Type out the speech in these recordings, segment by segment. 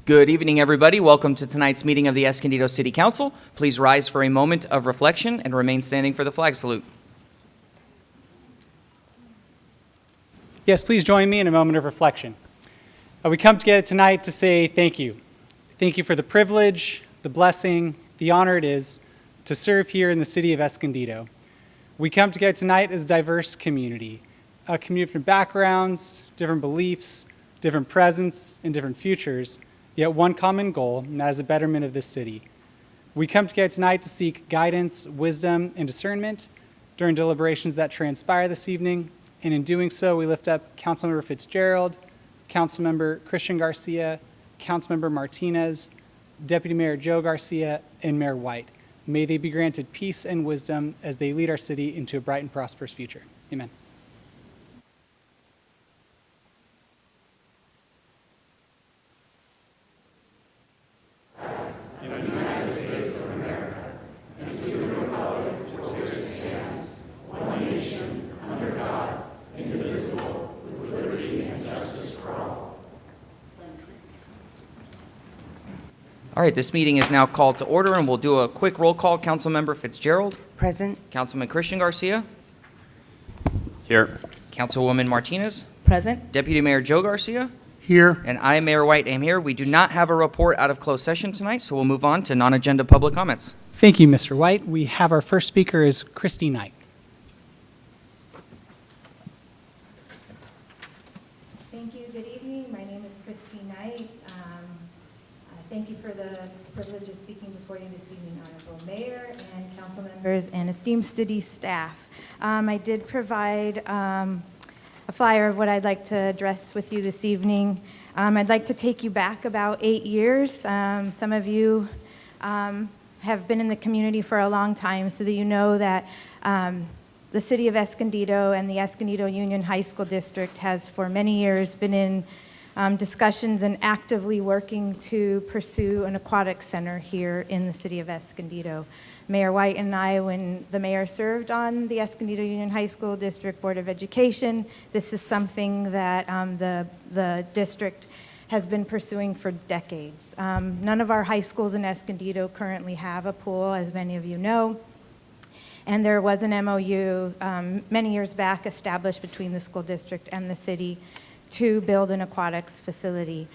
Good evening, everybody. Welcome to tonight's meeting of the Escondido City Council. Please rise for a moment of reflection and remain standing for the flag salute. Yes, please join me in a moment of reflection. We come together tonight to say thank you. Thank you for the privilege, the blessing, the honor it is to serve here in the city of Escondido. We come together tonight as a diverse community, a community of different backgrounds, different beliefs, different presence, and different futures, yet one common goal, and that is the betterment of this city. We come together tonight to seek guidance, wisdom, and discernment during deliberations that transpire this evening, and in doing so, we lift up Councilmember Fitzgerald, Councilmember Christian Garcia, Councilmember Martinez, Deputy Mayor Joe Garcia, and Mayor White. May they be granted peace and wisdom as they lead our city into a bright and prosperous future. Amen. All right, this meeting is now called to order, and we'll do a quick roll call. Councilmember Fitzgerald. Present. Councilman Christian Garcia. Here. Councilwoman Martinez. Present. Deputy Mayor Joe Garcia. Here. And I, Mayor White, am here. We do not have a report out of closed session tonight, so we'll move on to non-agenda public comments. Thank you, Mr. White. We have our first speaker is Christy Knight. Thank you. Good evening. My name is Christy Knight. Thank you for the privilege of speaking before you this evening, Honorable Mayor and council members and esteemed city staff. I did provide a flyer of what I'd like to address with you this evening. I'd like to take you back about 8 years. Some of you have been in the community for a long time, so that you know that the city of Escondido and the Escondido Union High School District has for many years been in discussions and actively working to pursue an aquatic center here in the city of Escondido. Mayor White and I, when the mayor served on the Escondido Union High School District Board of Education, this is something that the district has been pursuing for decades. None of our high schools in Escondido currently have a pool, as many of you know. And there was an MOU many years back established between the school district and the city to build an aquatics facility.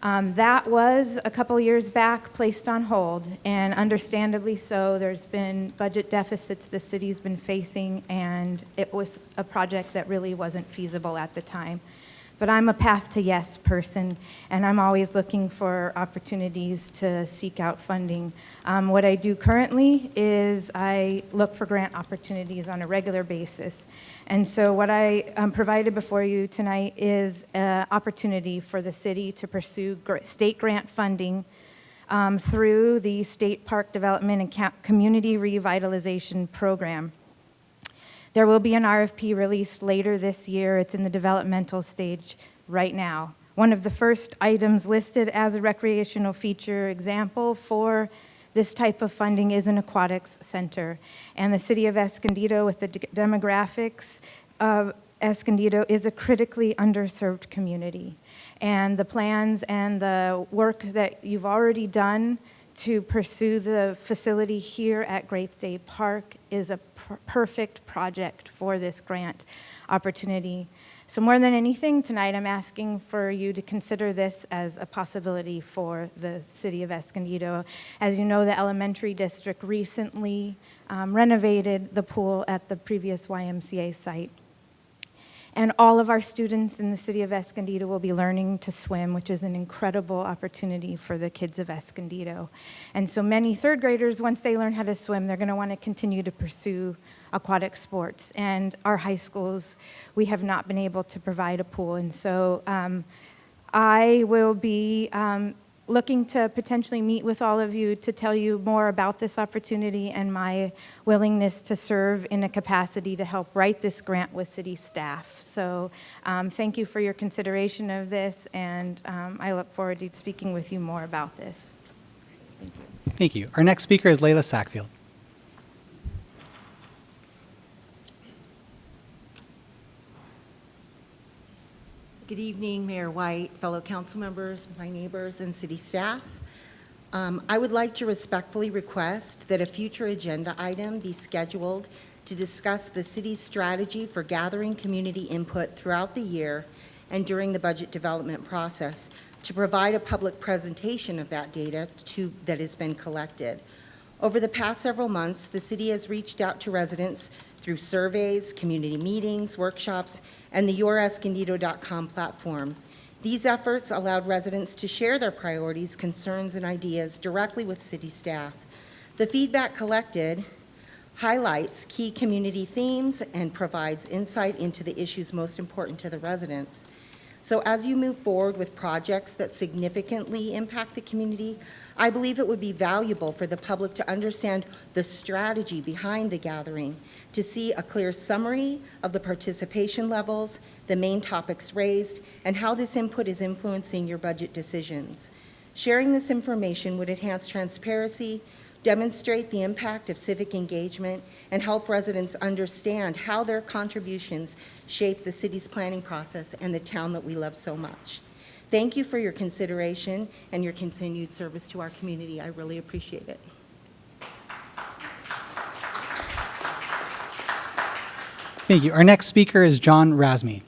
That was a couple years back placed on hold, and understandably so. There's been budget deficits the city's been facing, and it was a project that really wasn't feasible at the time. But I'm a path to yes person, and I'm always looking for opportunities to seek out funding. What I do currently is I look for grant opportunities on a regular basis. And so what I provided before you tonight is an opportunity for the city to pursue state grant funding through the State Park Development and Community Revitalization Program. There will be an RFP released later this year. It's in the developmental stage right now. One of the first items listed as a recreational feature example for this type of funding is an aquatics center. And the city of Escondido, with the demographics of Escondido, is a critically underserved community. And the plans and the work that you've already done to pursue the facility here at Grape Day Park is a perfect project for this grant opportunity. So more than anything, tonight I'm asking for you to consider this as a possibility for the city of Escondido. As you know, the elementary district recently renovated the pool at the previous YMCA site. And all of our students in the city of Escondido will be learning to swim, which is an incredible opportunity for the kids of Escondido. And so many third graders, once they learn how to swim, they're going to want to continue to pursue aquatic sports. And our high schools, we have not been able to provide a pool. And so I will be looking to potentially meet with all of you to tell you more about this opportunity and my willingness to serve in a capacity to help write this grant with city staff. So thank you for your consideration of this, and I look forward to speaking with you more about this. Thank you. Thank you. Our next speaker is Layla Sackfield. Good evening, Mayor White, fellow council members, my neighbors, and city staff. I would like to respectfully request that a future agenda item be scheduled to discuss the city's strategy for gathering community input throughout the year and during the budget development process to provide a public presentation of that data that has been collected. Over the past several months, the city has reached out to residents through surveys, community meetings, workshops, and the YourEscondido.com platform. These efforts allowed residents to share their priorities, concerns, and ideas directly with city staff. The feedback collected highlights key community themes and provides insight into the issues most important to the residents. So as you move forward with projects that significantly impact the community, I believe it would be valuable for the public to understand the strategy behind the gathering, to see a clear summary of the participation levels, the main topics raised, and how this input is influencing your budget decisions. Sharing this information would enhance transparency, demonstrate the impact of civic engagement, and help residents understand how their contributions shape the city's planning process and the town that we love so much. Thank you for your consideration and your continued service to our community. I really appreciate it. Thank you. Our next speaker is John Razmi.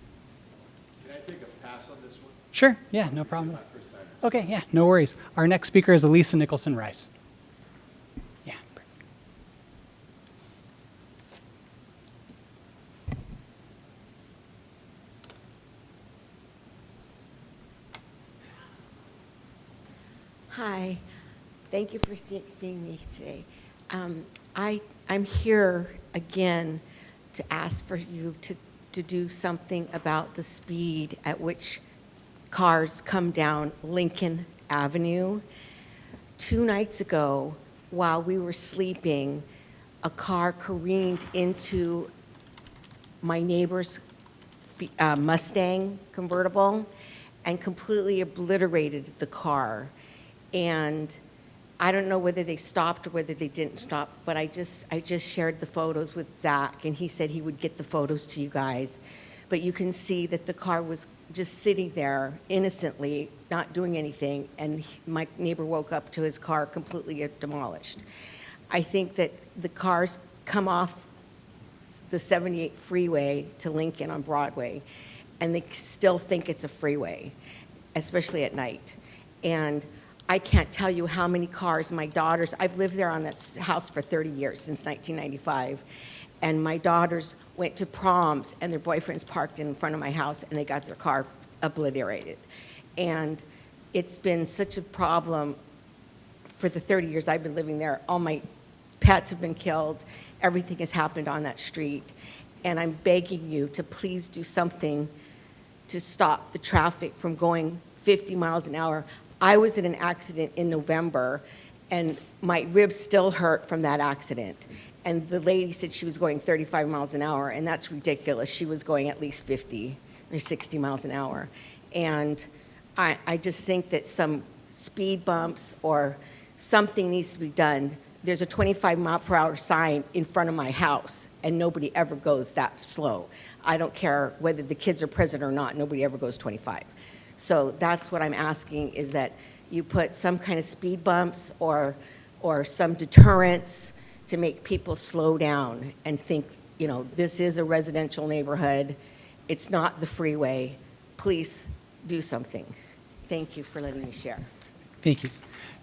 Can I take a pass on this one? Sure, yeah, no problem. Okay, yeah, no worries. Our next speaker is Elisa Nicholson Rice. Yeah. Hi, thank you for seeing me today. I'm here again to ask for you to do something about the speed at which cars come down Lincoln Avenue. 2 nights ago, while we were sleeping, a car careened into my neighbor's Mustang convertible and completely obliterated the car. And I don't know whether they stopped or whether they didn't stop, but I just shared the photos with Zach, and he said he would get the photos to you guys. But you can see that the car was just sitting there innocently, not doing anything, and my neighbor woke up to his car completely demolished. I think that the cars come off the 78 freeway to Lincoln on Broadway, and they still think it's a freeway, especially at night. And I can't tell you how many cars my daughters, I've lived there on that house for 30 years, since 1995, and my daughters went to proms and their boyfriends parked in front of my house and they got their car obliterated. And it's been such a problem for the 30 years I've been living there. All my pets have been killed, everything has happened on that street, and I'm begging you to please do something to stop the traffic from going 50 miles an hour. I was in an accident in November, and my ribs still hurt from that accident. And the lady said she was going 35 miles an hour, and that's ridiculous. She was going at least 50 or 60 miles an hour. And I just think that some speed bumps or something needs to be done. There's a 25-mile-per-hour sign in front of my house, and nobody ever goes that slow. I don't care whether the kids are present or not. Nobody ever goes 25. So that's what I'm asking, is that you put some kind of speed bumps or some deterrents to make people slow down and think, you know, this is a residential neighborhood. It's not the freeway. Please do something. Thank you for letting me share. Thank you.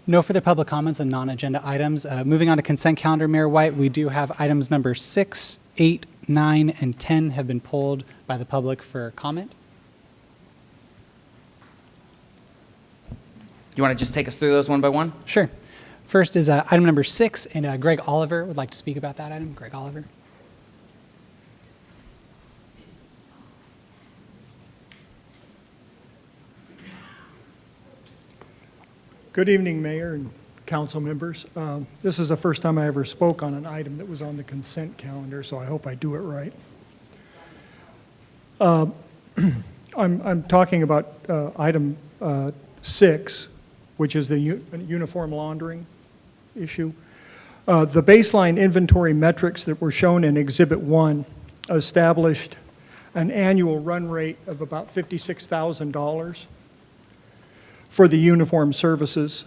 No further public comments on non-agenda items. Moving on to consent calendar, Mayor White, we do have items number 6, 8, 9, and 10 have been pulled by the public for comment. You want to just take us through those one by one? Sure. First is item number 6, and Greg Oliver would like to speak about that item. Greg Oliver. Good evening, Mayor and council members. This is the first time I ever spoke on an item that was on the consent calendar, so I hope I do it right. I'm talking about item 6, which is the uniform laundering issue. The baseline inventory metrics that were shown in Exhibit 1 established an annual run rate of about $56,000 for the uniform services.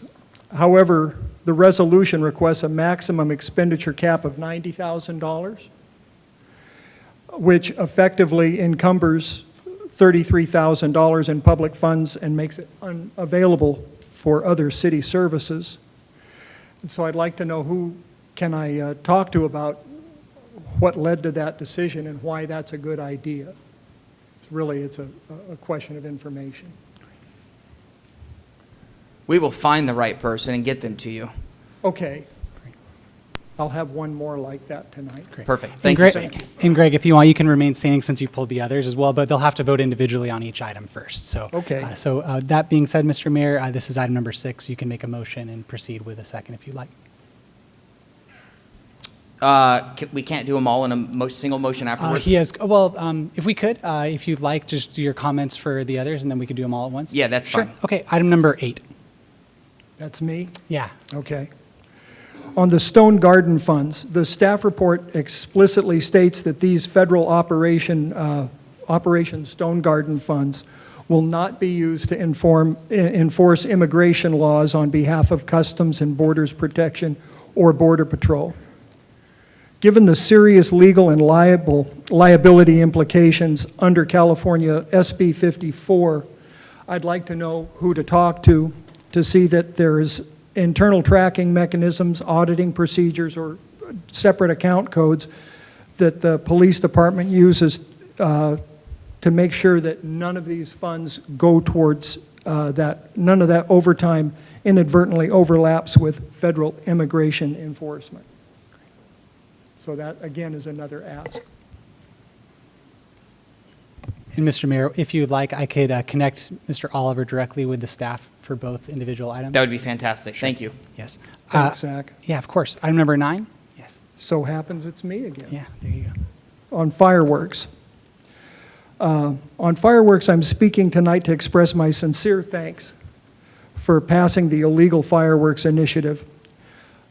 However, the resolution requests a maximum expenditure cap of $90,000, which effectively encumbers $33,000 in public funds and makes it unavailable for other city services. And so I'd like to know who can I talk to about what led to that decision and why that's a good idea. It's a question of information. We will find the right person and get them to you. Okay. I'll have one more like that tonight. Perfect. And Thank you, sir. And Greg, if you want, you can remain standing since you pulled the others as well, but they'll have to vote individually on each item first. So, Okay. That being said, Mr. Mayor, this is item number 6. You can make a motion and proceed with a second if you'd like. We can't do them all in a single motion afterwards? If we could, if you'd like, just do your comments for the others, and then we could do them all at once. Yeah, that's Sure. fine. Okay, item number 8. That's me? Yeah. Okay. On the Stone Garden funds, the staff report explicitly states that these federal Operation Stone Garden funds will not be used to enforce immigration laws on behalf of Customs and Borders Protection or Border Patrol. Given the serious legal and liability implications under California SB 54, I'd like to know who to talk to see that there is internal tracking mechanisms, auditing procedures, or separate account codes that the police department uses to make sure that none of these funds go towards none of that overtime inadvertently overlaps with federal immigration enforcement. So that, again, is another ask. And Mr. Mayor, if you'd like, I could connect Mr. Oliver directly with the staff for both individual items. That would be fantastic. Thank you. Yes. Thanks, Zach. Yeah, of course. Item number 9? Yes. So happens it's me again. Yeah, there you go. On fireworks. On fireworks, I'm speaking tonight to express my sincere thanks for passing the illegal fireworks initiative.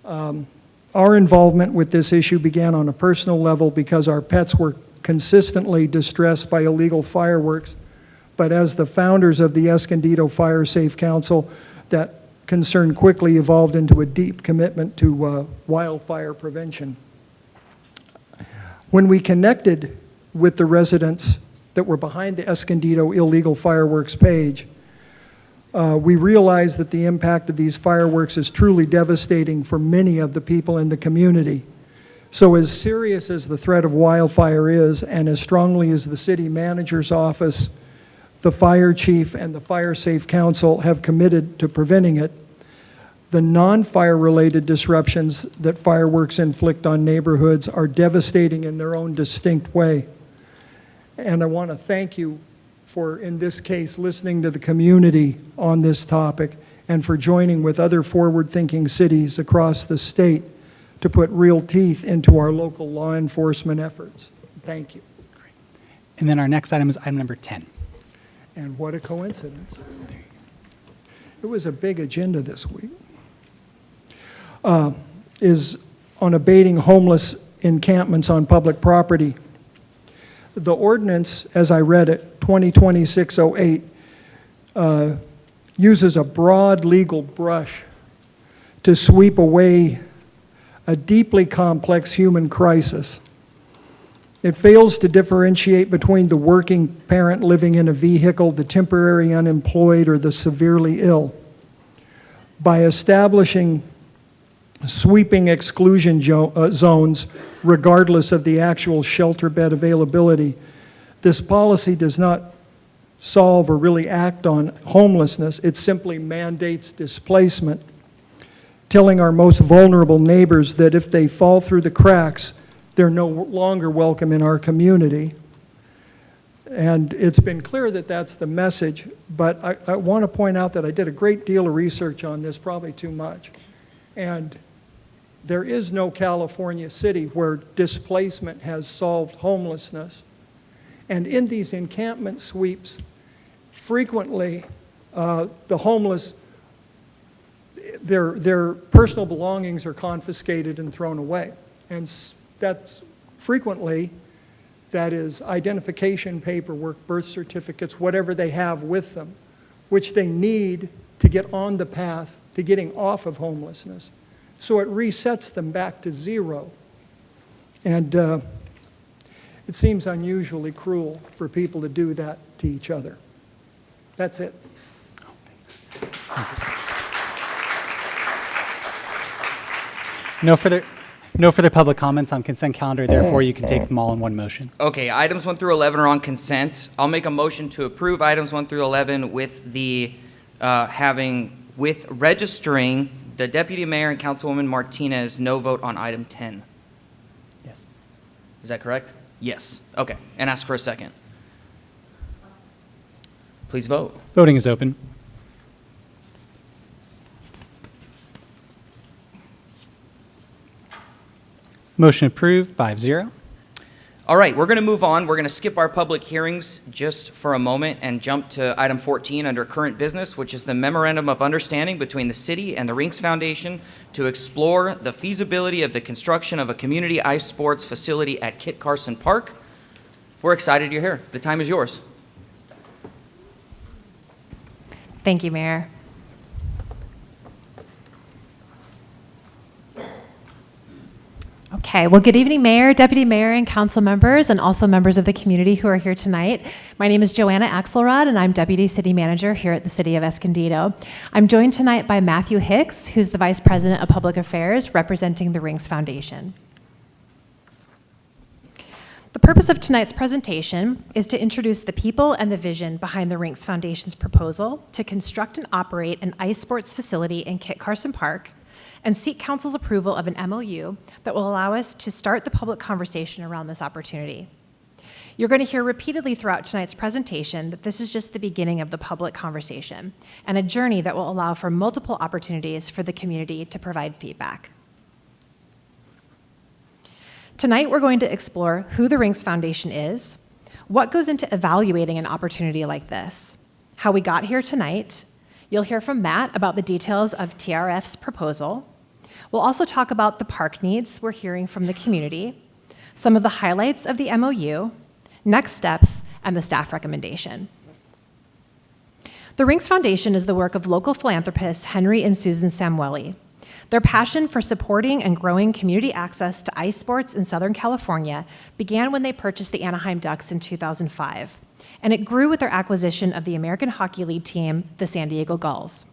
Our involvement with this issue began on a personal level because our pets were consistently distressed by illegal fireworks, but as the founders of the Escondido Fire Safe Council, that concern quickly evolved into a deep commitment to wildfire prevention. When we connected with the residents that were behind the Escondido illegal fireworks page, we realized that the impact of these fireworks is truly devastating for many of the people in the community. So as serious as the threat of wildfire is, and as strongly as the city manager's office, the fire chief, and the Fire Safe Council have committed to preventing it, the non-fire related disruptions that fireworks inflict on neighborhoods are devastating in their own distinct way. And I want to thank you for, in this case, listening to the community on this topic and for joining with other forward-thinking cities across the state to put real teeth into our local law enforcement efforts. Thank you. And then our next item is item number 10. And what a coincidence. It was a big agenda this week. Is on abating homeless encampments on public property. The ordinance, as I read it, 2020-608, uses a broad legal brush to sweep away a deeply complex human crisis. It fails to differentiate between the working parent living in a vehicle, the temporary unemployed, or the severely ill. By establishing sweeping exclusion zones, regardless of the actual shelter bed availability, this policy does not solve or really act on homelessness. It simply mandates displacement, telling our most vulnerable neighbors that if they fall through the cracks, they're no longer welcome in our community. And it's been clear that that's the message, but I want to point out that I did a great deal of research on this, probably too much. And there is no California city where displacement has solved homelessness. And in these encampment sweeps, frequently the homeless, their personal belongings are confiscated and thrown away. And that's frequently that is identification paperwork, birth certificates, whatever they have with them, which they need to get on the path to getting off of homelessness. So it resets them back to zero. And it seems unusually cruel for people to do that to each other. That's it. No further public comments on consent calendar, therefore you can take them all in one motion. Okay, items 1 through 11 are on consent. I'll make a motion to approve items 1 through 11 with the registering the Deputy Mayor and Councilwoman Martinez no vote on item 10. Yes. Is that correct? Yes. Okay, and ask for a second. Please vote. Voting is open. Motion approved, 5-0. All right, we're going to move on. We're going to skip our public hearings just for a moment and jump to item 14 under current business, which is the Memorandum of Understanding between the city and the Rinks Foundation to explore the feasibility of the construction of a community ice sports facility at Kit Carson Park. We're excited you're here. The time is yours. Thank you, Mayor. Okay, well, good evening, Mayor, Deputy Mayor, and council members, and also members of the community who are here tonight. My name is Joanna Axelrod, and I'm Deputy City Manager here at the City of Escondido. I'm joined tonight by Matthew Hicks, who's the Vice President of Public Affairs, representing the Rinks Foundation. The purpose of tonight's presentation is to introduce the people and the vision behind the Rinks Foundation's proposal to construct and operate an ice sports facility in Kit Carson Park, and seek council's approval of an MOU that will allow us to start the public conversation around this opportunity. You're going to hear repeatedly throughout tonight's presentation that this is just the beginning of the public conversation and a journey that will allow for multiple opportunities for the community to provide feedback. Tonight, we're going to explore who the Rinks Foundation is, what goes into evaluating an opportunity like this, how we got here tonight. You'll hear from Matt about the details of TRF's proposal. We'll also talk about the park needs we're hearing from the community, some of the highlights of the MOU, next steps, and the staff recommendation. The Rinks Foundation is the work of local philanthropists Henry and Susan Samueli. Their passion for supporting and growing community access to ice sports in Southern California began when they purchased the Anaheim Ducks in 2005, and it grew with their acquisition of the American Hockey League team, the San Diego Gulls.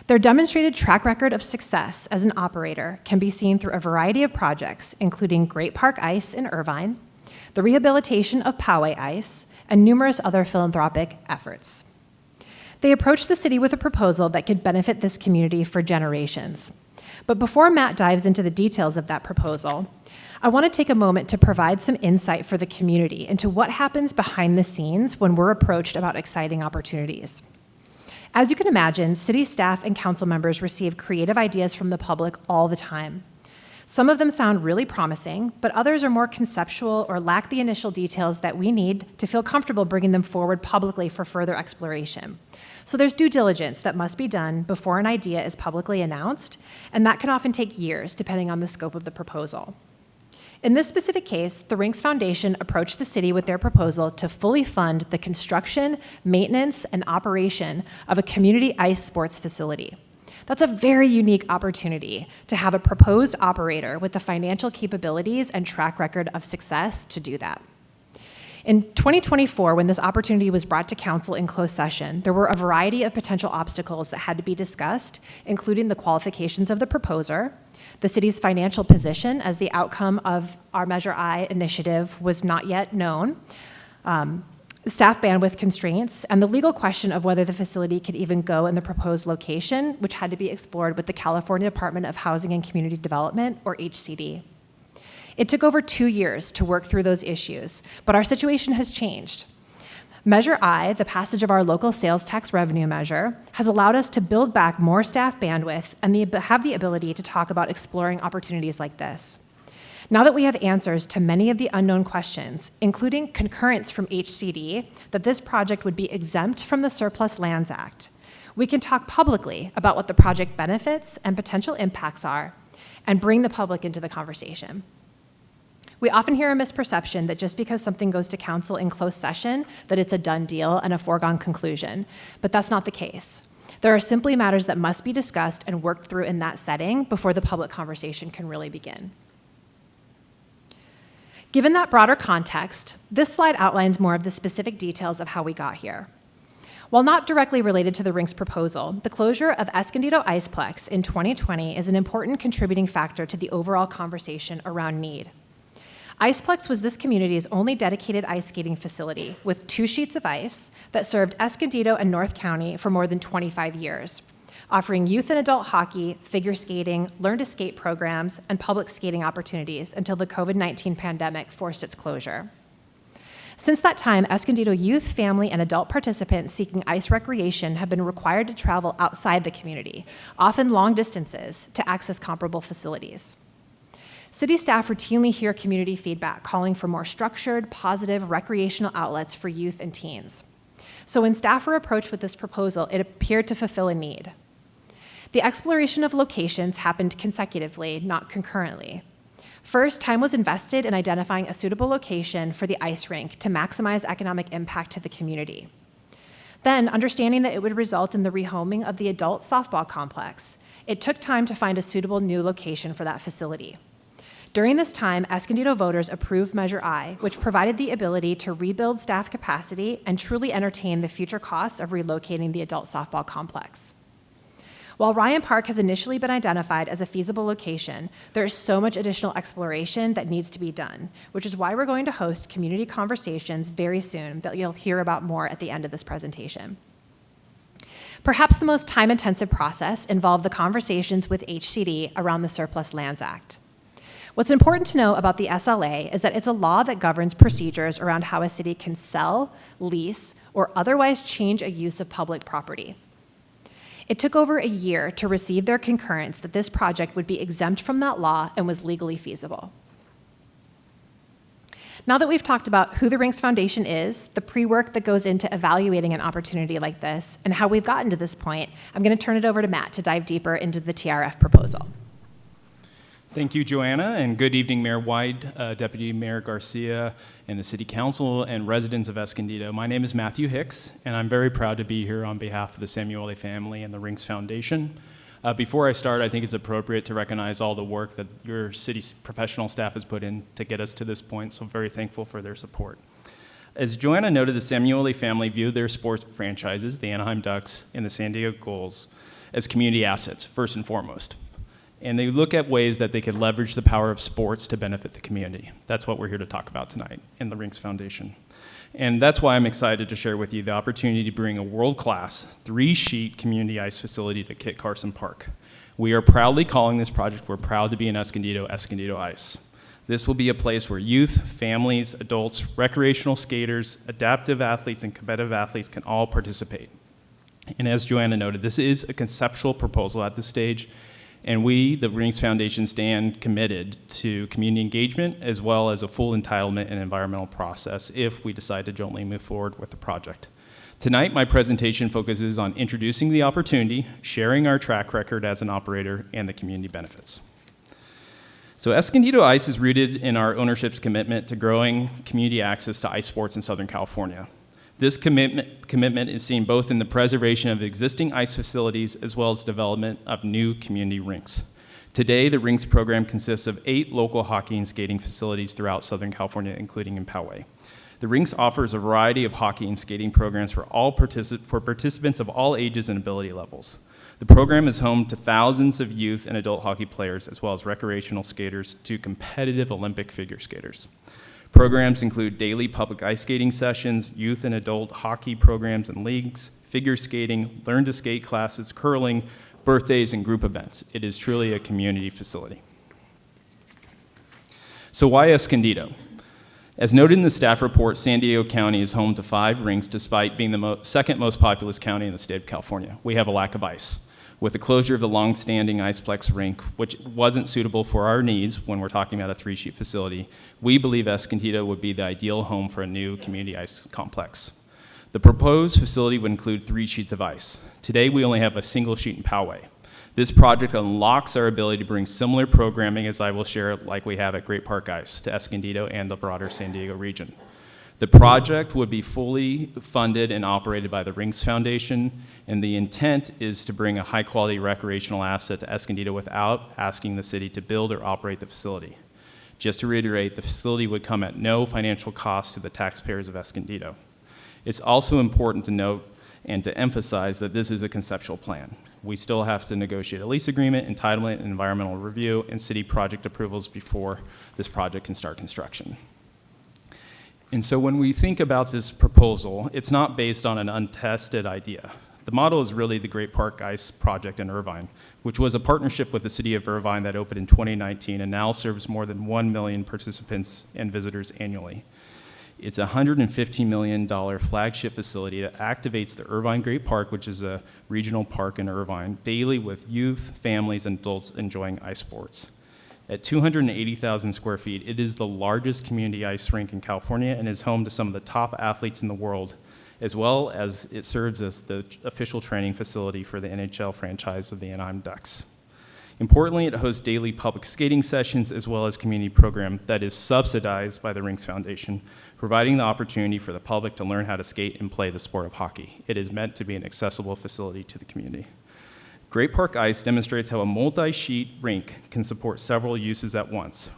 Their demonstrated track record of success as an operator can be seen through a variety of projects, including Great Park Ice in Irvine, the rehabilitation of Poway Ice, and numerous other philanthropic efforts. They approached the city with a proposal that could benefit this community for generations. But before Matt dives into the details of that proposal, I want to take a moment to provide some insight for the community into what happens behind the scenes when we're approached about exciting opportunities. As you can imagine, city staff and council members receive creative ideas from the public all the time. Some of them sound really promising, but others are more conceptual or lack the initial details that we need to feel comfortable bringing them forward publicly for further exploration. So there's due diligence that must be done before an idea is publicly announced, and that can often take years depending on the scope of the proposal. In this specific case, the Rinks Foundation approached the city with their proposal to fully fund the construction, maintenance, and operation of a community ice sports facility. That's a very unique opportunity to have a proposed operator with the financial capabilities and track record of success to do that. In 2024, when this opportunity was brought to council in closed session, there were a variety of potential obstacles that had to be discussed, including the qualifications of the proposer, the city's financial position as the outcome of our Measure I initiative was not yet known, staff bandwidth constraints, and the legal question of whether the facility could even go in the proposed location, which had to be explored with the California Department of Housing and Community Development, or HCD. It took over 2 years to work through those issues, but our situation has changed. Measure I, the passage of our local sales tax revenue measure, has allowed us to build back more staff bandwidth and have the ability to talk about exploring opportunities like this. Now that we have answers to many of the unknown questions, including concurrence from HCD that this project would be exempt from the Surplus Lands Act, we can talk publicly about what the project benefits and potential impacts are and bring the public into the conversation. We often hear a misperception that just because something goes to council in closed session, that it's a done deal and a foregone conclusion, but that's not the case. There are simply matters that must be discussed and worked through in that setting before the public conversation can really begin. Given that broader context, this slide outlines more of the specific details of how we got here. While not directly related to the Rinks proposal, the closure of Escondido Iceplex in 2020 is an important contributing factor to the overall conversation around need. Iceplex was this community's only dedicated ice skating facility with 2 sheets of ice that served Escondido and North County for more than 25 years, offering youth and adult hockey, figure skating, learn to skate programs, and public skating opportunities until the COVID-19 pandemic forced its closure. Since that time, Escondido youth, family, and adult participants seeking ice recreation have been required to travel outside the community, often long distances, to access comparable facilities. City staff routinely hear community feedback calling for more structured, positive recreational outlets for youth and teens. So when staff were approached with this proposal, it appeared to fulfill a need. The exploration of locations happened consecutively, not concurrently. First, time was invested in identifying a suitable location for the ice rink to maximize economic impact to the community. Then, understanding that it would result in the rehoming of the adult softball complex, it took time to find a suitable new location for that facility. During this time, Escondido voters approved Measure I, which provided the ability to rebuild staff capacity and truly entertain the future costs of relocating the adult softball complex. While Ryan Park has initially been identified as a feasible location, there is so much additional exploration that needs to be done, which is why we're going to host community conversations very soon that you'll hear about more at the end of this presentation. Perhaps the most time-intensive process involved the conversations with HCD around the Surplus Lands Act. What's important to know about the SLA is that it's a law that governs procedures around how a city can sell, lease, or otherwise change a use of public property. It took over a year to receive their concurrence that this project would be exempt from that law and was legally feasible. Now that we've talked about who the Rinks Foundation is, the pre-work that goes into evaluating an opportunity like this, and how we've gotten to this point, I'm going to turn it over to Matt to dive deeper into the TRF proposal. Thank you, Joanna, and good evening, Mayor White, Deputy Mayor Garcia, and the City Council and residents of Escondido. My name is Matthew Hicks, and I'm very proud to be here on behalf of the Samuele family and the Rinks Foundation. Before I start, I think it's appropriate to recognize all the work that your city's professional staff has put in to get us to this point, so I'm very thankful for their support. As Joanna noted, the Samuele family view their sports franchises, the Anaheim Ducks and the San Diego Gulls, as community assets, first and foremost. And they look at ways that they could leverage the power of sports to benefit the community. That's what we're here to talk about tonight in the Rinks Foundation. And that's why I'm excited to share with you the opportunity to bring a world-class 3-sheet community ice facility to Kit Carson Park. We are proudly calling this project, we're proud to be in Escondido, Escondido Ice. This will be a place where youth, families, adults, recreational skaters, adaptive athletes, and competitive athletes can all participate. And as Joanna noted, this is a conceptual proposal at this stage, and we, the Rinks Foundation, stand committed to community engagement as well as a full entitlement and environmental process if we decide to jointly move forward with the project. Tonight, my presentation focuses on introducing the opportunity, sharing our track record as an operator, and the community benefits. So Escondido Ice is rooted in our ownership's commitment to growing community access to ice sports in Southern California. This commitment is seen both in the preservation of existing ice facilities as well as development of new community rinks. Today, the Rinks program consists of 8 local hockey and skating facilities throughout Southern California, including in Poway. The Rinks offers a variety of hockey and skating programs for participants of all ages and ability levels. The program is home to thousands of youth and adult hockey players, as well as recreational skaters to competitive Olympic figure skaters. Programs include daily public ice skating sessions, youth and adult hockey programs and leagues, figure skating, learn to skate classes, curling, birthdays, and group events. It is truly a community facility. So why Escondido? As noted in the staff report, San Diego County is home to 5 rinks despite being the second most populous county in the state of California. We have a lack of ice. With the closure of the long-standing Iceplex rink, which wasn't suitable for our needs when we're talking about a 3-sheet facility, we believe Escondido would be the ideal home for a new community ice complex. The proposed facility would include 3 sheets of ice. Today, we only have a single sheet in Poway. This project unlocks our ability to bring similar programming, as I will share, like we have at Great Park Ice, to Escondido and the broader San Diego region. The project would be fully funded and operated by the Rinks Foundation, and the intent is to bring a high-quality recreational asset to Escondido without asking the city to build or operate the facility. Just to reiterate, the facility would come at no financial cost to the taxpayers of Escondido. It's also important to note and to emphasize that this is a conceptual plan. We still have to negotiate a lease agreement, entitlement, and environmental review, and city project approvals before this project can start construction. And so when we think about this proposal, it's not based on an untested idea. The model is really the Great Park Ice project in Irvine, which was a partnership with the city of Irvine that opened in 2019 and now serves more than 1 million participants and visitors annually. It's a $115 million flagship facility that activates the Irvine Great Park, which is a regional park in Irvine, daily with youth, families, and adults enjoying ice sports. At 280,000 square feet, it is the largest community ice rink in California and is home to some of the top athletes in the world, as well as it serves as the official training facility for the NHL franchise of the Anaheim Ducks. Importantly, it hosts daily public skating sessions as well as community program that is subsidized by the Rinks Foundation, providing the opportunity for the public to learn how to skate and play the sport of hockey. It is meant to be an accessible facility to the community. Great Park Ice demonstrates how a multi-sheet rink can support several uses at once,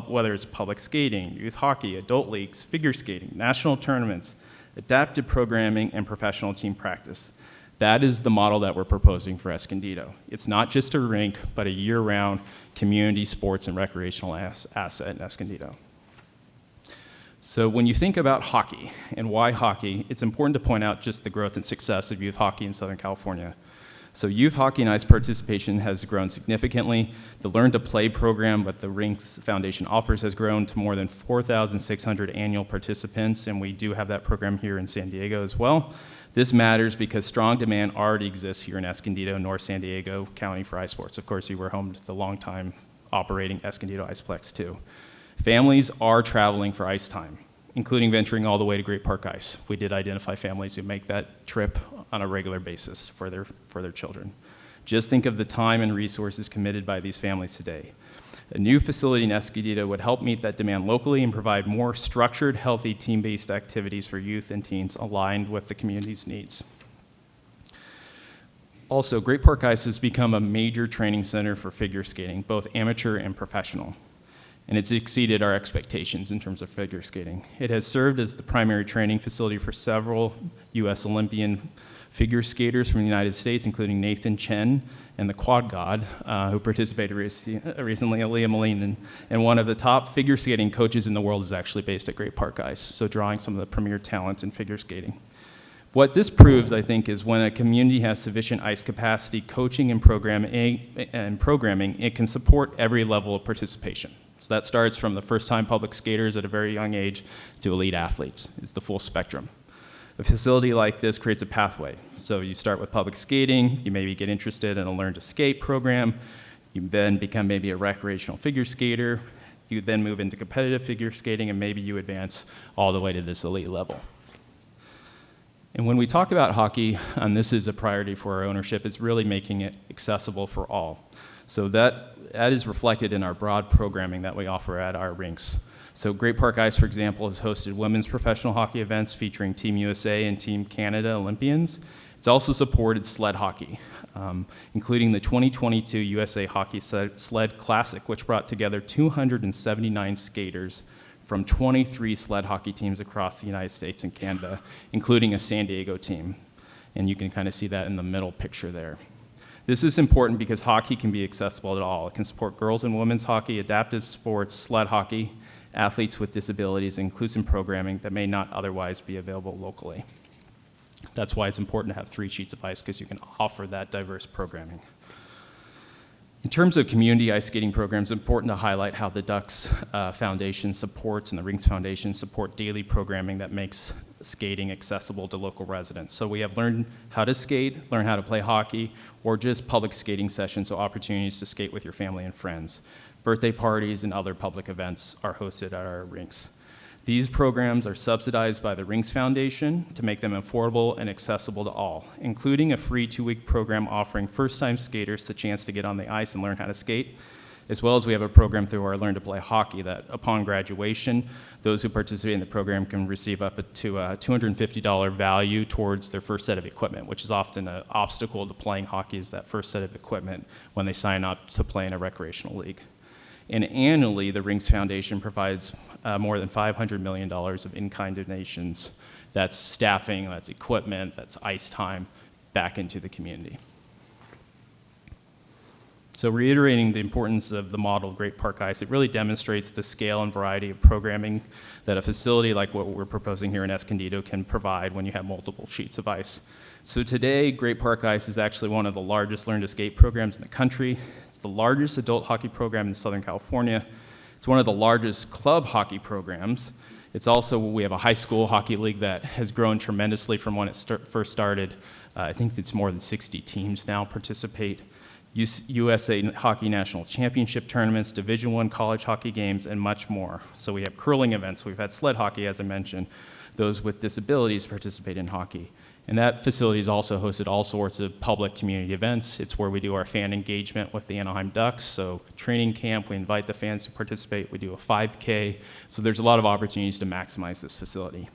whether it's public skating, youth hockey, adult leagues, figure skating, national tournaments, adaptive programming, and professional team practice. That is the model that we're proposing for Escondido. It's not just a rink, but a year-round community sports and recreational asset in Escondido. So when you think about hockey and why hockey, it's important to point out just the growth and success of youth hockey in Southern California. So youth hockey and ice participation has grown significantly. The Learn to Play program that the Rinks Foundation offers has grown to more than 4,600 annual participants, and we do have that program here in San Diego as well. This matters because strong demand already exists here in Escondido, North San Diego County for ice sports. Of course, we were home to the long-time operating Escondido Iceplex too. Families are traveling for ice time, including venturing all the way to Great Park Ice. We did identify families who make that trip on a regular basis for their children. Just think of the time and resources committed by these families today. A new facility in Escondido would help meet that demand locally and provide more structured, healthy, team-based activities for youth and teens aligned with the community's needs. Also, Great Park Ice has become a major training center for figure skating, both amateur and professional. And it's exceeded our expectations in terms of figure skating. It has served as the primary training facility for several U.S. Olympian figure skaters from the United States, including Nathan Chen and the Quad God, who participated recently, Aaliyah Moline. And one of the top figure skating coaches in the world is actually based at Great Park Ice, so drawing some of the premier talents in figure skating. What this proves, I think, is when a community has sufficient ice capacity, coaching and programming, it can support every level of participation. So that starts from the first-time public skaters at a very young age to elite athletes. It's the full spectrum. A facility like this creates a pathway. So you start with public skating, you maybe get interested in a Learn to Skate program, you then become maybe a recreational figure skater, you then move into competitive figure skating, and maybe you advance all the way to this elite level. And when we talk about hockey, and this is a priority for our ownership, it's really making it accessible for all. So that is reflected in our broad programming that we offer at our rinks. So Great Park Ice, for example, has hosted women's professional hockey events featuring Team USA and Team Canada Olympians. It's also supported sled hockey, including the 2022 USA Hockey Sled Classic, which brought together 279 skaters from 23 sled hockey teams across the United States and Canada, including a San Diego team. And you can kind of see that in the middle picture there. This is important because hockey can be accessible to all. It can support girls and women's hockey, adaptive sports, sled hockey, athletes with disabilities, inclusive programming that may not otherwise be available locally. That's why it's important to have 3 sheets of ice, because you can offer that diverse programming. In terms of community ice skating programs, it's important to highlight how the Ducks Foundation supports and the Rinks Foundation support daily programming that makes skating accessible to local residents. So we have Learn How to Skate, Learn How to Play Hockey, or just public skating sessions, so opportunities to skate with your family and friends. Birthday parties and other public events are hosted at our rinks. These programs are subsidized by the Rinks Foundation to make them affordable and accessible to all, including a free 2-week program offering first-time skaters the chance to get on the ice and learn how to skate, as well as we have a program through our Learn to Play Hockey that upon graduation, those who participate in the program can receive up to a $250 value towards their first set of equipment, which is often an obstacle to playing hockey, is that first set of equipment when they sign up to play in a recreational league. And annually, the Rinks Foundation provides more than $500 million of in-kind donations. That's staffing, that's equipment, that's ice time back into the community. So reiterating the importance of the model of Great Park Ice, it really demonstrates the scale and variety of programming that a facility like what we're proposing here in Escondido can provide when you have multiple sheets of ice. So today, Great Park Ice is actually one of the largest learn to skate programs in the country. It's the largest adult hockey program in Southern California. It's one of the largest club hockey programs. It's also, we have a high school hockey league that has grown tremendously from when it first started. I think it's more than 60 teams now participate. USA Hockey National Championship tournaments, Division I college hockey games, and much more. So we have curling events. We've had sled hockey, as I mentioned. Those with disabilities participate in hockey. And that facility has also hosted all sorts of public community events. It's where we do our fan engagement with the Anaheim Ducks. So training camp, we invite the fans to participate. We do a 5K. So there's a lot of opportunities to maximize this facility.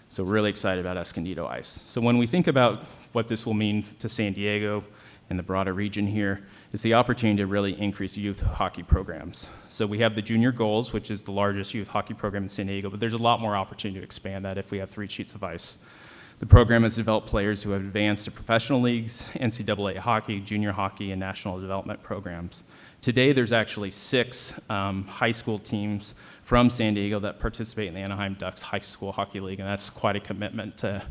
So we're really excited about Escondido Ice. So when we think about what this will mean to San Diego and the broader region here, is the opportunity to really increase youth hockey programs. So we have the Junior Goals, which is the largest youth hockey program in San Diego, but there's a lot more opportunity to expand that if we have 3 sheets of ice. The program has developed players who have advanced to professional leagues, NCAA hockey, junior hockey, and national development programs. Today, there's actually 6 high school teams from San Diego that participate in the Anaheim Ducks High School Hockey League, and that's quite a commitment to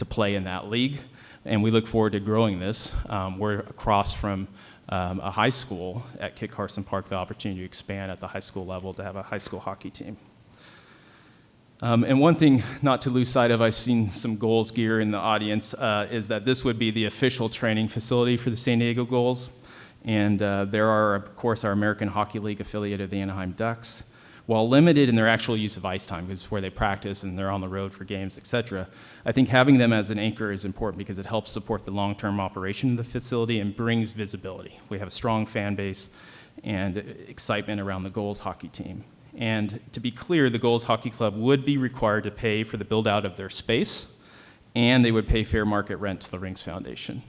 play in that league. And we look forward to growing this. We're across from a high school at Kit Carson Park, the opportunity to expand at the high school level to have a high school hockey team. And one thing not to lose sight of, I've seen some Goals gear in the audience, is that this would be the official training facility for the San Diego Goals. And there are, of course, our American Hockey League affiliate of the Anaheim Ducks. While limited in their actual use of ice time, because it's where they practice and they're on the road for games, et cetera, I think having them as an anchor is important because it helps support the long-term operation of the facility and brings visibility. We have a strong fan base and excitement around the Goals hockey team. And to be clear, the Goals Hockey Club would be required to pay for the build-out of their space, and they would pay fair market rent to the Rinks Foundation.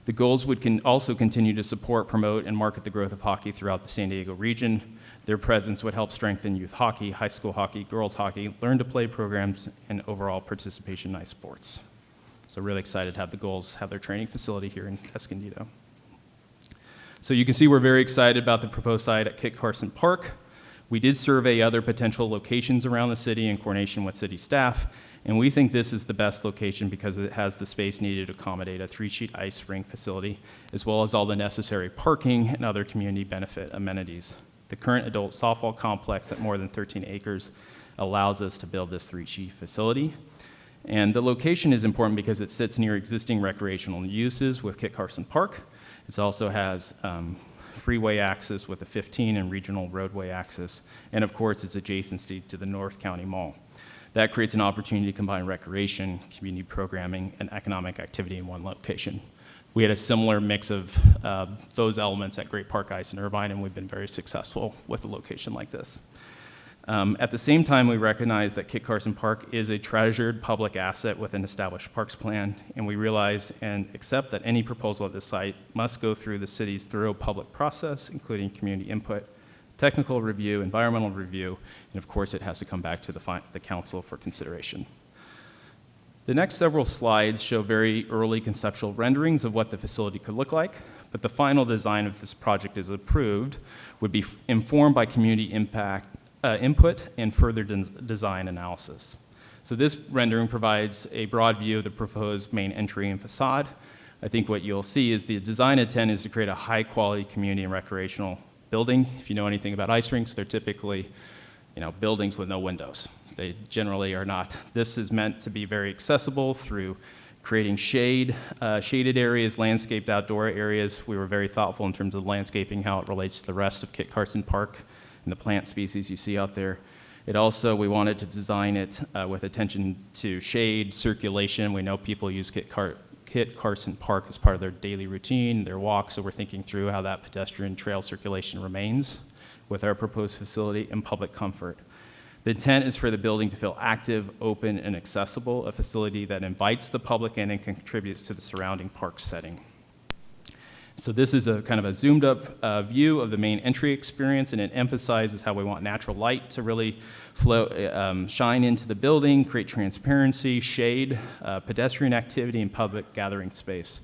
The Goals would also continue to support, promote, and market the growth of hockey throughout the San Diego region. Their presence would help strengthen youth hockey, high school hockey, girls hockey, learn to play programs, and overall participation in ice sports. So really excited to have the Goals have their training facility here in Escondido. So you can see we're very excited about the proposed site at Kit Carson Park. We did survey other potential locations around the city in coordination with city staff, and we think this is the best location because it has the space needed to accommodate a 3-sheet ice rink facility, as well as all the necessary parking and other community benefit amenities. The current adult softball complex at more than 13 acres allows us to build this 3-sheet facility. And the location is important because it sits near existing recreational uses with Kit Carson Park. It also has freeway access with the 15 and regional roadway access, and of course its adjacency to the North County Mall. That creates an opportunity to combine recreation, community programming, and economic activity in one location. We had a similar mix of those elements at Great Park Ice in Irvine, and we've been very successful with a location like this. At the same time, we recognize that Kit Carson Park is a treasured public asset with an established parks plan, and we realize and accept that any proposal at this site must go through the city's thorough public process, including community input, technical review, environmental review, and of course it has to come back to the council for consideration. The next several slides show very early conceptual renderings of what the facility could look like, but the final design of this project, as approved, would be informed by community impact input and further design analysis. So this rendering provides a broad view of the proposed main entry and facade. I think what you'll see is the design intent is to create a high-quality community and recreational building. If you know anything about ice rinks, they're typically, buildings with no windows. They generally are not. This is meant to be very accessible through creating shaded areas, landscaped outdoor areas. We were very thoughtful in terms of landscaping, how it relates to the rest of Kit Carson Park and the plant species you see out there. We wanted to design it with attention to shade, circulation. We know people use Kit Carson Park as part of their daily routine, their walk, so we're thinking through how that pedestrian trail circulation remains with our proposed facility and public comfort. The intent is for the building to feel active, open, and accessible, a facility that invites the public in and contributes to the surrounding park setting. So this is a kind of a zoomed up view of the main entry experience, and it emphasizes how we want natural light to really flow, shine into the building, create transparency, shade, pedestrian activity, and public gathering space.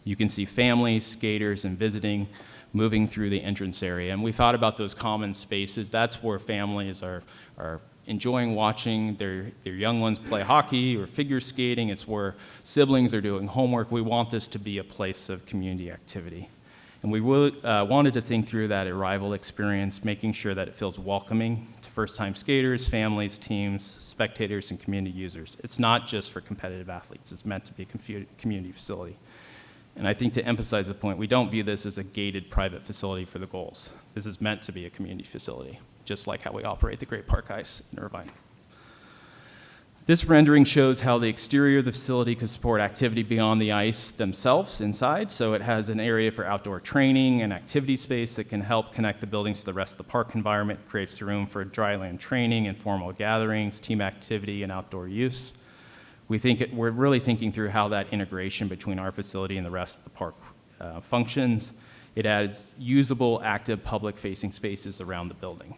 You can see families, skaters, and visiting moving through the entrance area. And we thought about those common spaces. That's where families are enjoying watching their young ones play hockey or figure skating. It's where siblings are doing homework. We want this to be a place of community activity. And we wanted to think through that arrival experience, making sure that it feels welcoming to first-time skaters, families, teams, spectators, and community users. It's not just for competitive athletes. It's meant to be a community facility. And I think to emphasize the point, we don't view this as a gated private facility for the goals. This is meant to be a community facility, just like how we operate the Great Park Ice in Irvine. This rendering shows how the exterior of the facility could support activity beyond the ice themselves inside. So it has an area for outdoor training and activity space that can help connect the buildings to the rest of the park environment, creates room for dryland training, informal gatherings, team activity, and outdoor use. We're really thinking through how that integration between our facility and the rest of the park functions. It adds usable, active, public-facing spaces around the building.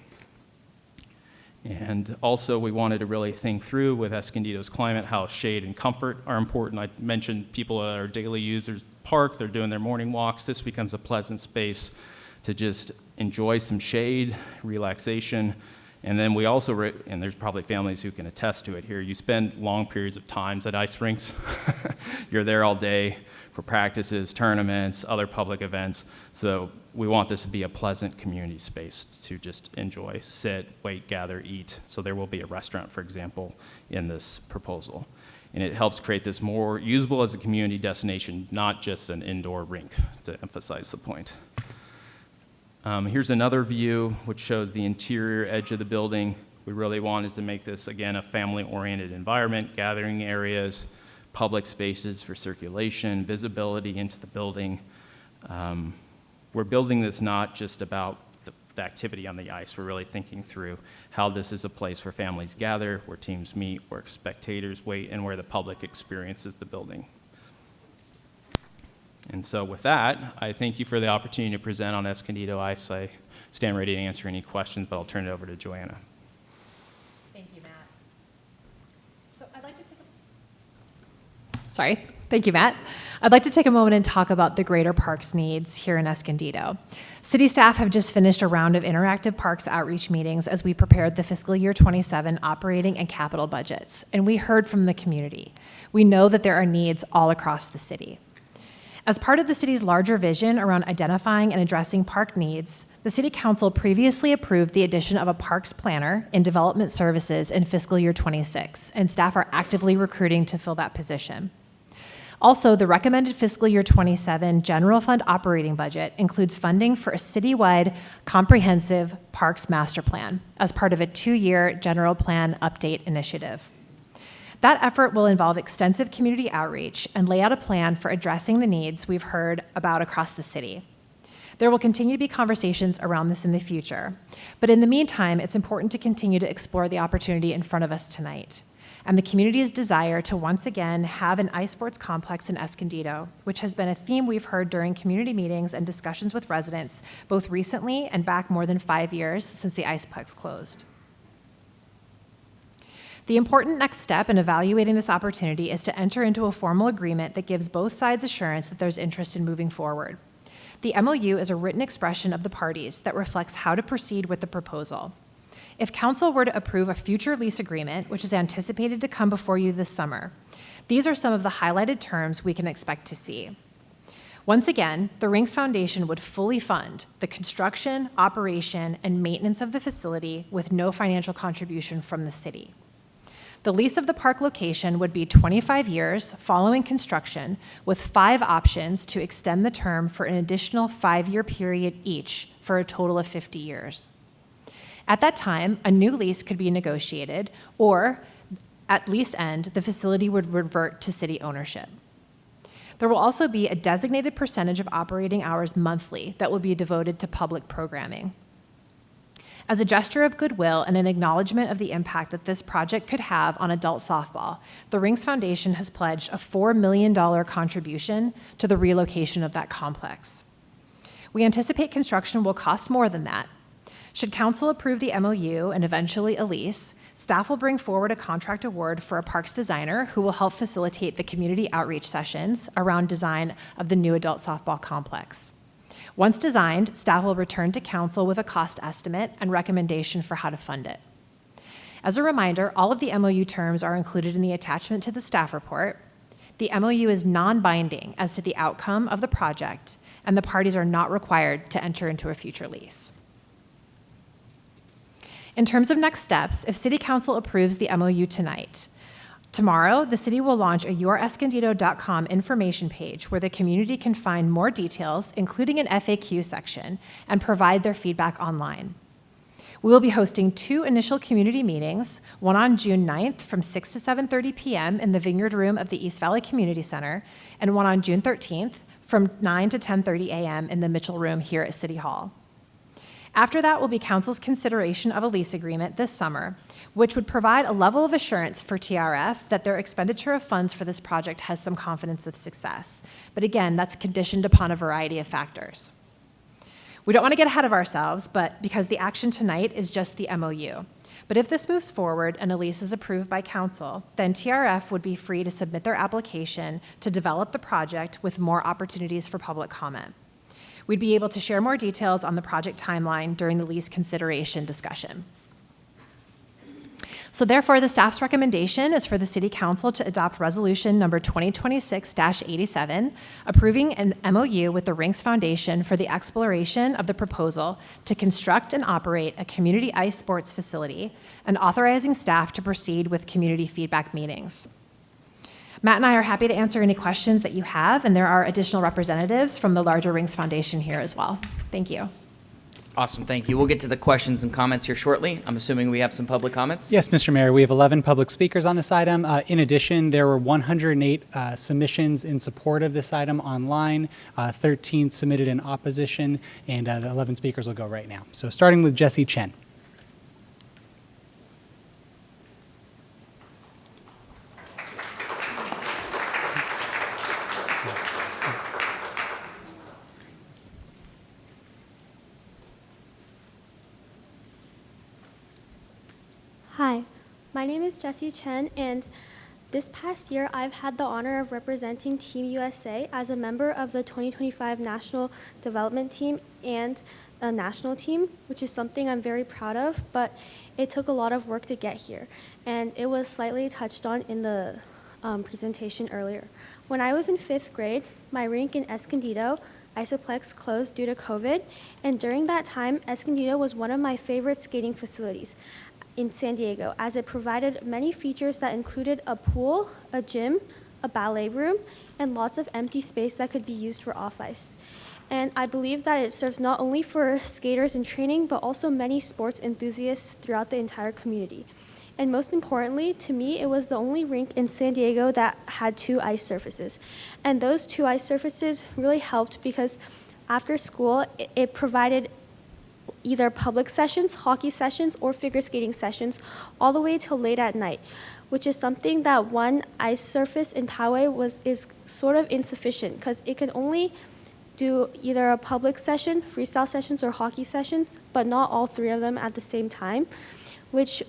And also, we wanted to really think through with Escondido's climate how shade and comfort are important. I mentioned people that are daily users of the park, they're doing their morning walks. This becomes a pleasant space to just enjoy some shade, relaxation. And then we also, and there's probably families who can attest to it here, you spend long periods of times at ice rinks. You're there all day for practices, tournaments, other public events. So we want this to be a pleasant community space to just enjoy, sit, wait, gather, eat. So there will be a restaurant, for example, in this proposal. And it helps create this more usable as a community destination, not just an indoor rink, to emphasize the point. Here's another view which shows the interior edge of the building. We really wanted to make this, again, a family-oriented environment, gathering areas, public spaces for circulation, visibility into the building. We're building this not just about the activity on the ice. We're really thinking through how this is a place where families gather, where teams meet, where spectators wait, and where the public experiences the building. And so with that, I thank you for the opportunity to present on Escondido Ice. I stand ready to answer any questions, but I'll turn it over to Joanna. Thank you, Matt. So Thank you, Matt. I'd like to take a moment and talk about the greater parks needs here in Escondido. City staff have just finished a round of interactive parks outreach meetings as we prepared the fiscal year 27 operating and capital budgets, and we heard from the community. We know that there are needs all across the city. As part of the city's larger vision around identifying and addressing park needs, the City Council previously approved the addition of a parks planner in development services in fiscal year 26, and staff are actively recruiting to fill that position. Also, the recommended fiscal year 27 general fund operating budget includes funding for a citywide comprehensive parks master plan as part of a 2-year general plan update initiative. That effort will involve extensive community outreach and lay out a plan for addressing the needs we've heard about across the city. There will continue to be conversations around this in the future, but in the meantime, it's important to continue to explore the opportunity in front of us tonight and the community's desire to once again have an ice sports complex in Escondido, which has been a theme we've heard during community meetings and discussions with residents, both recently and back more than 5 years since the Iceplex closed. The important next step in evaluating this opportunity is to enter into a formal agreement that gives both sides assurance that there's interest in moving forward. The MOU is a written expression of the parties that reflects how to proceed with the proposal. If council were to approve a future lease agreement, which is anticipated to come before you this summer, these are some of the highlighted terms we can expect to see. Once again, the Rinks Foundation would fully fund the construction, operation, and maintenance of the facility with no financial contribution from the city. The lease of the park location would be 25 years following construction, with 5 options to extend the term for an additional 5-year period each for a total of 50 years. At that time, a new lease could be negotiated, or at lease end, the facility would revert to city ownership. There will also be a designated percentage of operating hours monthly that will be devoted to public programming. As a gesture of goodwill and an acknowledgement of the impact that this project could have on adult softball, the Rinks Foundation has pledged a $4 million contribution to the relocation of that complex. We anticipate construction will cost more than that. Should council approve the MOU and eventually a lease, staff will bring forward a contract award for a parks designer who will help facilitate the community outreach sessions around design of the new adult softball complex. Once designed, staff will return to council with a cost estimate and recommendation for how to fund it. As a reminder, all of the MOU terms are included in the attachment to the staff report. The MOU is non-binding as to the outcome of the project, and the parties are not required to enter into a future lease. In terms of next steps, if City Council approves the MOU tonight, tomorrow, the city will launch a yourescondido.com information page where the community can find more details, including an FAQ section, and provide their feedback online. We will be hosting 2 initial community meetings, one on June 9th from 6 to 7:30 p.m. in the Vineyard Room of the East Valley Community Center, and one on June 13th from 9 to 10:30 a.m. in the Mitchell Room here at City Hall. After that will be council's consideration of a lease agreement this summer, which would provide a level of assurance for TRF that their expenditure of funds for this project has some confidence of success. But again, that's conditioned upon a variety of factors. We don't want to get ahead of ourselves, but because the action tonight is just the MOU. But if this moves forward and a lease is approved by council, then TRF would be free to submit their application to develop the project with more opportunities for public comment. We'd be able to share more details on the project timeline during the lease consideration discussion. So therefore, the staff's recommendation is for the City Council to adopt resolution number 2026-87, approving an MOU with the Rinks Foundation for the exploration of the proposal to construct and operate a community ice sports facility, and authorizing staff to proceed with community feedback meetings. Matt and I are happy to answer any questions that you have, and there are additional representatives from the larger Rinks Foundation here as well. Thank you. Awesome, thank you. We'll get to the questions and comments here shortly. I'm assuming we have some public comments? Yes, Mr. Mayor, we have 11 public speakers on this item. In addition, there were 108 submissions in support of this item online, 13 submitted in opposition, and the 11 speakers will go right now. So starting with Jesse Chen. Hi, my name is Jessie Chen, and this past year I've had the honor of representing Team USA as a member of the 2025 National Development Team and a national team, which is something I'm very proud of, but it took a lot of work to get here, and it was slightly touched on in the presentation earlier. When I was in 5th grade, my rink in Escondido, Isoplex, closed due to COVID, and during that time, Escondido was one of my favorite skating facilities in San Diego, as it provided many features that included a pool, a gym, a ballet room, and lots of empty space that could be used for off-ice. And I believe that it serves not only for skaters in training, but also many sports enthusiasts throughout the entire community. And most importantly, to me, it was the only rink in San Diego that had 2 ice surfaces. And those 2 ice surfaces really helped because after school, it provided either public sessions, hockey sessions, or figure skating sessions all the way till late at night, which is something that one ice surface in Poway is sort of insufficient because it can only do either a public session, freestyle sessions, or hockey sessions, but not all 3 of them at the same time, which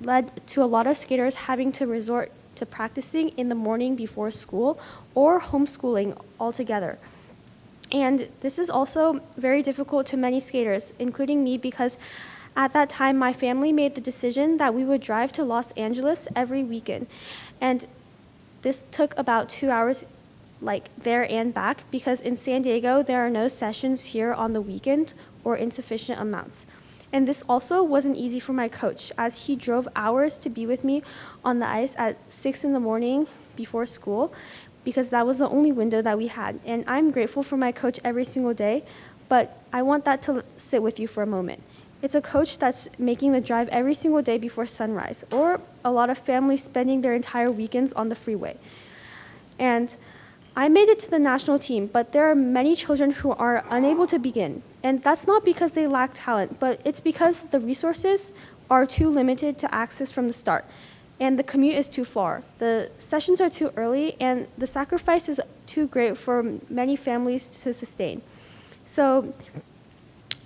led to a lot of skaters having to resort to practicing in the morning before school or homeschooling altogether. And this is also very difficult to many skaters, including me, because at that time my family made the decision that we would drive to Los Angeles every weekend. And this took about 2 hours, like there and back, because in San Diego there are no sessions here on the weekend or insufficient amounts. And this also wasn't easy for my coach, as he drove hours to be with me on the ice at 6 in the morning before school, because that was the only window that we had. And I'm grateful for my coach every single day, but I want that to sit with you for a moment. It's a coach that's making the drive every single day before sunrise, or a lot of families spending their entire weekends on the freeway. And I made it to the national team, but there are many children who are unable to begin. And that's not because they lack talent, but it's because the resources are too limited to access from the start. And the commute is too far. The sessions are too early, and the sacrifice is too great for many families to sustain. So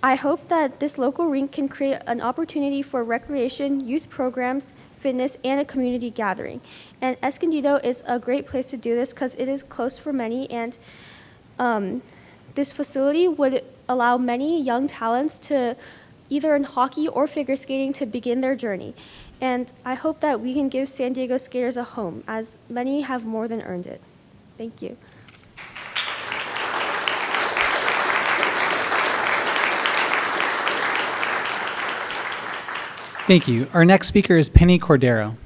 I hope that this local rink can create an opportunity for recreation, youth programs, fitness, and a community gathering. And Escondido is a great place to do this because it is close for many, and this facility would allow many young talents to either in hockey or figure skating to begin their journey. And I hope that we can give San Diego skaters a home, as many have more than earned it. Thank you. Thank you. Our next speaker is Penny Cordero.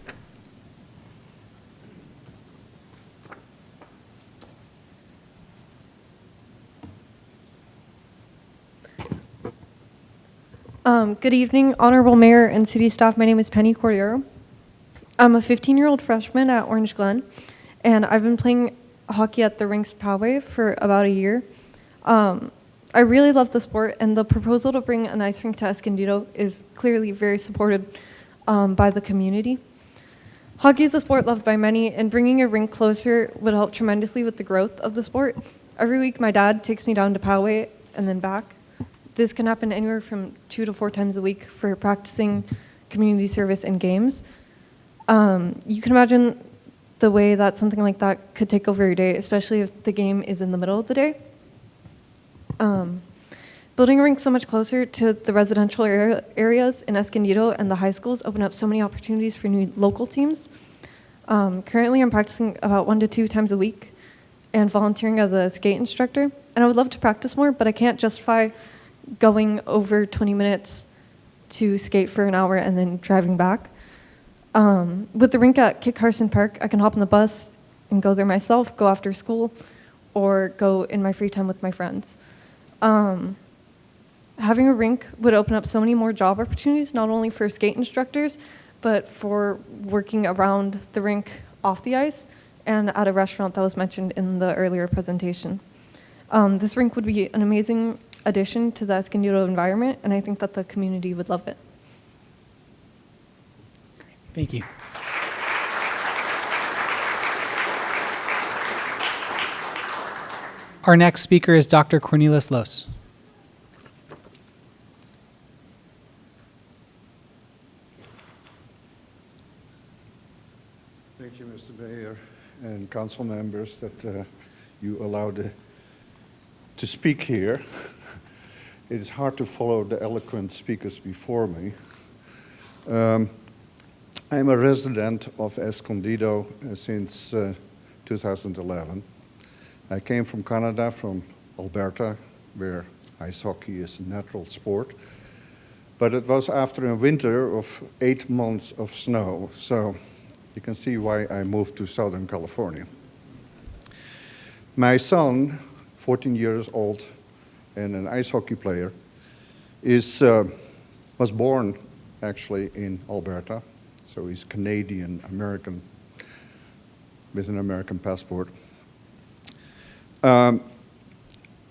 Good evening, Honorable Mayor and City staff. My name is Penny Cordero. I'm a 15-year-old freshman at Orange Glen, and I've been playing hockey at the Rinks Poway for about a year. I really love the sport, and the proposal to bring an ice rink to Escondido is clearly very supported by the community. Hockey is a sport loved by many, and bringing a rink closer would help tremendously with the growth of the sport. Every week, my dad takes me down to Poway and then back. This can happen anywhere from 2 to 4 times a week for practicing community service and games. You can imagine the way that something like that could take over your day, especially if the game is in the middle of the day. Building a rink so much closer to the residential areas in Escondido and the high schools open up so many opportunities for new local teams. Currently, I'm practicing about 1 to 2 times a week and volunteering as a skate instructor. And I would love to practice more, but I can't justify going over 20 minutes to skate for an hour and then driving back. With the rink at Carson Park, I can hop on the bus and go there myself, go after school, or go in my free time with my friends. Having a rink would open up so many more job opportunities, not only for skate instructors, but for working around the rink off the ice and at a restaurant that was mentioned in the earlier presentation. This rink would be an amazing addition to the Escondido environment, and I think that the community would love it. Thank you. Our next speaker is Dr. Cornelius Los. Thank you, Mr. Mayor and council members, that you allowed to speak here. It is hard to follow the eloquent speakers before me. I'm a resident of Escondido since 2011. I came from Canada, from Alberta, where ice hockey is a natural sport. But it was after a winter of 8 months of snow, so you can see why I moved to Southern California. My son, 14 years old and an ice hockey player, was born actually in Alberta, so he's Canadian-American with an American passport.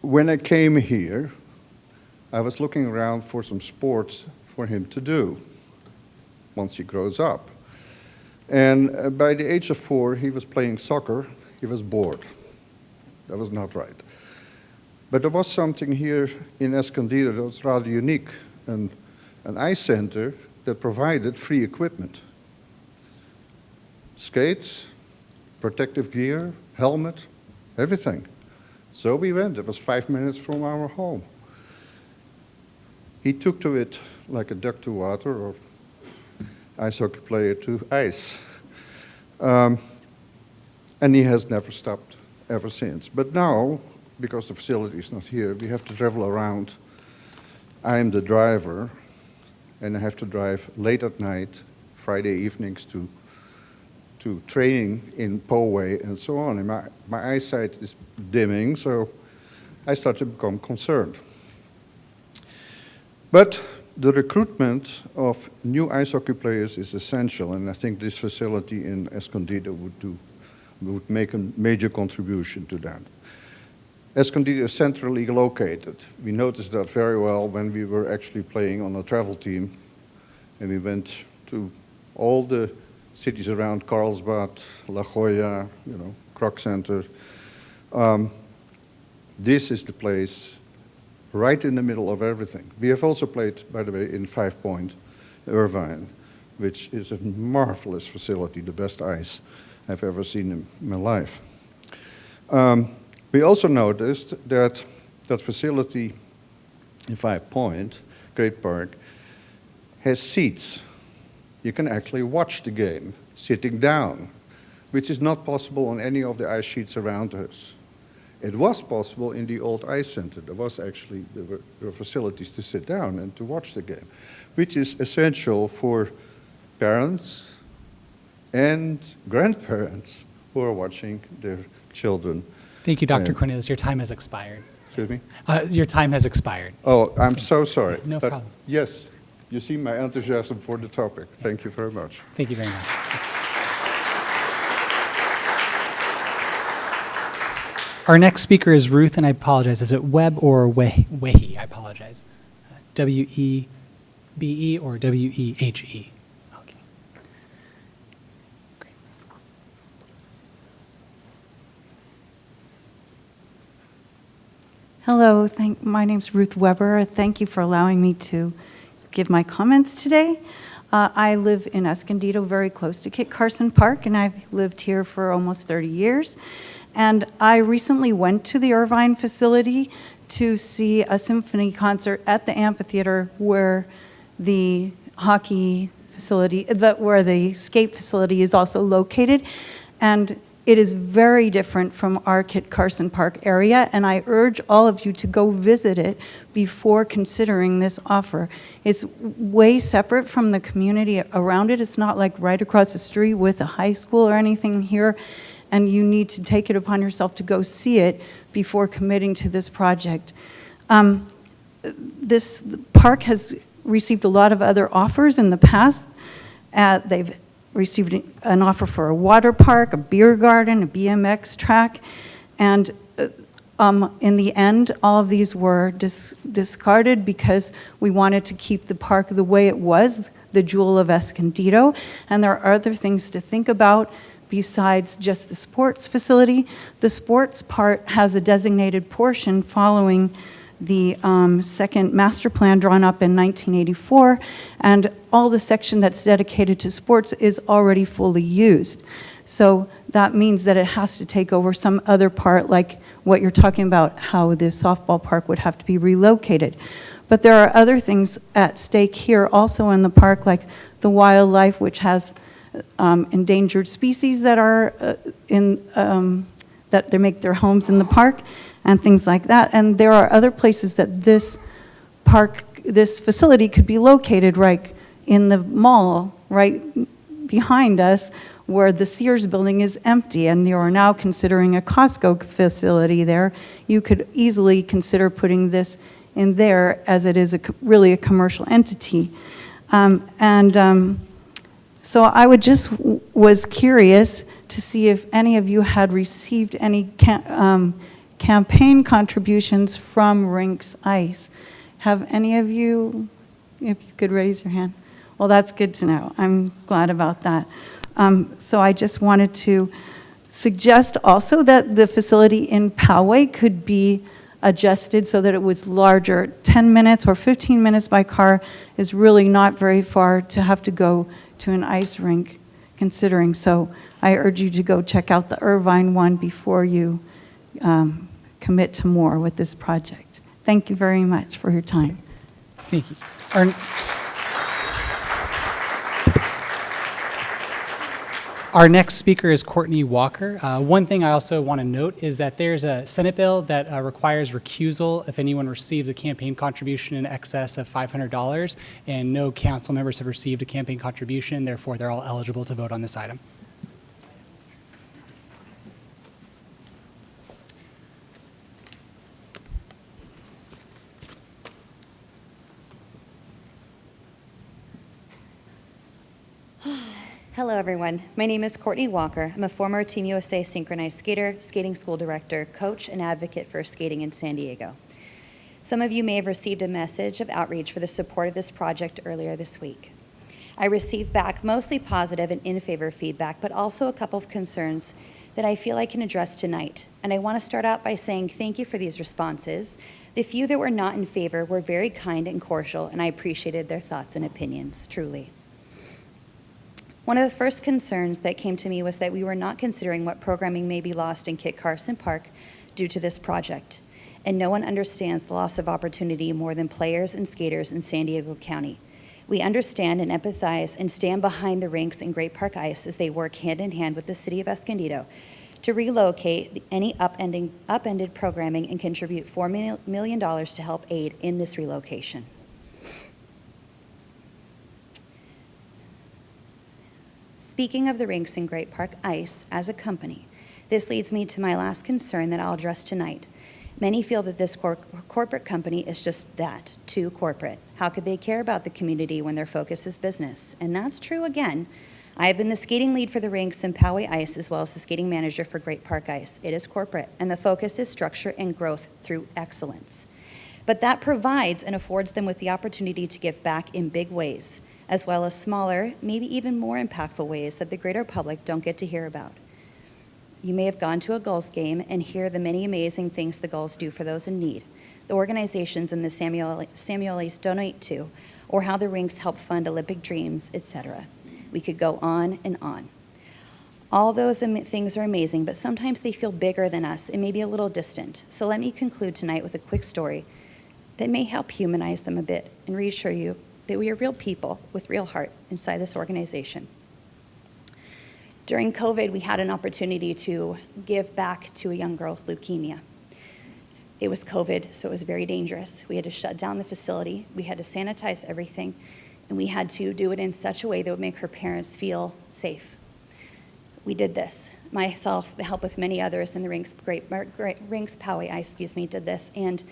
When I came here, I was looking around for some sports for him to do once he grows up. And by the age of 4, he was playing soccer. He was bored. That was not right. But there was something here in Escondido that was rather unique, an ice center that provided free equipment. Skates, protective gear, helmet, everything. So we went. It was 5 minutes from our home. He took to it like a duck to water, or ice hockey player to ice. And he has never stopped ever since. But now, because the facility is not here, we have to travel around. I am the driver, and I have to drive late at night, Friday evenings to training in Poway and so on. And my eyesight is dimming, so I start to become concerned. But The recruitment of new ice hockey players is essential, and I think this facility in Escondido would make a major contribution to that. Escondido is centrally located. We noticed that very well when we were actually playing on a travel team, and we went to all the cities around Carlsbad, La Jolla, Croc Center. This is the place right in the middle of everything. We have also played, by the way, in 5 Point, Irvine, which is a marvelous facility, the best ice I've ever seen in my life. We also noticed that that facility in 5 Point, Great Park, has seats. You can actually watch the game sitting down, which is not possible on any of the ice sheets around us. It was possible in the old ice center. There were facilities to sit down and to watch the game, which is essential for parents and grandparents who are watching their children. Thank you, Dr. Cornelius. Your time has expired. Excuse me? Your time has expired. Oh, I'm so sorry. No But problem. yes, you see my enthusiasm for the topic. Thank you very much. Thank you very much. Our next speaker is Ruth, and I apologize. Is it Webb or Wehe? I apologize. W-E-B-E or W-E-H-E? Okay. Great. Hello, my name's Ruth Weber. Thank you for allowing me to give my comments today. I live in Escondido, very close to Kit Carson Park, and I've lived here for almost 30 years. And I recently went to the Irvine facility to see a symphony concert at the amphitheater where the hockey facility, where the skate facility is also located. And it is very different from our Kit Carson Park area, and I urge all of you to go visit it before considering this offer. It's way separate from the community around it. It's not like right across the street with a high school or anything here, and you need to take it upon yourself to go see it before committing to this project. This park has received a lot of other offers in the past. They've received an offer for a water park, a beer garden, a BMX track, and in the end, all of these were discarded because we wanted to keep the park the way it was, the jewel of Escondido, and there are other things to think about besides just the sports facility. The sports part has a designated portion following the second master plan drawn up in 1984, and all the section that's dedicated to sports is already fully used. So that means that it has to take over some other part, like what you're talking about, how the softball park would have to be relocated. But there are other things at stake here also in the park, like the wildlife, which has endangered species that are that they make their homes in the park and things like that. And there are other places that this facility could be located, right in the mall, right behind us, where the Sears building is empty, and you are now considering a Costco facility there. You could easily consider putting this in there, as it is really a commercial entity. So I was curious to see if any of you had received any campaign contributions from Rinks Ice. Have any of you, if you could raise your hand? Well, that's good to know. I'm glad about that. So I just wanted to suggest also that the facility in Poway could be adjusted so that it was larger. 10 minutes or 15 minutes by car is really not very far to have to go to an ice rink, considering. So I urge you to go check out the Irvine one before you commit to more with this project. Thank you very much for your time. Thank you. Our next speaker is Courtney Walker. One thing I also want to note is that there's a Senate bill that requires recusal if anyone receives a campaign contribution in excess of $500, and no council members have received a campaign contribution. Therefore, they're all eligible to vote on this item. Hello, everyone. My name is Courtney Walker. I'm a former Team USA synchronized skater, skating school director, coach, and advocate for skating in San Diego. Some of you may have received a message of outreach for the support of this project earlier this week. I received back mostly positive and in favor feedback, but also a couple of concerns that I feel I can address tonight. And I want to start out by saying thank you for these responses. The few that were not in favor were very kind and cordial, and I appreciated their thoughts and opinions, truly. One of the first concerns that came to me was that we were not considering what programming may be lost in Kit Carson Park due to this project. And no one understands the loss of opportunity more than players and skaters in San Diego County. We understand and empathize and stand behind the Rinks and Great Park Ice as they work hand in hand with the city of Escondido to relocate any upended programming and contribute $4 million to help aid in this relocation. Speaking of the Rinks and Great Park Ice as a company, this leads me to my last concern that I'll address tonight. Many feel that this corporate company is just that, too corporate. How could they care about the community when their focus is business? And that's true again. I have been the skating lead for the Rinks and Poway Ice as well as the skating manager for Great Park Ice. It is corporate, and the focus is structure and growth through excellence. But that provides and affords them with the opportunity to give back in big ways, as well as smaller, maybe even more impactful ways that the greater public don't get to hear about. You may have gone to a Gulls game and hear the many amazing things the Gulls do for those in need, the organizations and the Samuelis donate to, or how the Rinks help fund Olympic dreams, etc. We could go on and on. All those things are amazing, but sometimes they feel bigger than us and maybe a little distant. So let me conclude tonight with a quick story that may help humanize them a bit and reassure you that we are real people with real heart inside this organization. During COVID, we had an opportunity to give back to a young girl with leukemia. It was COVID, so it was very dangerous. We had to shut down the facility, we had to sanitize everything, and we had to do it in such a way that would make her parents feel safe. We did this. Myself, with help with many others in the Rinks Poway Ice, did this, and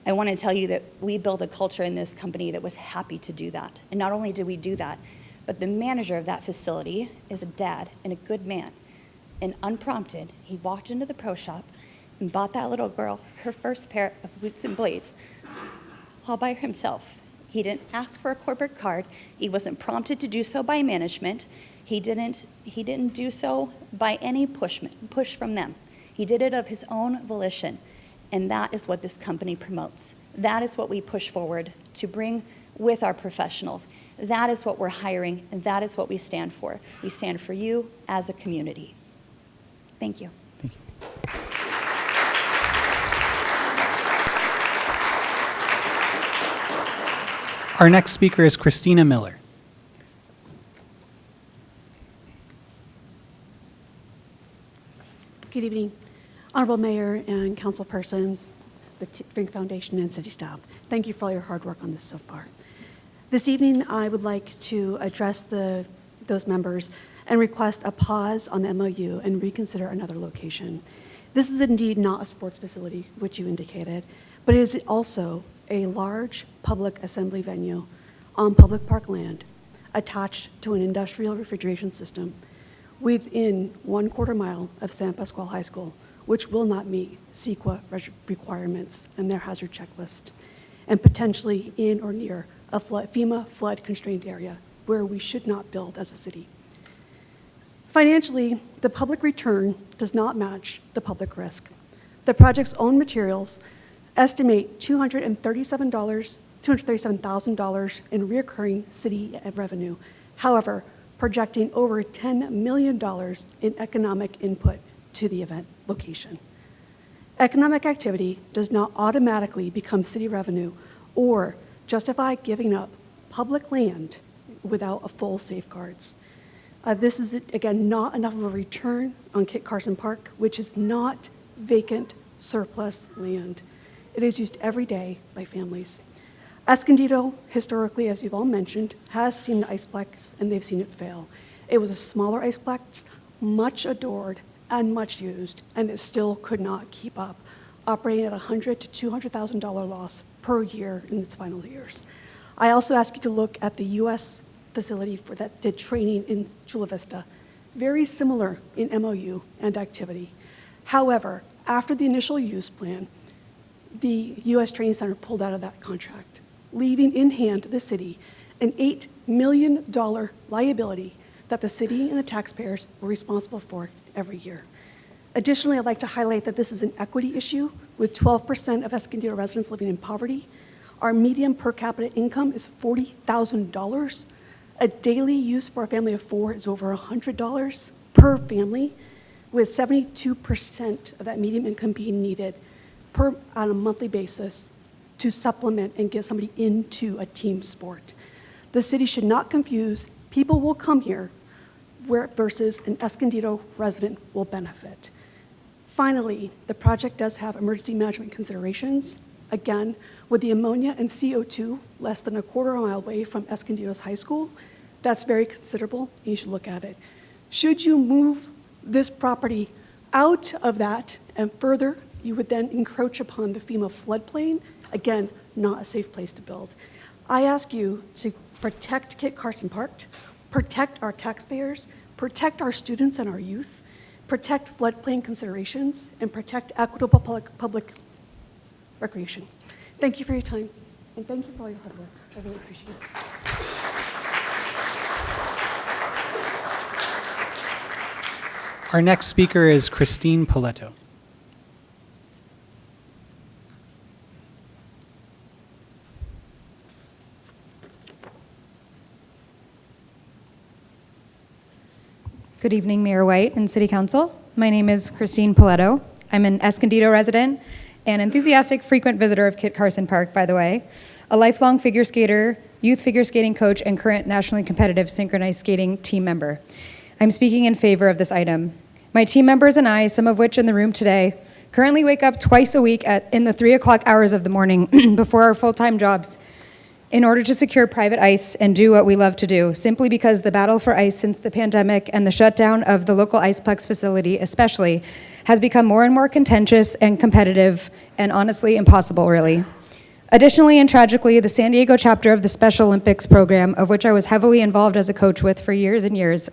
I want to tell you that we built a culture in this company that was happy to do that. And not only did we do that, but the manager of that facility is a dad and a good man. And unprompted, he walked into the pro shop and bought that little girl her first pair of boots and blades all by himself. He didn't ask for a corporate card. He wasn't prompted to do so by management. He didn't do so by any push from them. He did it of his own volition. And that is what this company promotes. That is what we push forward to bring with our professionals. That is what we're hiring, and that is what we stand for. We stand for you as a community. Thank you. Thank you. Our next speaker is Christina Miller. Good evening, Honorable Mayor and council persons, the Rinks Foundation and city staff. Thank you for all your hard work on this so far. This evening, I would like to address those members and request a pause on the MOU and reconsider another location. This is indeed not a sports facility, which you indicated, but it is also a large public assembly venue on public park land attached to an industrial refrigeration system within 1/4 mile of San Pascual High School, which will not meet CEQA requirements and their hazard checklist, and potentially in or near a FEMA flood-constrained area where we should not build as a city. Financially, the public return does not match the public risk. The project's own materials estimate $237,000 in reoccurring city revenue. However, projecting over $10 million in economic input to the event location. Economic activity does not automatically become city revenue or justify giving up public land without a full safeguards. This is, again, not enough of a return on Kit Carson Park, which is not vacant surplus land. It is used every day by families. Escondido, historically, as you've all mentioned, has seen an Iceplex, and they've seen it fail. It was a smaller Iceplex, much adored and much used, and it still could not keep up, operating at $100,000 to $200,000 loss per year in its final years. I also ask you to look at the U.S. facility for that did training in Chula Vista, very similar in MOU and activity. However, after the initial use plan, the U.S. Training Center pulled out of that contract, leaving in hand the city an $8 million liability that the city and the taxpayers were responsible for every year. Additionally, I'd like to highlight that this is an equity issue with 12% of Escondido residents living in poverty. Our median per capita income is $40,000. A daily use for a family of 4 is over $100 per family, with 72% of that median income being needed on a monthly basis to supplement and get somebody into a team sport. The city should not confuse people will come here versus an Escondido resident will benefit. Finally, the project does have emergency management considerations. Again, with the ammonia and CO2 less than a quarter of a mile away from Escondido's high school, that's very considerable. You should look at it. Should you move this property out of that and further, you would then encroach upon the FEMA floodplain. Again, not a safe place to build. I ask you to protect Kit Carson Park, protect our taxpayers, protect our students and our youth, protect floodplain considerations, and protect equitable public recreation. Thank you for your time, and thank you for all your hard work. I really appreciate it. Our next speaker is Christine Poletto. Good evening, Mayor White and City Council. My name is Christine Poletto. I'm an Escondido resident and enthusiastic frequent visitor of Kit Carson Park, by the way, a lifelong figure skater, youth figure skating coach, and current nationally competitive synchronized skating team member. I'm speaking in favor of this item. My team members and I, some of which in the room today, currently wake up twice a week in the 3 o'clock hours of the morning before our full-time jobs in order to secure private ice and do what we love to do, simply because the battle for ice since the pandemic and the shutdown of the local Iceplex facility especially has become more and more contentious and competitive and honestly impossible, really. Additionally and tragically, the San Diego chapter of the Special Olympics program, of which I was heavily involved as a coach with for years and years,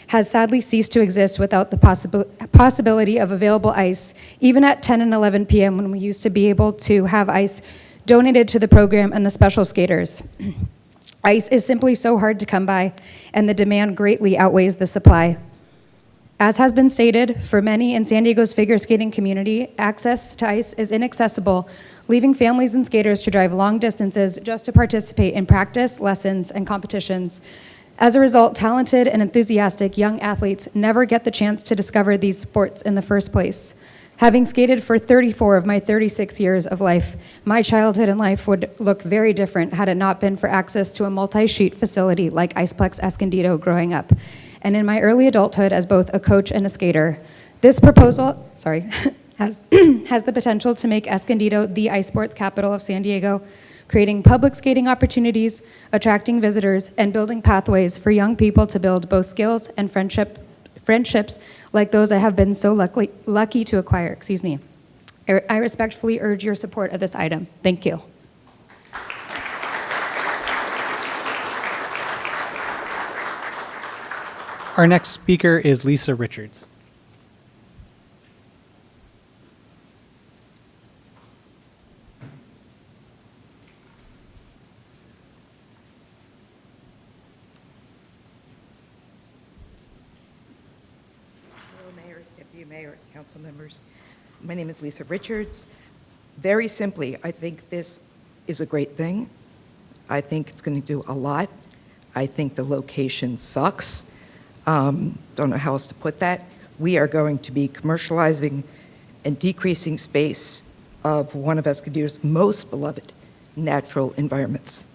has sadly ceased to exist without the possibility of available ice, even at 10 and 11 p.m. when we used to be able to have ice donated to the program and the special skaters. Ice is simply so hard to come by, and the demand greatly outweighs the supply. As has been stated, for many in San Diego's figure skating community, access to ice is inaccessible, leaving families and skaters to drive long distances just to participate in practice, lessons, and competitions. As a result, talented and enthusiastic young athletes never get the chance to discover these sports in the first place. Having skated for 34 of my 36 years of life, my childhood and life would look very different had it not been for access to a multi-sheet facility like Iceplex Escondido growing up. And in my early adulthood as both a coach and a skater, this proposal, has the potential to make Escondido the ice sports capital of San Diego, creating public skating opportunities, attracting visitors, and building pathways for young people to build both skills and friendships like those I have been so lucky to acquire. I respectfully urge your support of this item. Thank you. Our next speaker is Lisa Richards. Mayor, Deputy Mayor, council members. My name is Lisa Richards. Very simply, I think this is a great thing. I think it's going to do a lot. I think the location sucks. Don't know how else to put that. We are going to be commercializing and decreasing space of one of Escondido's most beloved natural environments.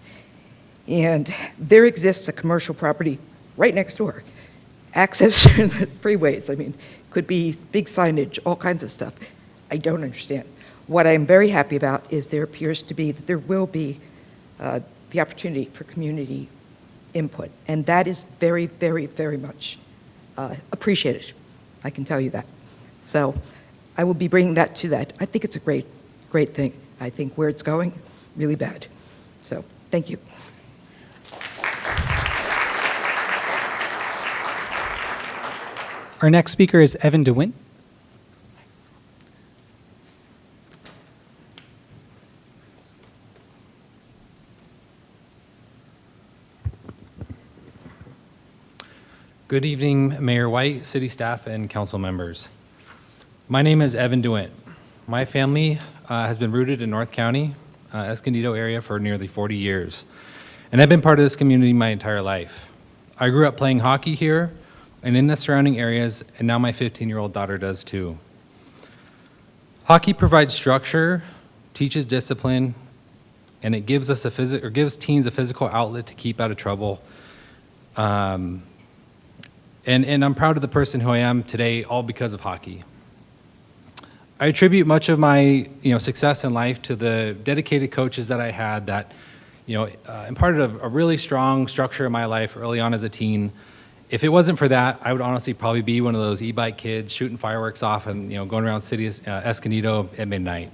And there exists a commercial property right next door. Access to the freeways, could be big signage, all kinds of stuff. I don't understand. What I'm very happy about is there appears to be that there will be the opportunity for community input, and that is very, very, very much appreciated. I can tell you that. So I will be bringing that to that. I think it's a great, great thing. I think where it's going, really bad. So thank you. Our next speaker is Evan DeWint. Good evening, Mayor White, city staff, and council members. My name is Evan DeWint. My family has been rooted in North County, Escondido area for nearly 40 years, and I've been part of this community my entire life. I grew up playing hockey here and in the surrounding areas, and now my 15-year-old daughter does too. Hockey provides structure, teaches discipline, and it gives gives teens a physical outlet to keep out of trouble. And I'm proud of the person who I am today, all because of hockey. I attribute much of my success in life to the dedicated coaches that I had that imparted a really strong structure in my life early on as a teen. If it wasn't for that, I would honestly probably be one of those e-bike kids shooting fireworks off and going around city Escondido at midnight.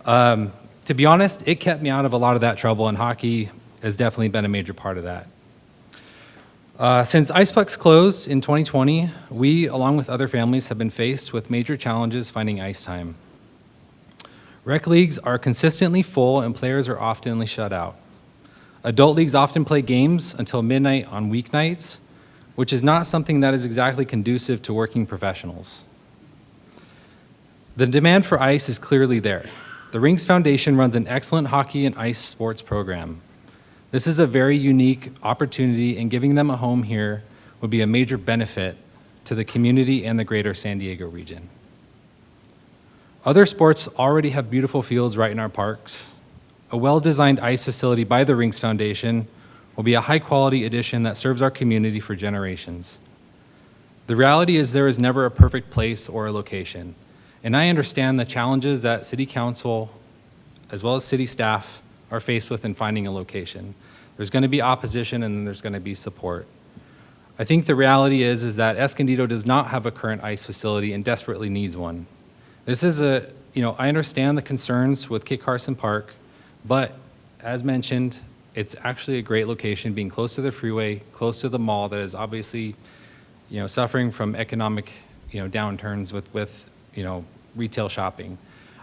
To be honest, it kept me out of a lot of that trouble, and hockey has definitely been a major part of that. Since Iceplex closed in 2020, we, along with other families, have been faced with major challenges finding ice time. Rec leagues are consistently full and players are often shut out. Adult leagues often play games until midnight on weeknights, which is not something that is exactly conducive to working professionals. The demand for ice is clearly there. The Rinks Foundation runs an excellent hockey and ice sports program. This is a very unique opportunity, and giving them a home here would be a major benefit to the community and the greater San Diego region. Other sports already have beautiful fields right in our parks. A well-designed ice facility by the Rinks Foundation will be a high-quality addition that serves our community for generations. The reality is there is never a perfect place or a location, and I understand the challenges that City Council, as well as city staff, are faced with in finding a location. There's going to be opposition and then there's going to be support. I think the reality is that Escondido does not have a current ice facility and desperately needs one. This is I understand the concerns with Kit Carson Park, but as mentioned, it's actually a great location, being close to the freeway, close to the mall that is obviously, suffering from economic, downturns with retail shopping.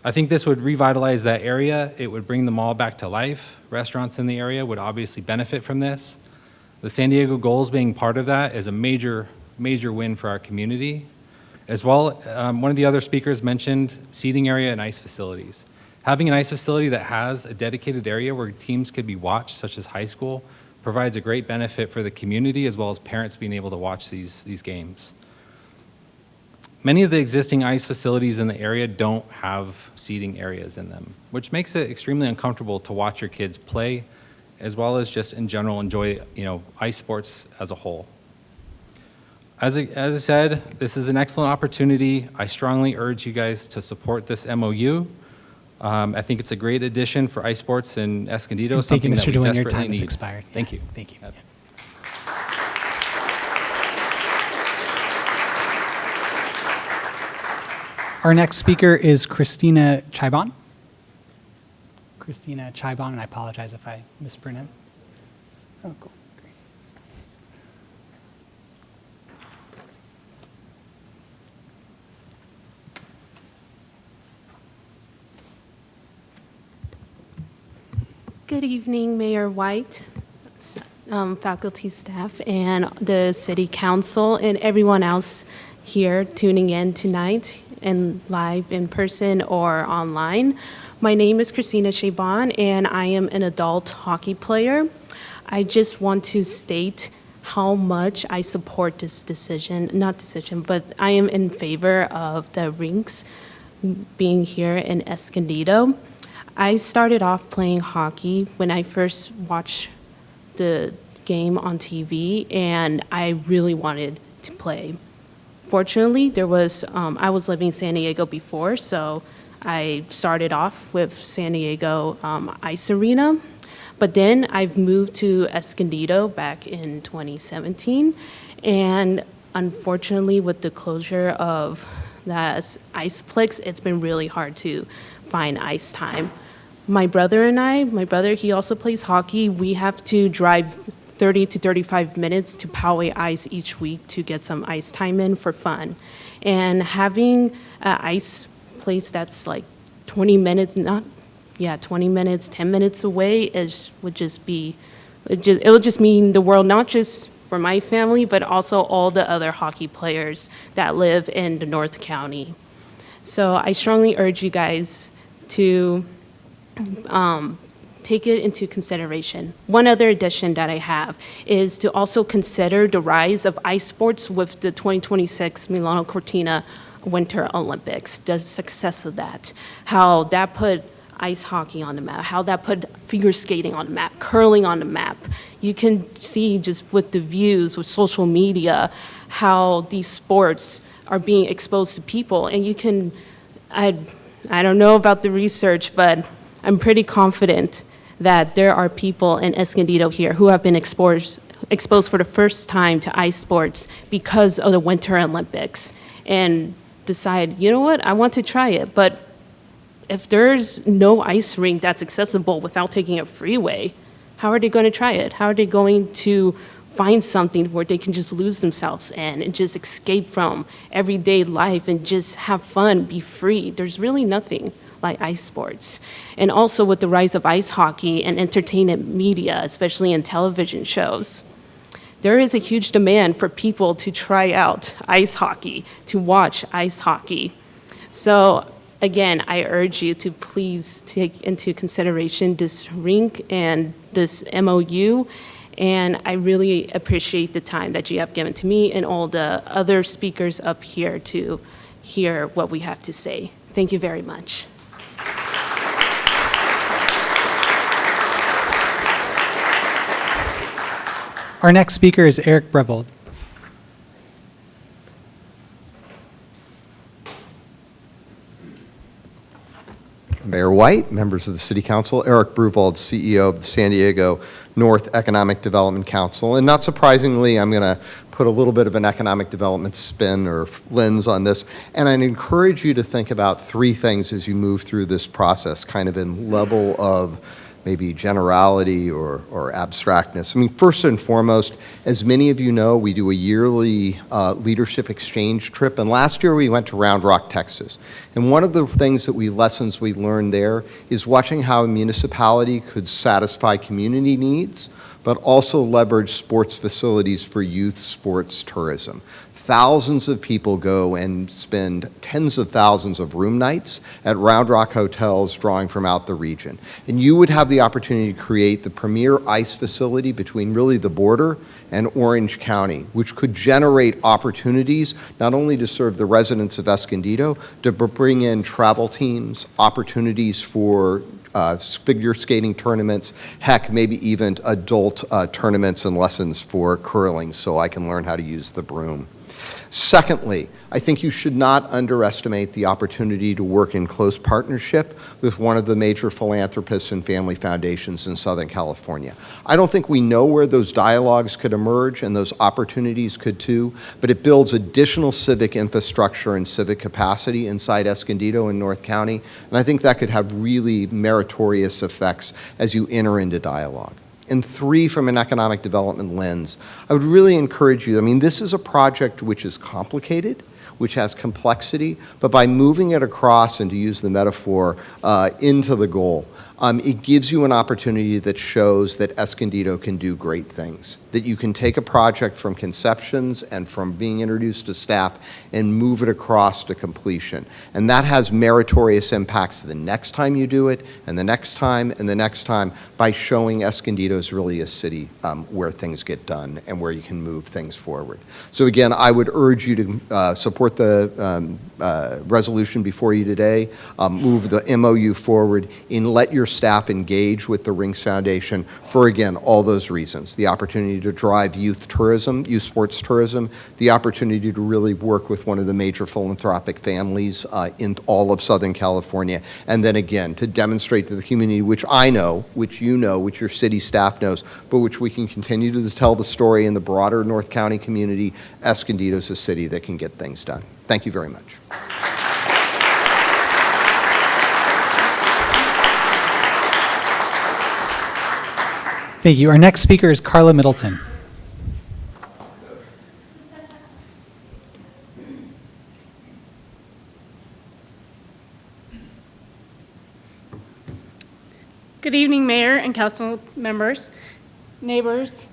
I think this would revitalize that area. It would bring the mall back to life. Restaurants in the area would obviously benefit from this. The San Diego Goals being part of that is a major, major win for our community. As well, one of the other speakers mentioned seating area and ice facilities. Having an ice facility that has a dedicated area where teams could be watched, such as high school, provides a great benefit for the community as well as parents being able to watch these games. Many of the existing ice facilities in the area don't have seating areas in them, which makes it extremely uncomfortable to watch your kids play, as well as just in general enjoy ice sports as a whole. As I said, this is an excellent opportunity. I strongly urge you guys to support this MOU. I think it's a great addition for ice sports in Escondido. And thank you, Mr. DeWint. Your time has need. expired. Thank you. Thank you. Our next speaker is Christina Chibon. Christina Chibon, and I apologize if I mispronounce. Oh, cool. Great. Good evening, Mayor White, faculty, staff, and the City Council, and everyone else here tuning in tonight and live in person or online. My name is Christina Chibon, and I am an adult hockey player. I just want to state how much I support this but I am in favor of the Rinks being here in Escondido. I started off playing hockey when I first watched the game on TV, and I really wanted to play. Fortunately, I was living in San Diego before, so I started off with San Diego Ice Arena. But then I've moved to Escondido back in 2017, and unfortunately, with the closure of that Iceplex, it's been really hard to find ice time. My brother, he also plays hockey. We have to drive 30 to 35 minutes to Poway Ice each week to get some ice time in for fun. And having an ice place that's like 20 minutes, 20 minutes, 10 minutes away would just mean the world, not just for my family, but also all the other hockey players that live in the North County. So I strongly urge you guys to take it into consideration. One other addition that I have is to also consider the rise of ice sports with the 2026 Milano Cortina Winter Olympics, the success of that, how that put ice hockey on the map, how that put figure skating on the map, curling on the map. You can see just with the views, with social media, how these sports are being exposed to people. And you can, I don't know about the research, but I'm pretty confident that there are people in Escondido here who have been exposed for the first time to ice sports because of the Winter Olympics and decide, you know what, I want to try it. But if there's no ice rink that's accessible without taking a freeway, how are they going to try it? How are they going to find something where they can just lose themselves in and just escape from everyday life and just have fun, be free? There's really nothing like ice sports. And also with the rise of ice hockey and entertainment media, especially in television shows, there is a huge demand for people to try out ice hockey, to watch ice hockey. So again, I urge you to please take into consideration this rink and this MOU, and I really appreciate the time that you have given to me and all the other speakers up here to hear what we have to say. Thank you very much. Our next speaker is Eric Brevold. Mayor White, members of the City Council, Eric Brevold, CEO of the San Diego North Economic Development Council. And not surprisingly, I'm going to put a little bit of an economic development spin or lens on this. And I'd encourage you to think about three things as you move through this process, kind of in level of maybe generality or abstractness. I mean, first and foremost, as many of you know, we do a yearly leadership exchange trip, and last year we went to Round Rock, Texas. And one of the lessons we learned there is watching how a municipality could satisfy community needs, but also leverage sports facilities for youth sports tourism. Thousands of people go and spend tens of thousands of room nights at Round Rock hotels drawing from out the region. And you would have the opportunity to create the premier ice facility between really the border and Orange County, which could generate opportunities not only to serve the residents of Escondido, to bring in travel teams, opportunities for figure skating tournaments, heck, maybe even adult tournaments and lessons for curling so I can learn how to use the broom. Secondly, I think you should not underestimate the opportunity to work in close partnership with one of the major philanthropists and family foundations in Southern California. I don't think we know where those dialogues could emerge and those opportunities could too, but it builds additional civic infrastructure and civic capacity inside Escondido and North County, and I think that could have really meritorious effects as you enter into dialogue. And three, from an economic development lens, I would really encourage you, I mean, this is a project which is complicated, which has complexity, but by moving it across, and to use the metaphor, into the goal, it gives you an opportunity that shows that Escondido can do great things, that you can take a project from conceptions and from being introduced to staff and move it across to completion. And that has meritorious impacts the next time you do it, and the next time, and the next time, by showing Escondido is really a city where things get done and where you can move things forward. So again, I would urge you to support the resolution before you today, move the MOU forward, and let your staff engage with the Rinks Foundation for, again, all those reasons. The opportunity to drive youth tourism, youth sports tourism, the opportunity to really work with one of the major philanthropic families in all of Southern California, and then again, to demonstrate to the community, which I know, which you know, which your city staff knows, but which we can continue to tell the story in the broader North County community. Escondido is a city that can get things done. Thank you very much. Thank you. Our next speaker is Carla Middleton. Good evening, Mayor and council members, neighbors,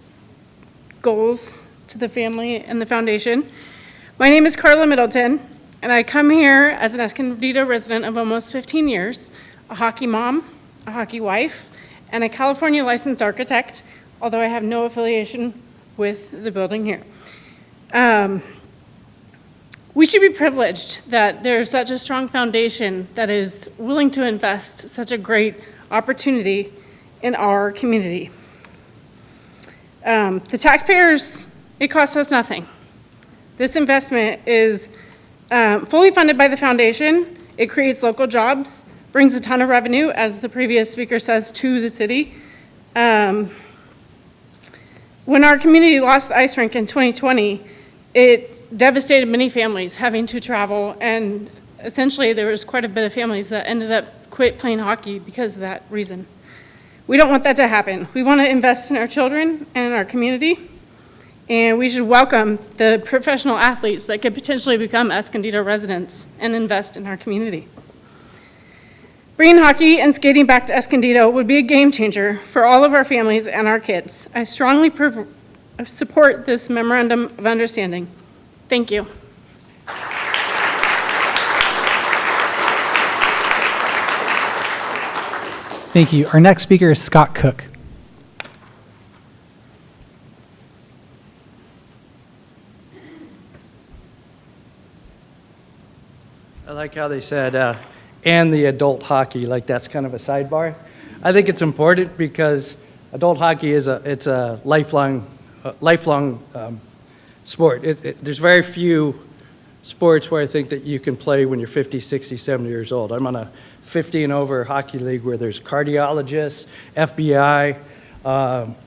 goals to the family and the foundation. My name is Carla Middleton, and I come here as an Escondido resident of almost 15 years, a hockey mom, a hockey wife, and a California licensed architect, although I have no affiliation with the building here. We should be privileged that there's such a strong foundation that is willing to invest such a great opportunity in our community. The taxpayers, it costs us nothing. This investment is fully funded by the foundation. It creates local jobs, brings a ton of revenue, as the previous speaker says, to the city. When our community lost the ice rink in 2020, it devastated many families having to travel, and essentially there was quite a bit of families that ended up quit playing hockey because of that reason. We don't want that to happen. We want to invest in our children and in our community, and we should welcome the professional athletes that could potentially become Escondido residents and invest in our community. Bringing hockey and skating back to Escondido would be a game changer for all of our families and our kids. I strongly support this memorandum of understanding. Thank you. Thank you. Our next speaker is Scott Cook. I like how they said, and the adult hockey, like that's kind of a sidebar. I think it's important because adult hockey is a lifelong sport. There's very few sports where I think that you can play when you're 50, 60, 70 years old. I'm on a 50 and over hockey league where there's cardiologists, FBI,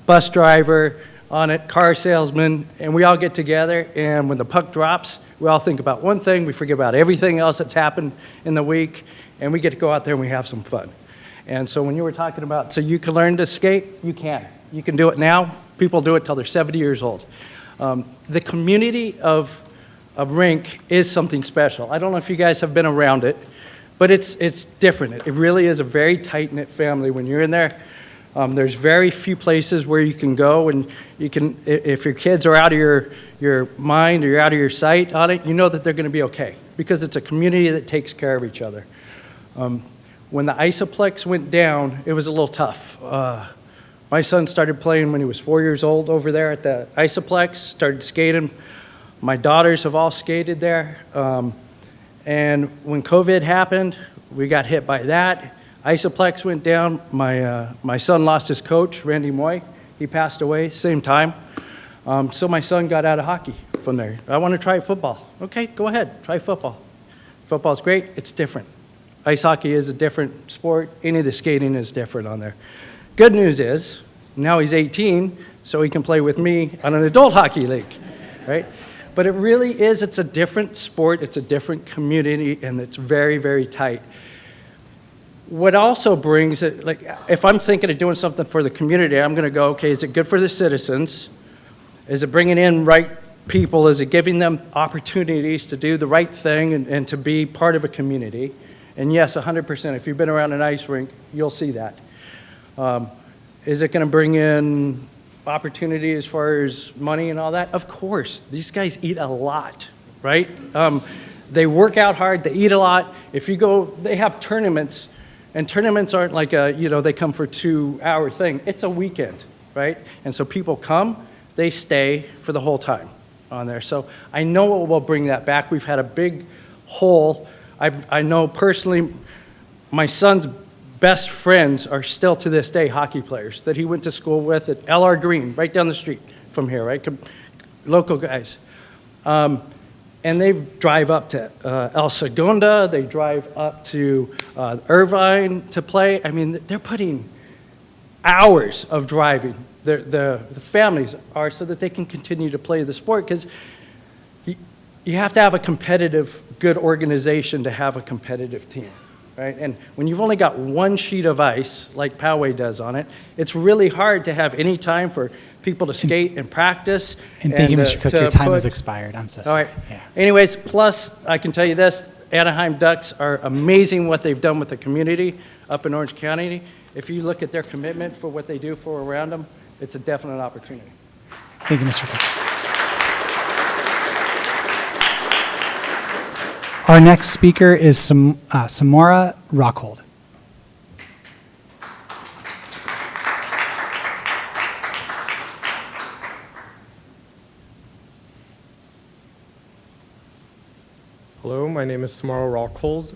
bus driver on it, car salesman, and we all get together, and when the puck drops, we all think about one thing, we forget about everything else that's happened in the week, and we get to go out there and we have some fun. And so when you were talking about, so you can learn to skate, you can. You can do it now. People do it till they're 70 years old. The community of Rink is something special. I don't know if you guys have been around it, but it's different. It really is a very tight-knit family. When you're in there, there's very few places where you can go, and you can, if your kids are out of your mind or you're out of your sight on it, you know that they're going to be okay because it's a community that takes care of each other. When the Isoplex went down, it was a little tough. My son started playing when he was 4 years old over there at the Isoplex, started skating. My daughters have all skated there. And when COVID happened, we got hit by that. Isoplex went down. My son lost his coach, Randy Moy. He passed away, same time. So my son got out of hockey from there. I want to try football. Okay, go ahead, try football. Football's great, it's different. Ice hockey is a different sport. Any of the skating is different on there. Good news is, now he's 18, so he can play with me on an adult hockey league, right? But it really is, it's a different sport, it's a different community, and it's very, very tight. What also brings it, like, if I'm thinking of doing something for the community, I'm gonna go, okay, is it good for the citizens? Is it bringing in right people? Is it giving them opportunities to do the right thing and to be part of a community? And yes, 100%, if you've been around an ice rink, you'll see that. Is it gonna bring in opportunity as far as money and all that? Of course, these guys eat a lot, right? They work out hard, they eat a lot. If you go, they have tournaments, and tournaments aren't like they come for a 2-hour thing. It's a weekend, right? And so people come, they stay for the whole time on there. So I know it will bring that back. We've had a big hole. I know personally, my son's best friends are still to this day hockey players that he went to school with at L.R. Green, right down the street from here, right? Local guys. And they drive up to El Segundo, they drive up to Irvine to play. I mean, they're putting hours of driving, the families are, so that they can continue to play the sport, because you have to have a competitive, good organization to have a competitive team. right? And when you've only got one sheet of ice, like Poway does on it, it's really hard to have any time for people to skate and practice. And thank you, Mr. Cook, your time has put- expired. I'm so All sorry. right. Yeah. Anyways, plus, I can tell you this, Anaheim Ducks are amazing what they've done with the community up in Orange County. If you look at their commitment for what they do for around them, it's a definite opportunity. Thank you, Mr. Cook. Our next speaker is Samora Rockhold. Hello, my name is Samara Rockhold.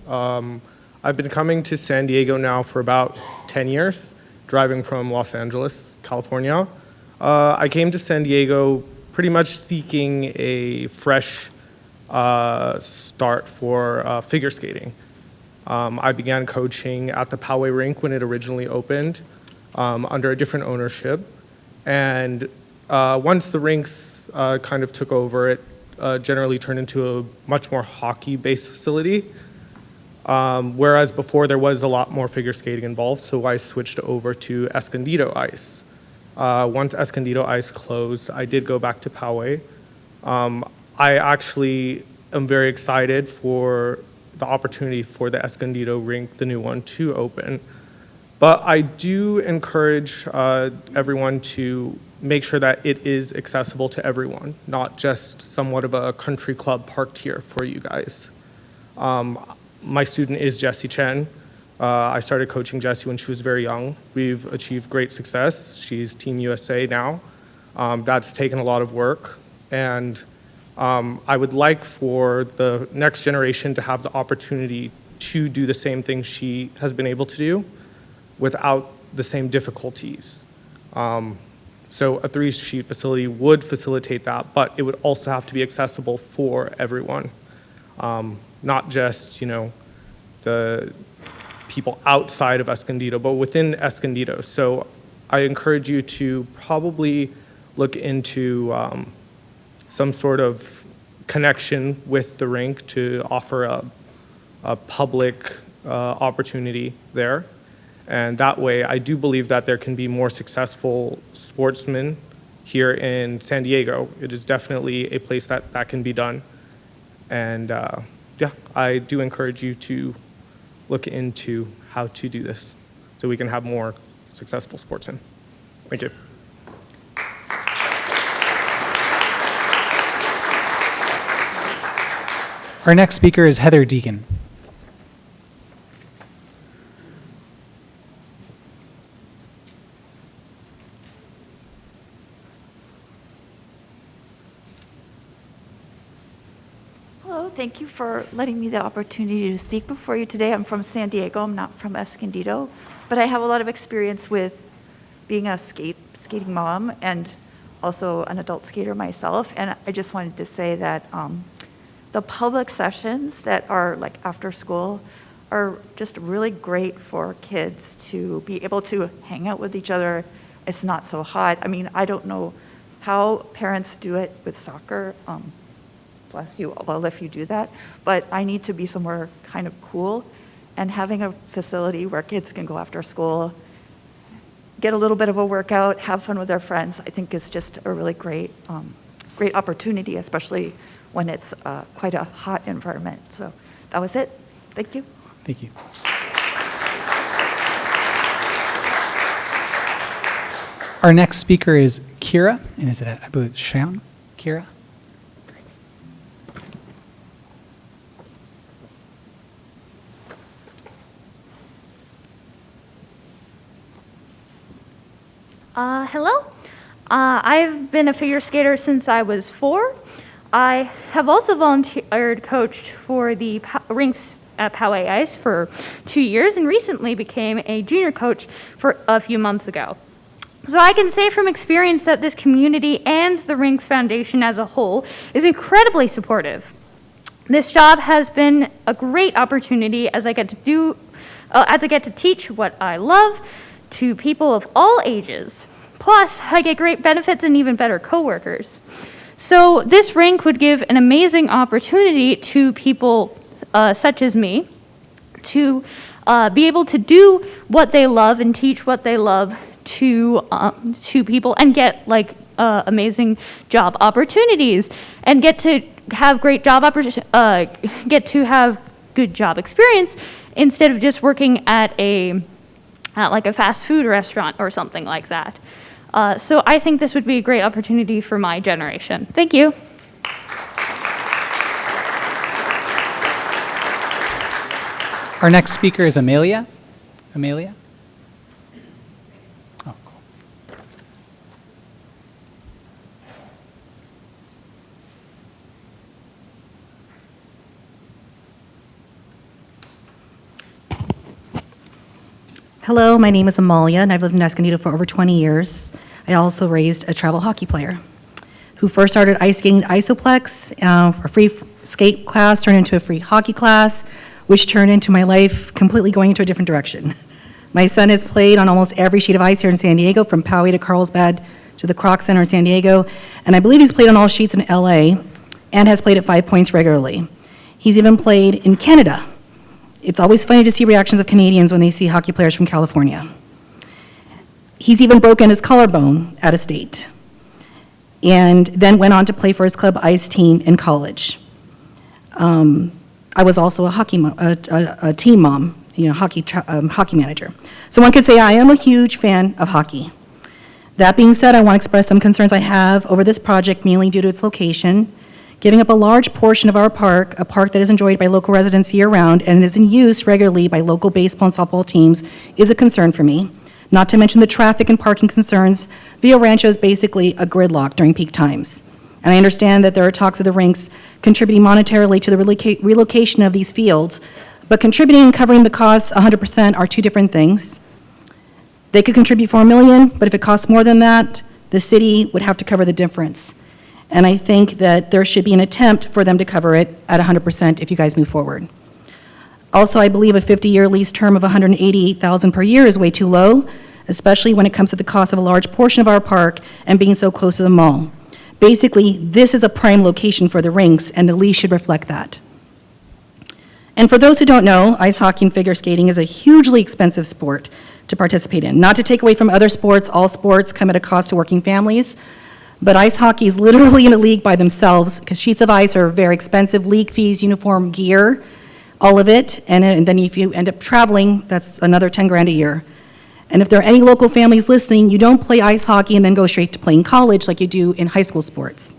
I've been coming to San Diego now for about 10 years, driving from Los Angeles, California. I came to San Diego pretty much seeking a fresh start for figure skating. I began coaching at the Poway rink when it originally opened under a different ownership. And once the rinks kind of took over, it generally turned into a much more hockey-based facility. Whereas before there was a lot more figure skating involved, so I switched over to Escondido Ice. Once Escondido Ice closed, I did go back to Poway. I actually am very excited for the opportunity for the Escondido rink, the new one, to open. But I do encourage everyone to make sure that it is accessible to everyone, not just somewhat of a country club parked here for you guys. My student is Jessie Chen. I started coaching Jessie when she was very young. We've achieved great success. She's Team USA now. That's taken a lot of work. And I would like for the next generation to have the opportunity to do the same thing she has been able to do without the same difficulties. So a 3-sheet facility would facilitate that, but it would also have to be accessible for everyone. Not just, the people outside of Escondido, but within Escondido. So I encourage you to probably look into some sort of connection with the rink to offer a public opportunity there. And that way, I do believe that there can be more successful sportsmen here in San Diego. It is definitely a place that can be done. And yeah, I do encourage you to look into how to do this so we can have more successful sportsmen. Thank you. Our next speaker is Heather Deacon. Hello, thank you for letting me the opportunity to speak before you today. I'm from San Diego, I'm not from Escondido, but I have a lot of experience with being a skating mom and also an adult skater myself. And I just wanted to say that the public sessions that are like after school are just really great for kids to be able to hang out with each other. It's not so hot. I mean, I don't know how parents do it with soccer. Bless you all if you do that, but I need to be somewhere kind of cool, and having a facility where kids can go after school, get a little bit of a workout, have fun with their friends, I think is just a really great opportunity, especially when it's quite a hot environment. So that was it. Thank you. Thank you. Our next speaker is Kira, and is it, I believe, Shaun? Kira? Hello. I've been a figure skater since I was 4. I have also volunteered coached for the rinks at Poway Ice for 2 years and recently became a junior coach for a few months ago. So I can say from experience that this community and the Rinks Foundation as a whole is incredibly supportive. This job has been a great opportunity as I get to teach what I love to people of all ages. Plus, I get great benefits and even better coworkers. So this rink would give an amazing opportunity to people such as me to be able to do what they love and teach what they love to people and get like amazing job opportunities and get to have great job get to have good job experience instead of just working at like a fast food restaurant or something like that. So I think this would be a great opportunity for my generation. Thank you. Our next speaker is Amelia. Amelia? Oh, cool. Hello, my name is Amalia, and I've lived in Escondido for over 20 years. I also raised a travel hockey player who first started ice skating at Isoplex. A free skate class turned into a free hockey class, which turned into my life completely going into a different direction. My son has played on almost every sheet of ice here in San Diego, from Poway to Carlsbad to the Kroc Center in San Diego, and I believe he's played on all sheets in LA and has played at 5 Points regularly. He's even played in Canada. It's always funny to see reactions of Canadians when they see hockey players from California. He's even broken his collarbone out of state, and then went on to play for his club ice team in college. I was also a team mom, hockey manager. So one could say I am a huge fan of hockey. That being said, I want to express some concerns I have over this project, mainly due to its location. Giving up a large portion of our park, a park that is enjoyed by local residents year-round and is in use regularly by local baseball and softball teams, is a concern for me. Not to mention the traffic and parking concerns. Villa Rancho is basically a gridlock during peak times. And I understand that there are talks of the Rinks contributing monetarily to the relocation of these fields, but contributing and covering the costs 100% are two different things. They could contribute $4 million, but if it costs more than that, the city would have to cover the difference. And I think that there should be an attempt for them to cover it at 100% if you guys move forward. Also, I believe a 50-year lease term of $188,000 per year is way too low, especially when it comes to the cost of a large portion of our park and being so close to the mall. Basically, this is a prime location for the Rinks, and the lease should reflect that. And for those who don't know, ice hockey and figure skating is a hugely expensive sport to participate in. Not to take away from other sports, all sports come at a cost to working families, but ice hockey is literally in a league by themselves because sheets of ice are very expensive, league fees, uniform, gear, all of it, and then if you end up traveling, that's another 10 grand a year. And if there are any local families listening, you don't play ice hockey and then go straight to playing college like you do in high school sports.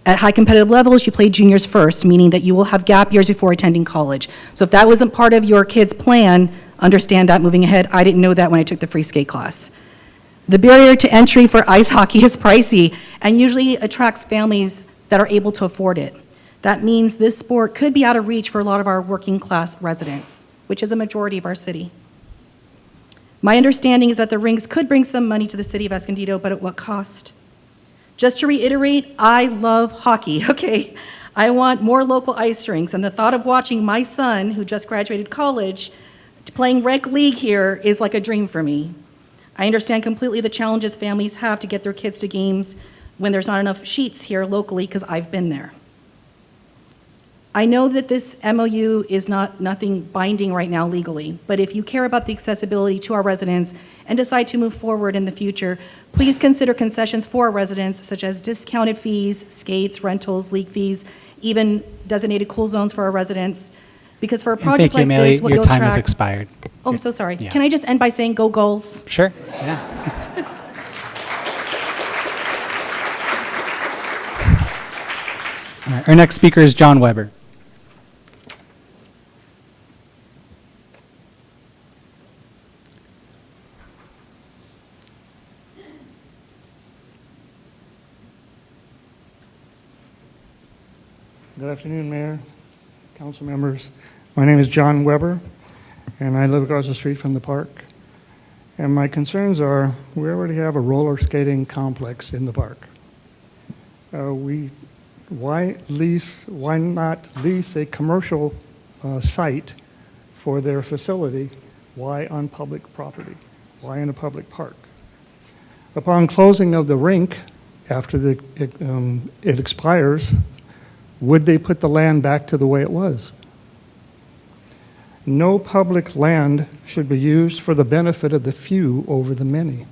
At high competitive levels, you play juniors first, meaning that you will have gap years before attending college. So if that wasn't part of your kid's plan, understand that moving ahead. I didn't know that when I took the free skate class. The barrier to entry for ice hockey is pricey and usually attracts families that are able to afford it. That means this sport could be out of reach for a lot of our working class residents, which is a majority of our city. My understanding is that the Rinks could bring some money to the city of Escondido, but at what cost? Just to reiterate, I love hockey, okay? I want more local ice rinks, and the thought of watching my son, who just graduated college, playing rec league here is like a dream for me. I understand completely the challenges families have to get their kids to games when there's not enough sheets here locally, because I've been there. I know that this MOU is nothing binding right now legally, but if you care about the accessibility to our residents and decide to move forward in the future, please consider concessions for our residents, such as discounted fees, skates, rentals, league fees, even designated cool zones for our residents. Because for a project like this, what your time has expired. Oh, I'm so sorry. Yeah. Can I just end by saying go goals? Sure, yeah. All right, our next speaker is John Weber. Good afternoon, Mayor, council members. My name is John Weber, and I live across the street from the park. And my concerns are, we already have a roller skating complex in the park. Why not lease a commercial site for their facility? Why on public property? Why in a public park? Upon closing of the rink, after it expires, would they put the land back to the way it was? No public land should be used for the benefit of the few over the many.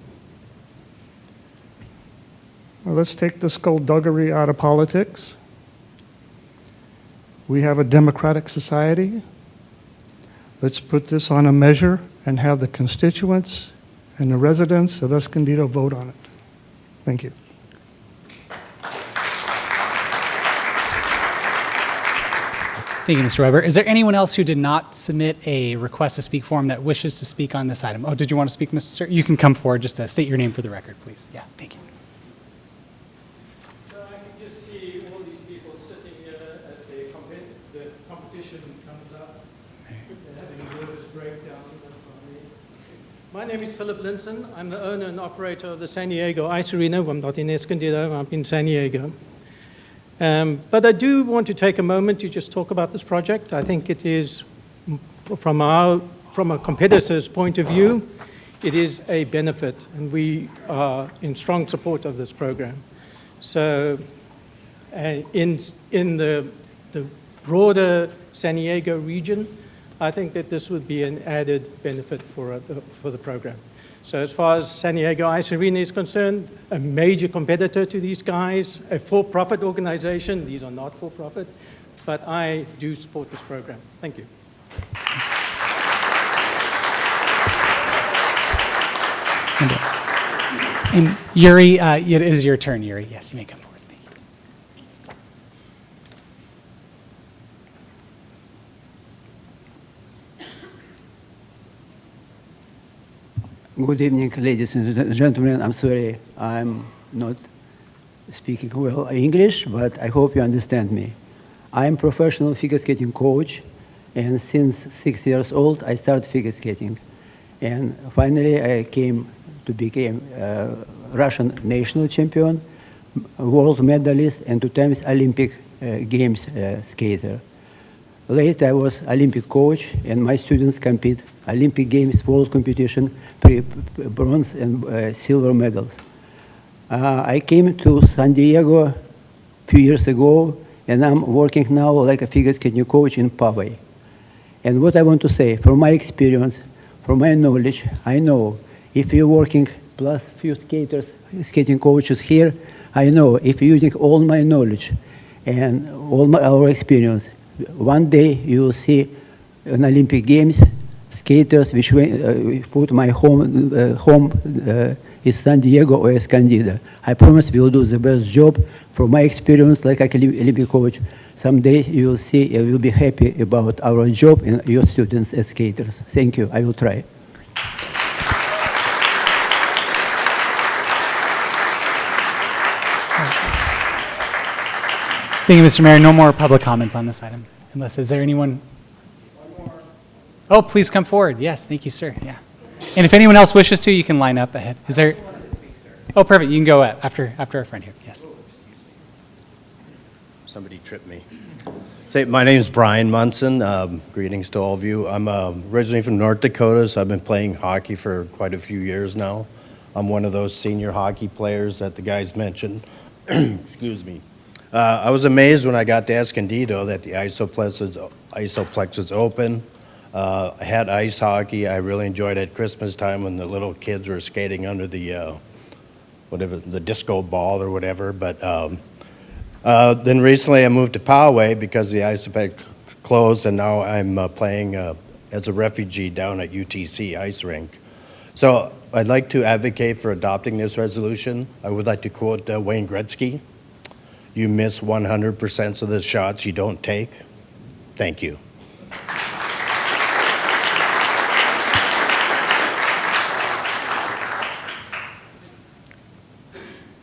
Well, let's take the skullduggery out of politics. We have a democratic society. Let's put this on a measure and have the constituents and the residents of Escondido vote on it. Thank you. Thank you, Mr. Weber. Is there anyone else who did not submit a request to speak form that wishes to speak on this item? Oh, did you want to speak, Mr. Sir? You can come forward. Just state your name for the record, please. Yeah, thank you. So I can just see all these people sitting here as the competition comes up. They're having a nervous breakdown. My name is Philip Linson. I'm the owner and operator of the San Diego Ice Arena. I'm not in Escondido, I'm in San Diego. But I do want to take a moment to just talk about this project. I think it is, from a competitor's point of view, it is a benefit, and we are in strong support of this program. So in the broader San Diego region, I think that this would be an added benefit for the program. So as far as San Diego Ice Arena is concerned, a major competitor to these guys, a for-profit organization. These are not for-profit, but I do support this program. Thank you. And Yuri, it is your turn, Yuri. Yes, you may come forward. Good evening, ladies and gentlemen. I'm sorry I'm not speaking well English, but I hope you understand me. I'm professional figure skating coach, and since 6 years old, I started figure skating. And finally, I came to become Russian national champion, world medalist, and 2 times Olympic Games skater. Later, I was Olympic coach, and my students compete Olympic Games, world competition, bronze and silver medals. I came to San Diego a few years ago, and I'm working now like a figure skating coach in Poway. And what I want to say, from my experience, from my knowledge, I know if you're working plus few skaters, skating coaches here, I know if you're using all my knowledge and all our experience, one day you will see an Olympic Games skaters which put my home is San Diego or Escondido. I promise we will do the best job. From my experience, like Olympic coach, someday you will see and you will be happy about our job and your students as skaters. Thank you. I will try. Thank you, Mr. Mayor. No more public comments on this item. Unless, is there anyone? Oh, please come forward. Yes, thank you, sir. Yeah. And if anyone else wishes to, you can line up ahead. Is there? Oh, perfect. You can go after our friend here. Yes. Somebody tripped me. My name is Brian Munson. Greetings to all of you. I'm originally from North Dakota, so I've been playing hockey for quite a few years now. I'm one of those senior hockey players that the guys mentioned. Excuse me. I was amazed when I got to Escondido that the Isoplex is open. I had ice hockey. I really enjoyed it at Christmas time when the little kids were skating under the the disco ball or whatever. But then recently I moved to Poway because the Isoplex closed, and now I'm playing as a refugee down at UTC Ice Rink. So I'd like to advocate for adopting this resolution. I would like to quote Wayne Gretzky. You miss 100% of the shots you don't take. Thank you.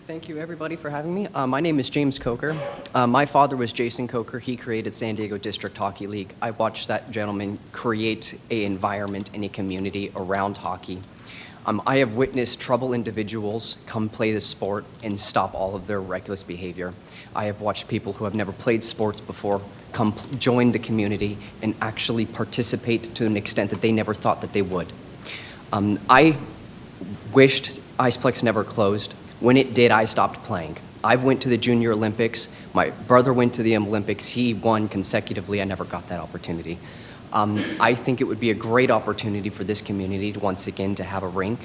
Thank you, everybody, for having me. My name is James Coker. My father was Jason Coker. He created San Diego District Hockey League. I watched that gentleman create an environment and a community around hockey. I have witnessed troubled individuals come play the sport and stop all of their reckless behavior. I have watched people who have never played sports before come join the community and actually participate to an extent that they never thought that they would. I wished Iceplex never closed. When it did, I stopped playing. I went to the Junior Olympics. My brother went to the Olympics. He won consecutively. I never got that opportunity. I think it would be a great opportunity for this community to once again to have a rink.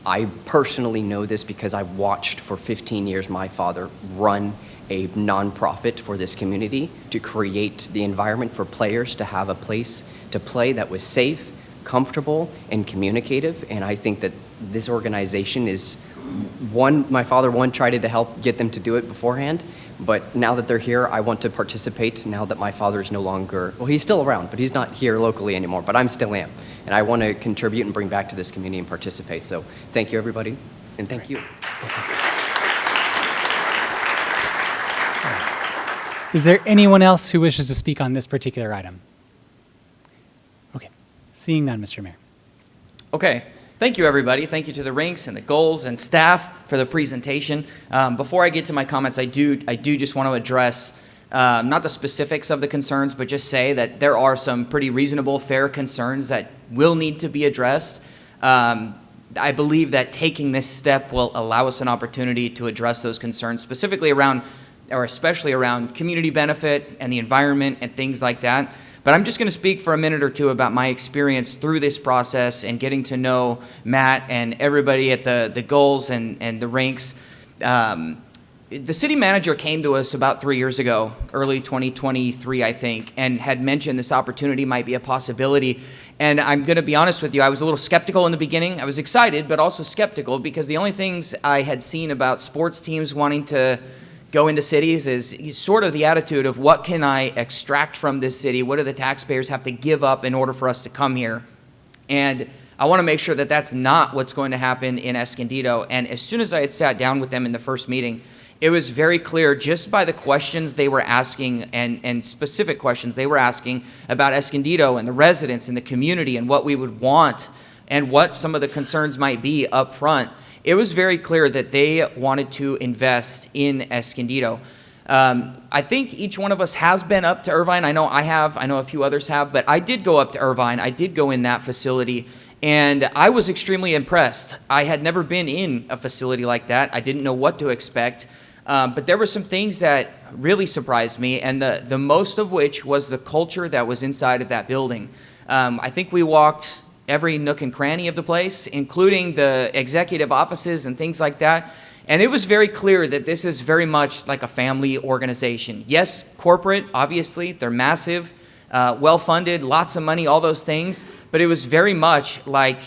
I personally know this because I watched for 15 years my father run a nonprofit for this community to create the environment for players to have a place to play that was safe, comfortable, and communicative. And I think that this organization is my father tried to help get them to do it beforehand, but now that they're here, I want to participate now that my father is no longer, well, he's still around, but he's not here locally anymore, but I still am. And I want to contribute and bring back to this community and participate. So thank you, everybody, and thank you. Is there anyone else who wishes to speak on this particular item? Okay, seeing none, Mr. Mayor. Okay. Thank you, everybody. Thank you to the Rinks and the goals and staff for the presentation. Before I get to my comments, I do just want to address not the specifics of the concerns, but just say that there are some pretty reasonable, fair concerns that will need to be addressed. I believe that taking this step will allow us an opportunity to address those concerns, specifically around, or especially around, community benefit and the environment and things like that. But I'm just going to speak for a minute or two about my experience through this process and getting to know Matt and everybody at the goals and the Rinks. The city manager came to us about 3 years ago, early 2023, I think, and had mentioned this opportunity might be a possibility. And I'm going to be honest with you, I was a little skeptical in the beginning. I was excited, but also skeptical, because the only things I had seen about sports teams wanting to go into cities is sort of the attitude of, what can I extract from this city? What do the taxpayers have to give up in order for us to come here? And I want to make sure that that's not what's going to happen in Escondido. And as soon as I had sat down with them in the first meeting, it was very clear, just by the questions they were asking, and specific questions they were asking about Escondido and the residents and the community and what we would want and what some of the concerns might be up front. It was very clear that they wanted to invest in Escondido. I think each one of us has been up to Irvine. I know I have. I know a few others have. But I did go up to Irvine. I did go in that facility. And I was extremely impressed. I had never been in a facility like that. I didn't know what to expect. But there were some things that really surprised me, and the most of which was the culture that was inside of that building. I think we walked every nook and cranny of the place, including the executive offices and things like that. And it was very clear that this is very much like a family organization. Yes, corporate, obviously, they're massive, well-funded, lots of money, all those things. But it was very much like,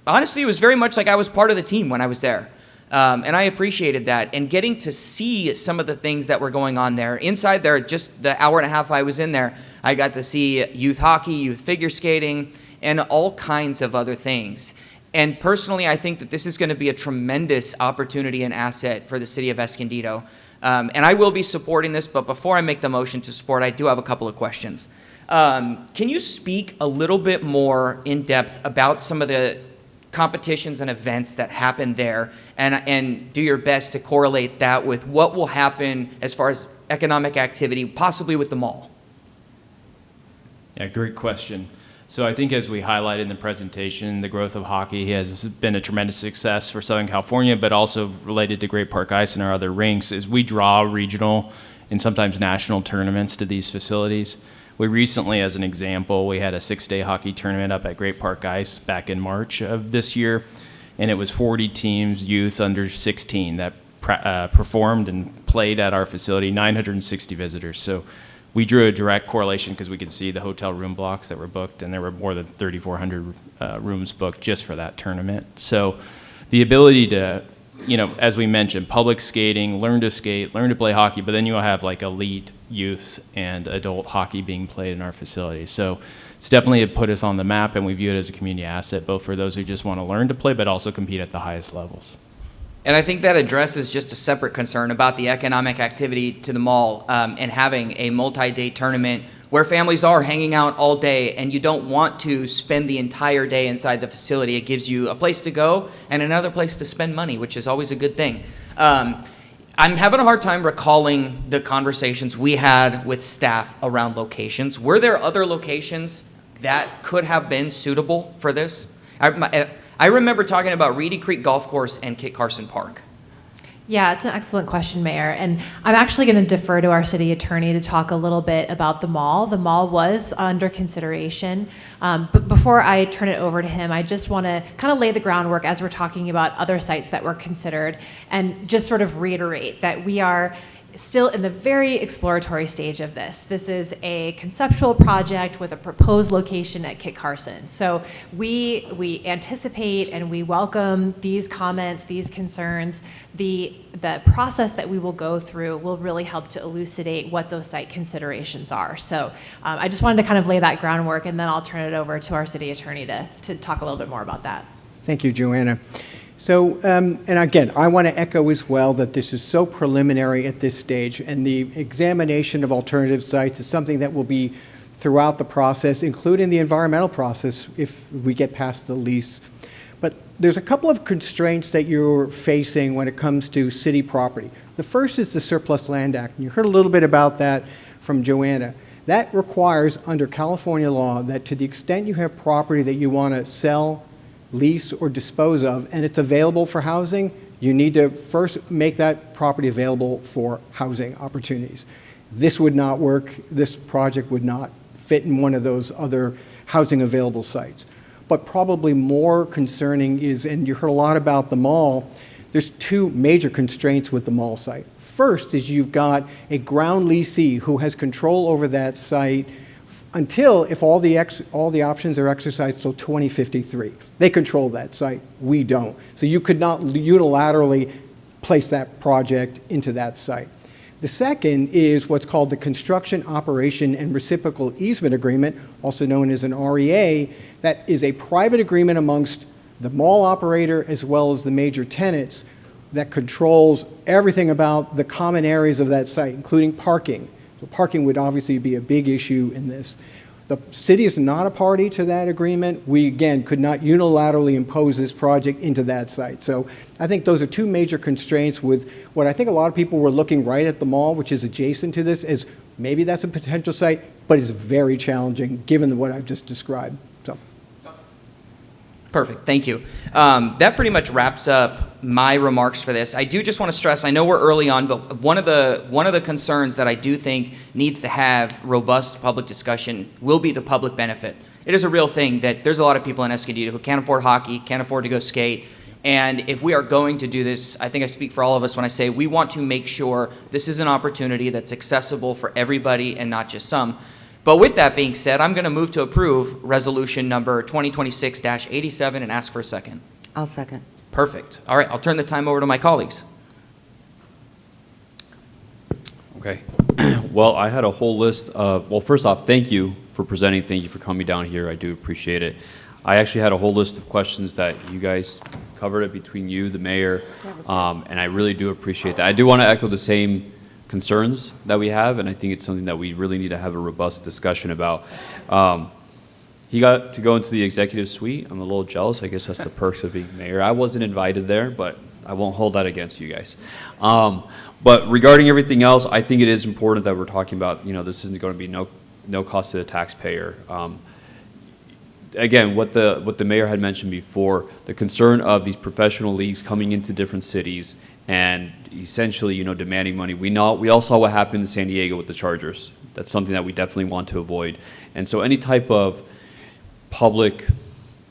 honestly, it was very much like I was part of the team when I was there. And I appreciated that. And getting to see some of the things that were going on there. Inside there, just the hour and a half I was in there, I got to see youth hockey, youth figure skating, and all kinds of other things. And personally, I think that this is going to be a tremendous opportunity and asset for the city of Escondido. And I will be supporting this, but before I make the motion to support, I do have a couple of questions. Can you speak a little bit more in depth about some of the competitions and events that happen there, and do your best to correlate that with what will happen as far as economic activity, possibly with the mall? Yeah, great question. So I think, as we highlighted in the presentation, the growth of hockey has been a tremendous success for Southern California, but also related to Great Park Ice and our other rinks, is we draw regional and sometimes national tournaments to these facilities. We recently, as an example, we had a 6-day hockey tournament up at Great Park Ice back in March of this year, and it was 40 teams, youth under 16, that performed and played at our facility, 960 visitors. So we drew a direct correlation because we could see the hotel room blocks that were booked, and there were more than 3,400 rooms booked just for that tournament. So the ability to, as we mentioned, public skating, learn to skate, learn to play hockey, but then you'll have like elite youth and adult hockey being played in our facility. So it's definitely put us on the map, and we view it as a community asset, both for those who just want to learn to play, but also compete at the highest levels. And I think that addresses just a separate concern about the economic activity to the mall, and having a multi-day tournament where families are hanging out all day, and you don't want to spend the entire day inside the facility. It gives you a place to go and another place to spend money, which is always a good thing. I'm having a hard time recalling the conversations we had with staff around locations. Were there other locations that could have been suitable for this? I remember talking about Reedy Creek Golf Course and Kit Carson Park. Yeah, it's an excellent question, Mayor. And I'm actually going to defer to our city attorney to talk a little bit about the mall. The mall was under consideration. But before I turn it over to him, I just want to kind of lay the groundwork as we're talking about other sites that were considered and just sort of reiterate that we are still in the very exploratory stage of this. This is a conceptual project with a proposed location at Kit Carson. So we anticipate and we welcome these comments, these concerns. The process that we will go through will really help to elucidate what those site considerations are. So I just wanted to kind of lay that groundwork, and then I'll turn it over to our city attorney to talk a little bit more about that. Thank you, Joanna. So, and again, I want to echo as well that this is so preliminary at this stage, and the examination of alternative sites is something that will be throughout the process, including the environmental process if we get past the lease. But there's a couple of constraints that you're facing when it comes to city property. The first is the Surplus Land Act, and you heard a little bit about that from Joanna. That requires, under California law, that to the extent you have property that you want to sell, lease, or dispose of, and it's available for housing, you need to first make that property available for housing opportunities. This would not work. This project would not fit in one of those other housing available sites. But probably more concerning is, and you heard a lot about the mall, there's two major constraints with the mall site. First is you've got a ground leasee who has control over that site until, if all the options are exercised, till 2053. They control that site. We don't. So you could not unilaterally place that project into that site. The second is what's called the Construction, Operation, and Reciprocal Easement Agreement, also known as an REA. That is a private agreement amongst the mall operator as well as the major tenants that controls everything about the common areas of that site, including parking. So parking would obviously be a big issue in this. The city is not a party to that agreement. We, again, could not unilaterally impose this project into that site. So I think those are two major constraints with what I think a lot of people were looking right at the mall, which is adjacent to this, as maybe that's a potential site, but it's very challenging given what I've just described. So. Perfect, thank you. That pretty much wraps up my remarks for this. I do just want to stress, I know we're early on, but one of the concerns that I do think needs to have robust public discussion will be the public benefit. It is a real thing that there's a lot of people in Escondido who can't afford hockey, can't afford to go skate, and if we are going to do this, I think I speak for all of us when I say we want to make sure this is an opportunity that's accessible for everybody and not just some. But with that being said, I'm going to move to approve resolution number 2026-87 and ask for a second. I'll second. Perfect. All right, I'll turn the time over to my colleagues. Okay. Well, I had a whole list of, well, first off, thank you for presenting. Thank you for coming down here. I do appreciate it. I actually had a whole list of questions that you guys covered it between you, the mayor, and I really do appreciate that. I do want to echo the same concerns that we have, and I think it's something that we really need to have a robust discussion about. He got to go into the executive suite. I'm a little jealous. I guess that's the perks of being mayor. I wasn't invited there, but I won't hold that against you guys. But regarding everything else, I think it is important that we're talking about, this isn't going to be no cost to the taxpayer. Again, what the mayor had mentioned before, the concern of these professional leagues coming into different cities and essentially, demanding money. We all saw what happened in San Diego with the Chargers. That's something that we definitely want to avoid. And so any type of public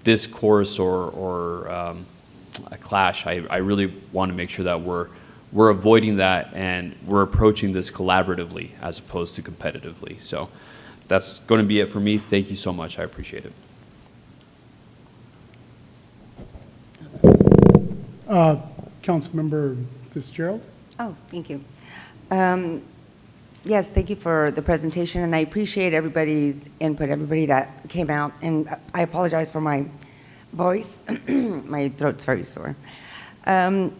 discourse or a clash, I really want to make sure that we're avoiding that and we're approaching this collaboratively as opposed to competitively. So that's going to be it for me. Thank you so much. I appreciate it. Councilmember Fitzgerald. Oh, thank you. Yes, thank you for the presentation, and I appreciate everybody's input, everybody that came out, and I apologize for my voice. My throat's very sore. I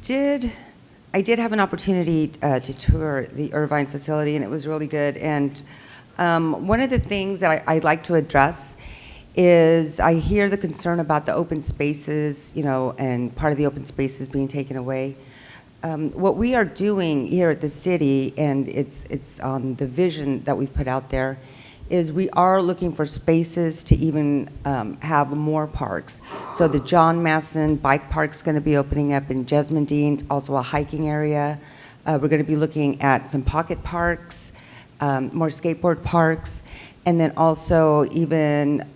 did have an opportunity to tour the Irvine facility, and it was really good. And one of the things that I'd like to address is I hear the concern about the open spaces, and part of the open spaces being taken away. What we are doing here at the city, and it's on the vision that we've put out there, is we are looking for spaces to even have more parks. So the John Masson Bike Park's going to be opening up in Jesmondine, also a hiking area. We're going to be looking at some pocket parks, more skateboard parks, and then also even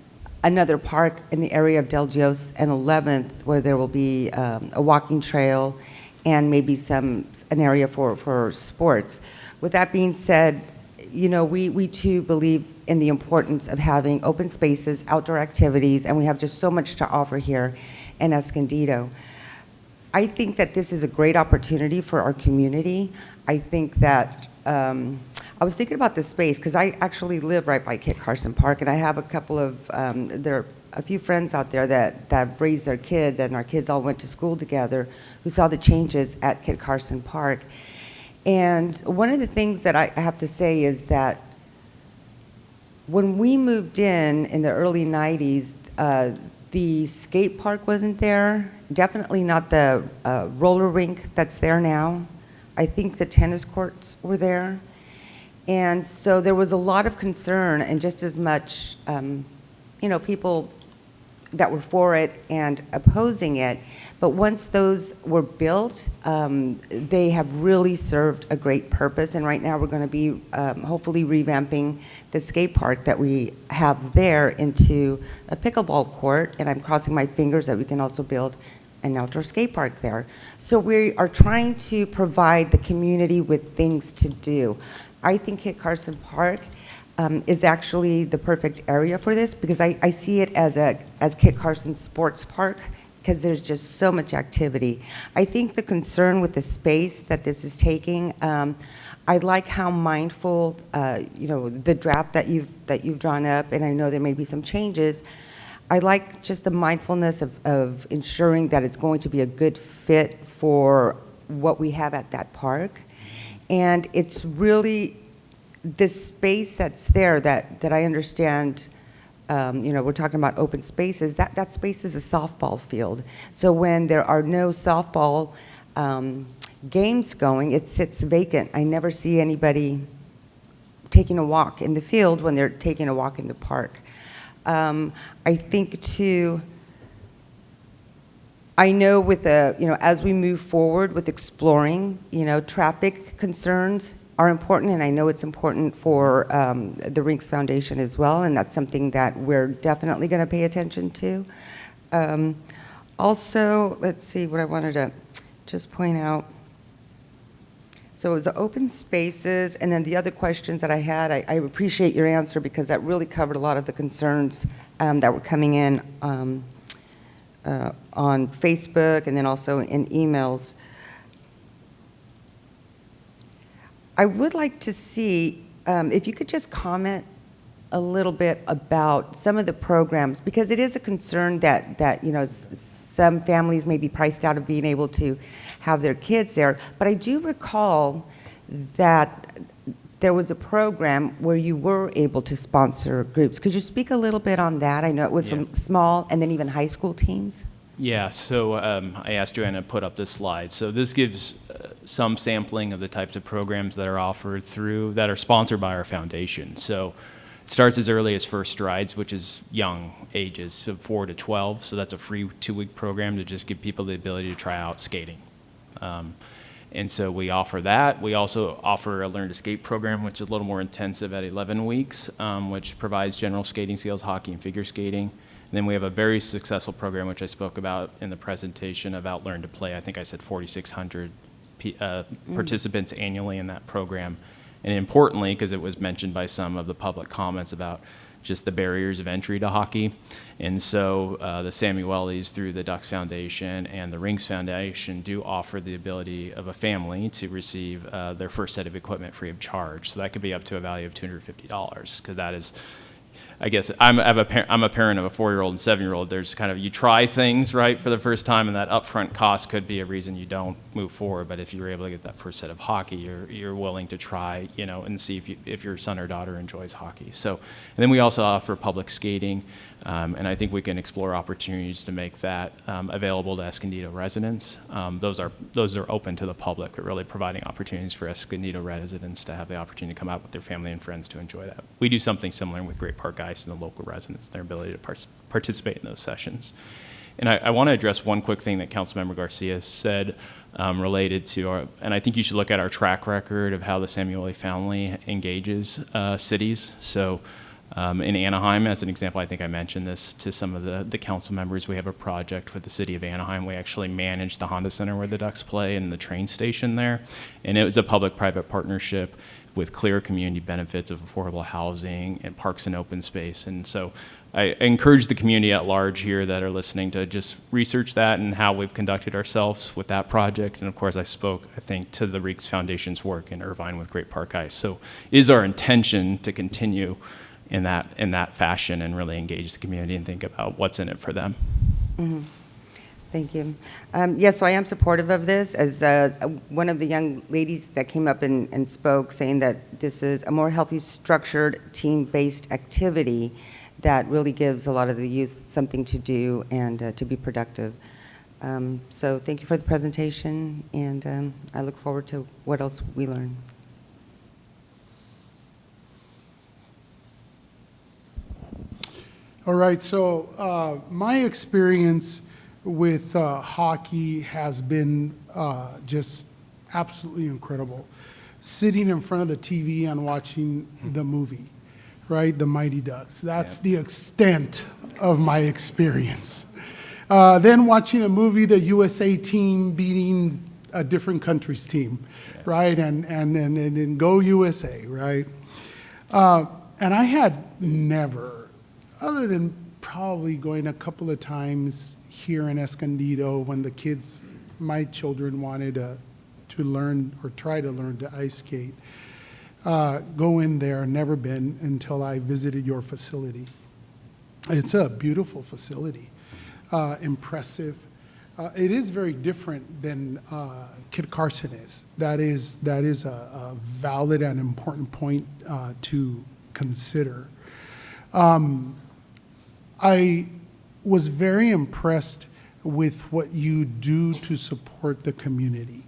another park in the area of Del Dios and 11th where there will be a walking trail and maybe an area for sports. With that being said, you know, we too believe in the importance of having open spaces, outdoor activities, and we have just so much to offer here in Escondido. I think that this is a great opportunity for our community. I think that I was thinking about this space because I actually live right by Kit Carson Park, and I have a couple of, there are a few friends out there that raised their kids, and our kids all went to school together, who saw the changes at Kit Carson Park. And one of the things that I have to say is that when we moved in the early 90s, the skate park wasn't there, definitely not the roller rink that's there now. I think the tennis courts were there. And so there was a lot of concern and just as much, you know, people that were for it and opposing it. But once those were built, they have really served a great purpose. And right now we're going to be hopefully revamping the skate park that we have there into a pickleball court. And I'm crossing my fingers that we can also build an outdoor skate park there. So we are trying to provide the community with things to do. I think Kit Carson Park is actually the perfect area for this because I see it as Kit Carson Sports Park because there's just so much activity. I think the concern with the space that this is taking, I like how mindful, you know, the draft that you've drawn up, and I know there may be some changes. I like just the mindfulness of ensuring that it's going to be a good fit for what we have at that park. And it's really this space that's there that I understand, you know, we're talking about open spaces, that space is a softball field. So when there are no softball games going, it sits vacant. I never see anybody taking a walk in the field when they're taking a walk in the park. I think too, I know with you know, as we move forward with exploring, you know, traffic concerns are important, and I know it's important for the Rinks Foundation as well, and that's something that we're definitely going to pay attention to. Also, let's see what I wanted to just point out. So it was the open spaces, and then the other questions that I had, I appreciate your answer because that really covered a lot of the concerns that were coming in on Facebook and then also in emails. I would like to see if you could just comment a little bit about some of the programs, because it is a concern that you know, some families may be priced out of being able to have their kids there. But I do recall that there was a program where you were able to sponsor groups. Could you speak a little bit on that? I know it was from small and then even high school teams. Yeah, so I asked Joanna to put up this slide. So this gives some sampling of the types of programs that are offered through, that are sponsored by our foundation. So it starts as early as First Strides, which is young ages, so 4 to 12. So that's a free 2-week program to just give people the ability to try out skating. And so we offer that. We also offer a Learn to Skate program, which is a little more intensive at 11 weeks, which provides general skating skills, hockey and figure skating. And then we have a very successful program, which I spoke about in the presentation about Learn to Play. I think I said 4,600 participants annually in that program. And importantly, because it was mentioned by some of the public comments about just the barriers of entry to hockey. And so the Samuelis through the Ducks Foundation and the Rinks Foundation do offer the ability of a family to receive their first set of equipment free of charge. So that could be up to a value of $250, because that is, I guess I'm a parent of a 4-year-old and 7-year-old. There's kind of, you try things, right, for the first time, and that upfront cost could be a reason you don't move forward. But if you're able to get that first set of hockey, you're willing to try, and see if your son or daughter enjoys hockey. So, and then we also offer public skating, and I think we can explore opportunities to make that available to Escondido residents. Those are open to the public, but really providing opportunities for Escondido residents to have the opportunity to come out with their family and friends to enjoy that. We do something similar with Great Park Ice and the local residents, their ability to participate in those sessions. And I want to address one quick thing that Councilmember Garcia said related to and I think you should look at our track record of how the Samueli family engages cities. So in Anaheim, as an example, I think I mentioned this to some of the council members. We have a project for the city of Anaheim. We actually manage the Honda Center where the Ducks play and the train station there. And it was a public-private partnership with clear community benefits of affordable housing and parks and open space. And so I encourage the community at large here that are listening to just research that and how we've conducted ourselves with that project. And of course, I spoke, I think, to the Rinks Foundation's work in Irvine with Great Park Ice. So it is our intention to continue in that fashion and really engage the community and think about what's in it for them. Mm-hmm. Thank you. Yes, so I am supportive of this. As one of the young ladies that came up and spoke, saying that this is a more healthy, structured, team-based activity that really gives a lot of the youth something to do and to be productive. So thank you for the presentation, and I look forward to what else we learn. All right, so my experience with hockey has been just absolutely incredible. Sitting in front of the TV and watching the movie, right, The Mighty Ducks. That's the extent of my experience. Then watching a movie, the USA team beating a different country's team, right, and go USA, right? And I had never, other than probably going a couple of times here in Escondido when the kids, my children, wanted to learn or try to learn to ice skate, go in there, never been until I visited your facility. It's a beautiful facility, impressive. It is very different than Kid Carson is. That is a valid and important point to consider. I was very impressed with what you do to support the community.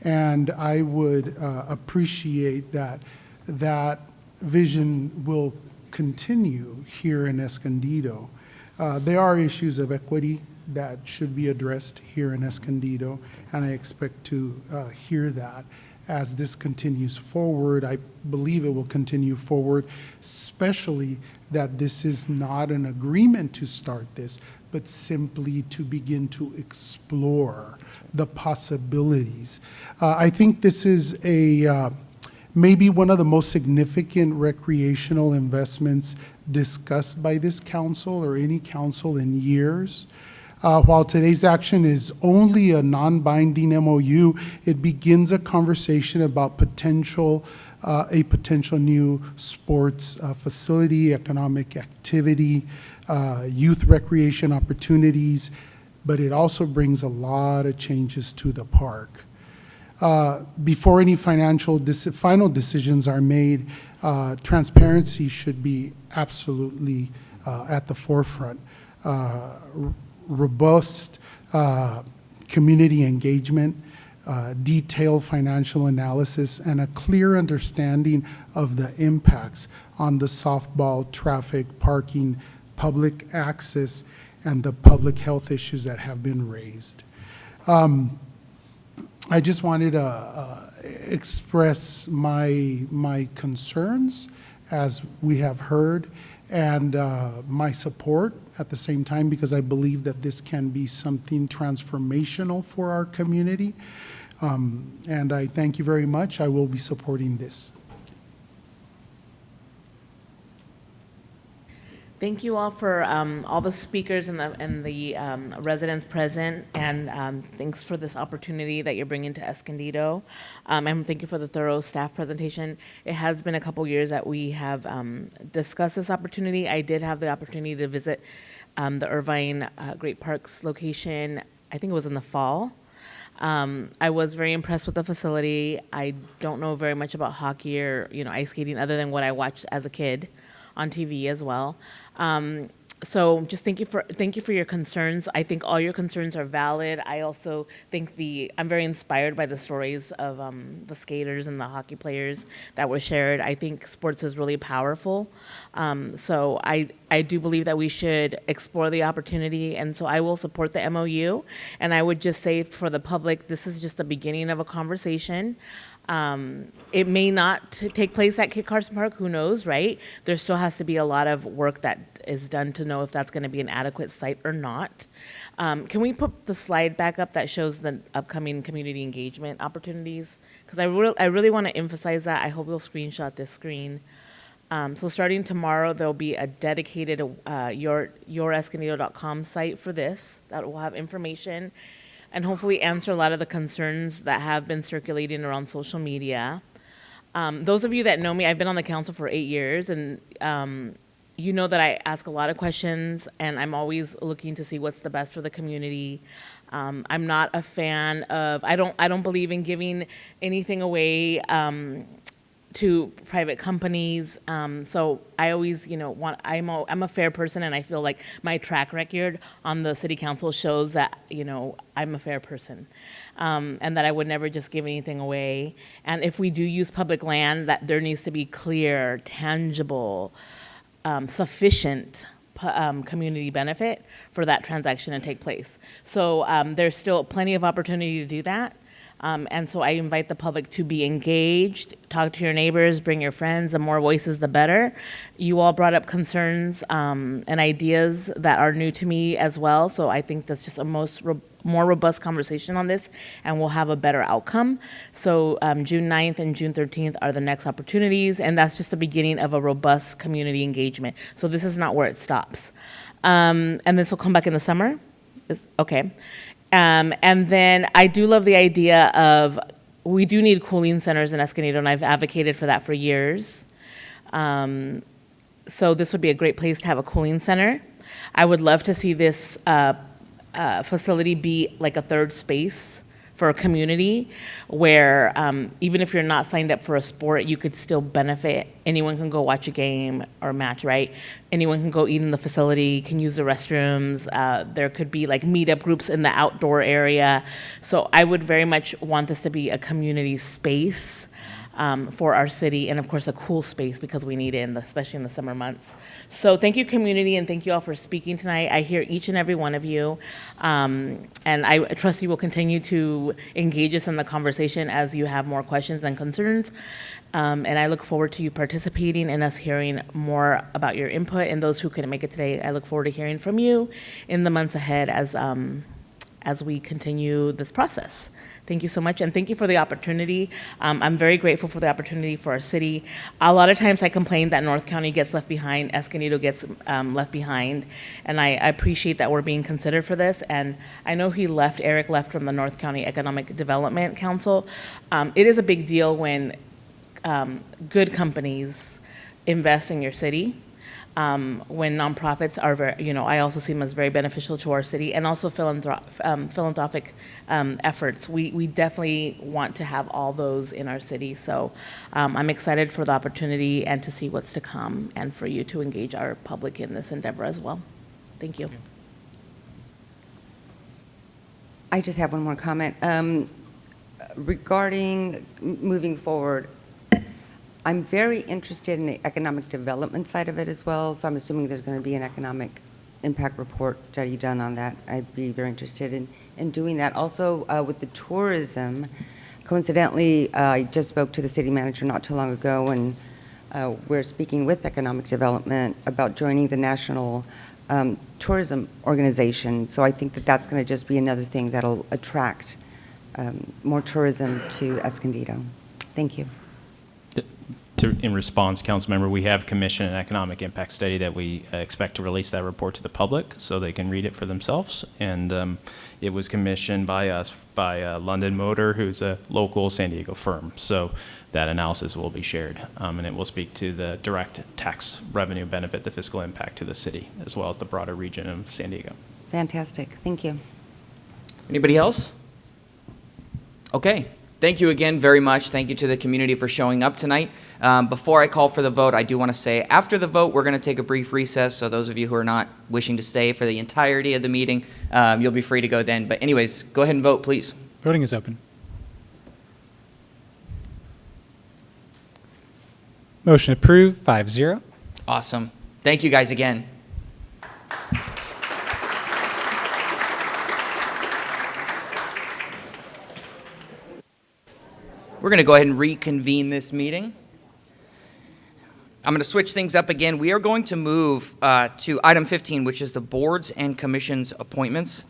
And I would appreciate that vision will continue here in Escondido. There are issues of equity that should be addressed here in Escondido, and I expect to hear that as this continues forward. I believe it will continue forward, especially that this is not an agreement to start this, but simply to begin to explore the possibilities. I think this is maybe one of the most significant recreational investments discussed by this council or any council in years. While today's action is only a non-binding MOU, it begins a conversation about a potential new sports facility, economic activity, youth recreation opportunities, but it also brings a lot of changes to the park. Before any final decisions are made, transparency should be absolutely at the forefront. Robust community engagement, detailed financial analysis, and a clear understanding of the impacts on the softball, traffic, parking, public access, and the public health issues that have been raised. I just wanted to express my concerns, as we have heard, and my support at the same time, because I believe that this can be something transformational for our community. And I thank you very much. I will be supporting this. Thank you all for all the speakers and the residents present, and thanks for this opportunity that you're bringing to Escondido. And thank you for the thorough staff presentation. It has been a couple years that we have discussed this opportunity. I did have the opportunity to visit the Irvine Great Parks location. I think it was in the fall. I was very impressed with the facility. I don't know very much about hockey or ice skating other than what I watched as a kid on TV as well. So just thank you for your concerns. I think all your concerns are valid. I also think I'm very inspired by the stories of the skaters and the hockey players that were shared. I think sports is really powerful. So I do believe that we should explore the opportunity, and so I will support the MOU. And I would just say for the public, this is just the beginning of a conversation. It may not take place at Kit Carson Park, who knows, right? There still has to be a lot of work that is done to know if that's going to be an adequate site or not. Can we put the slide back up that shows the upcoming community engagement opportunities? Because I really want to emphasize that. I hope you'll screenshot this screen. So starting tomorrow, there'll be a dedicated yourescondido.com site for this that will have information and hopefully answer a lot of the concerns that have been circulating around social media. Those of you that know me, I've been on the council for 8 years, and you know that I ask a lot of questions, and I'm always looking to see what's the best for the community. I'm not a fan of, I don't believe in giving anything away to private companies. So I always, I'm a fair person, and I feel like my track record on the city council shows that, I'm a fair person, and that I would never just give anything away. And if we do use public land, that there needs to be clear, tangible, sufficient community benefit for that transaction to take place. So there's still plenty of opportunity to do that. And so I invite the public to be engaged, talk to your neighbors, bring your friends. The more voices, the better. You all brought up concerns and ideas that are new to me as well. So I think that's just a more robust conversation on this, and we'll have a better outcome. So June 9th and June 13th are the next opportunities, and that's just the beginning of a robust community engagement. So this is not where it stops. And this will come back in the summer? Okay. And then I do love the idea of, we do need cooling centers in Escondido, and I've advocated for that for years. So this would be a great place to have a cooling center. I would love to see this facility be like a third space for a community where even if you're not signed up for a sport, you could still benefit. Anyone can go watch a game or match, right? Anyone can go eat in the facility, can use the restrooms. There could be like meetup groups in the outdoor area. So I would very much want this to be a community space for our city, and of course a cool space because we need it, especially in the summer months. So thank you, community, and thank you all for speaking tonight. I hear each and every one of you, and I trust you will continue to engage us in the conversation as you have more questions and concerns. And I look forward to you participating and us hearing more about your input. And those who couldn't make it today, I look forward to hearing from you in the months ahead as we continue this process. Thank you so much, and thank you for the opportunity. I'm very grateful for the opportunity for our city. A lot of times I complain that North County gets left behind, Escondido gets left behind, and I appreciate that we're being considered for this. And I know Eric left from the North County Economic Development Council. It is a big deal when good companies invest in your city. When nonprofits are very, I also see them as very beneficial to our city, and also philanthropic efforts. We definitely want to have all those in our city. So I'm excited for the opportunity and to see what's to come, and for you to engage our public in this endeavor as well. Thank you. I just have one more comment. Regarding moving forward, I'm very interested in the economic development side of it as well, so I'm assuming there's going to be an economic impact report study done on that. I'd be very interested in doing that. Also, with the tourism, coincidentally, I just spoke to the city manager not too long ago, and we're speaking with economic development about joining the National Tourism Organization. So I think that that's going to just be another thing that'll attract more tourism to Escondido. Thank you. in response, Councilmember, we have commissioned an economic impact study that we expect to release that report to the public so they can read it for themselves. And it was commissioned by us, by London Motor, who's a local San Diego firm. So that analysis will be shared, and it will speak to the direct tax revenue benefit, the fiscal impact to the city, as well as the broader region of San Diego. Fantastic. Thank you. Anybody else? Okay. Thank you again very much. Thank you to the community for showing up tonight. Before I call for the vote, I do want to say after the vote, we're going to take a brief recess. So those of you who are not wishing to stay for the entirety of the meeting, you'll be free to go then. But anyways, go ahead and vote, please. Voting is open. Motion approved, 5-0. Awesome. Thank you guys again. We're going to go ahead and reconvene this meeting. I'm going to switch things up again. We are going to move to item 15, which is the boards and commissions appointments.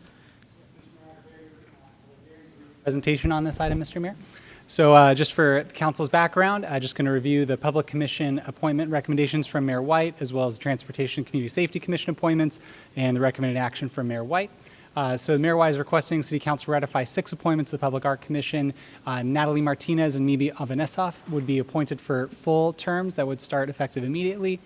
Presentation on this item, Mr. Mayor. So just for the council's background, I'm just going to review the Public Commission appointment recommendations from Mayor White, as well as the Transportation and Community Safety Commission appointments and the recommended action from Mayor White. So Mayor White is requesting City Council ratify 6 appointments to the Public Art Commission. Natalie Martinez and Mimi Avanesov would be appointed for full terms that would start effective immediately.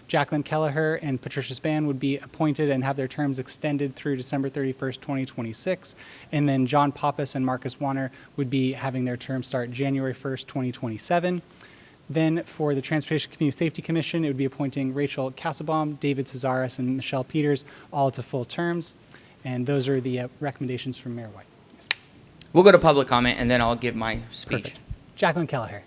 Jacqueline Kelleher and Patricia Spann would be appointed and have their terms extended through December 31st, 2026. And then John Pappas and Marcus Warner would be having their terms start January 1st, 2027. Then for the Transportation Community Safety Commission, it would be appointing Rachel Casselbaum, David Cesaris, and Michelle Peters, all to full terms. And those are the recommendations from Mayor White. Yes. We'll go to public comment, and then I'll give my speech. Perfect. Jacqueline Kelleher.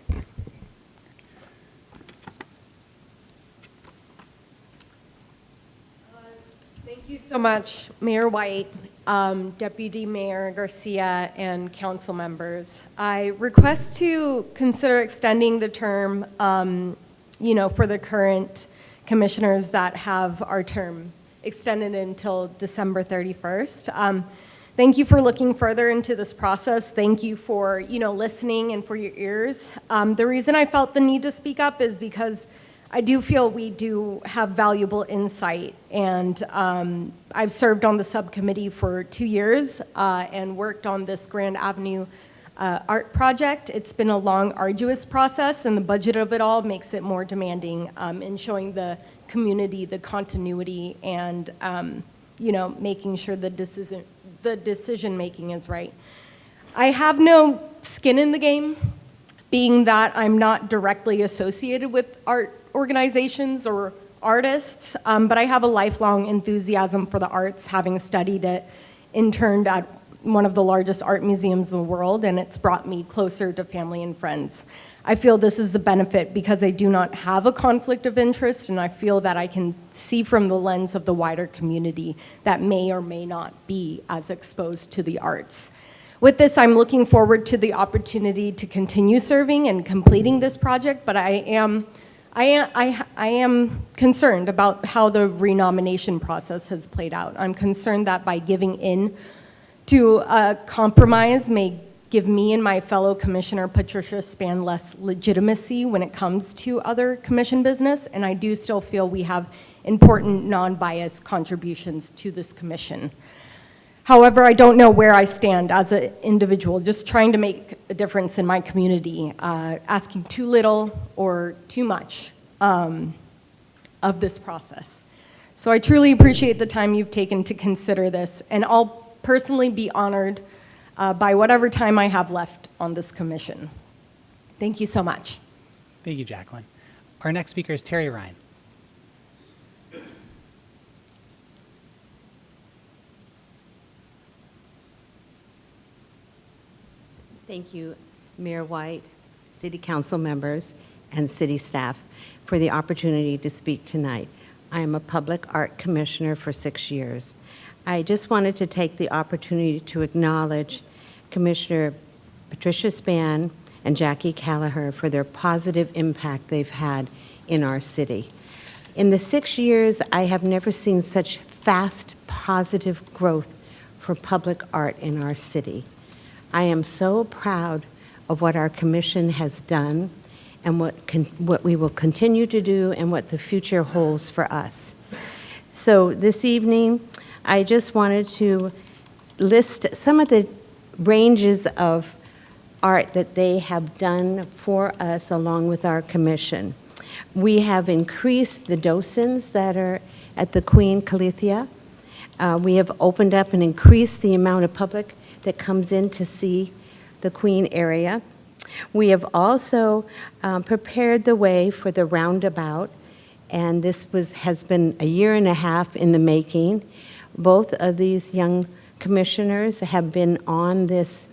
Thank you so much, Mayor White, Deputy Mayor Garcia, and council members. I request to consider extending the term, for the current commissioners that have our term extended until December 31st. Thank you for looking further into this process. Thank you for, listening and for your ears. The reason I felt the need to speak up is because I do feel we do have valuable insight, and I've served on the subcommittee for 2 years and worked on this Grand Avenue art project. It's been a long, arduous process, and the budget of it all makes it more demanding in showing the community the continuity and, making sure the decision-making is right. I have no skin in the game, being that I'm not directly associated with art organizations or artists, but I have a lifelong enthusiasm for the arts, having studied it, interned at one of the largest art museums in the world, and it's brought me closer to family and friends. I feel this is a benefit because I do not have a conflict of interest, and I feel that I can see from the lens of the wider community that may or may not be as exposed to the arts. With this, I'm looking forward to the opportunity to continue serving and completing this project, but I am concerned about how the renomination process has played out. I'm concerned that by giving in to a compromise may give me and my fellow commissioner, Patricia Spann, less legitimacy when it comes to other commission business, and I do still feel we have important non-biased contributions to this commission. However, I don't know where I stand as an individual, just trying to make a difference in my community, asking too little or too much of this process. So I truly appreciate the time you've taken to consider this, and I'll personally be honored by whatever time I have left on this commission. Thank you so much. Thank you, Jacqueline. Our next speaker is Terry Ryan. Thank you, Mayor White, City Council members, and City staff for the opportunity to speak tonight. I am a public art commissioner for 6 years. I just wanted to take the opportunity to acknowledge Commissioner Patricia Spann and Jackie Kelleher for their positive impact they've had in our city. In the 6 years, I have never seen such fast, positive growth for public art in our city. I am so proud of what our commission has done and what we will continue to do and what the future holds for us. So this evening, I just wanted to list some of the ranges of art that they have done for us along with our commission. We have increased the docents that are at the Queen Calithia. We have opened up and increased the amount of public that comes in to see the Queen area. We have also prepared the way for the roundabout, and this has been a year and a half in the making. Both of these young commissioners have been on this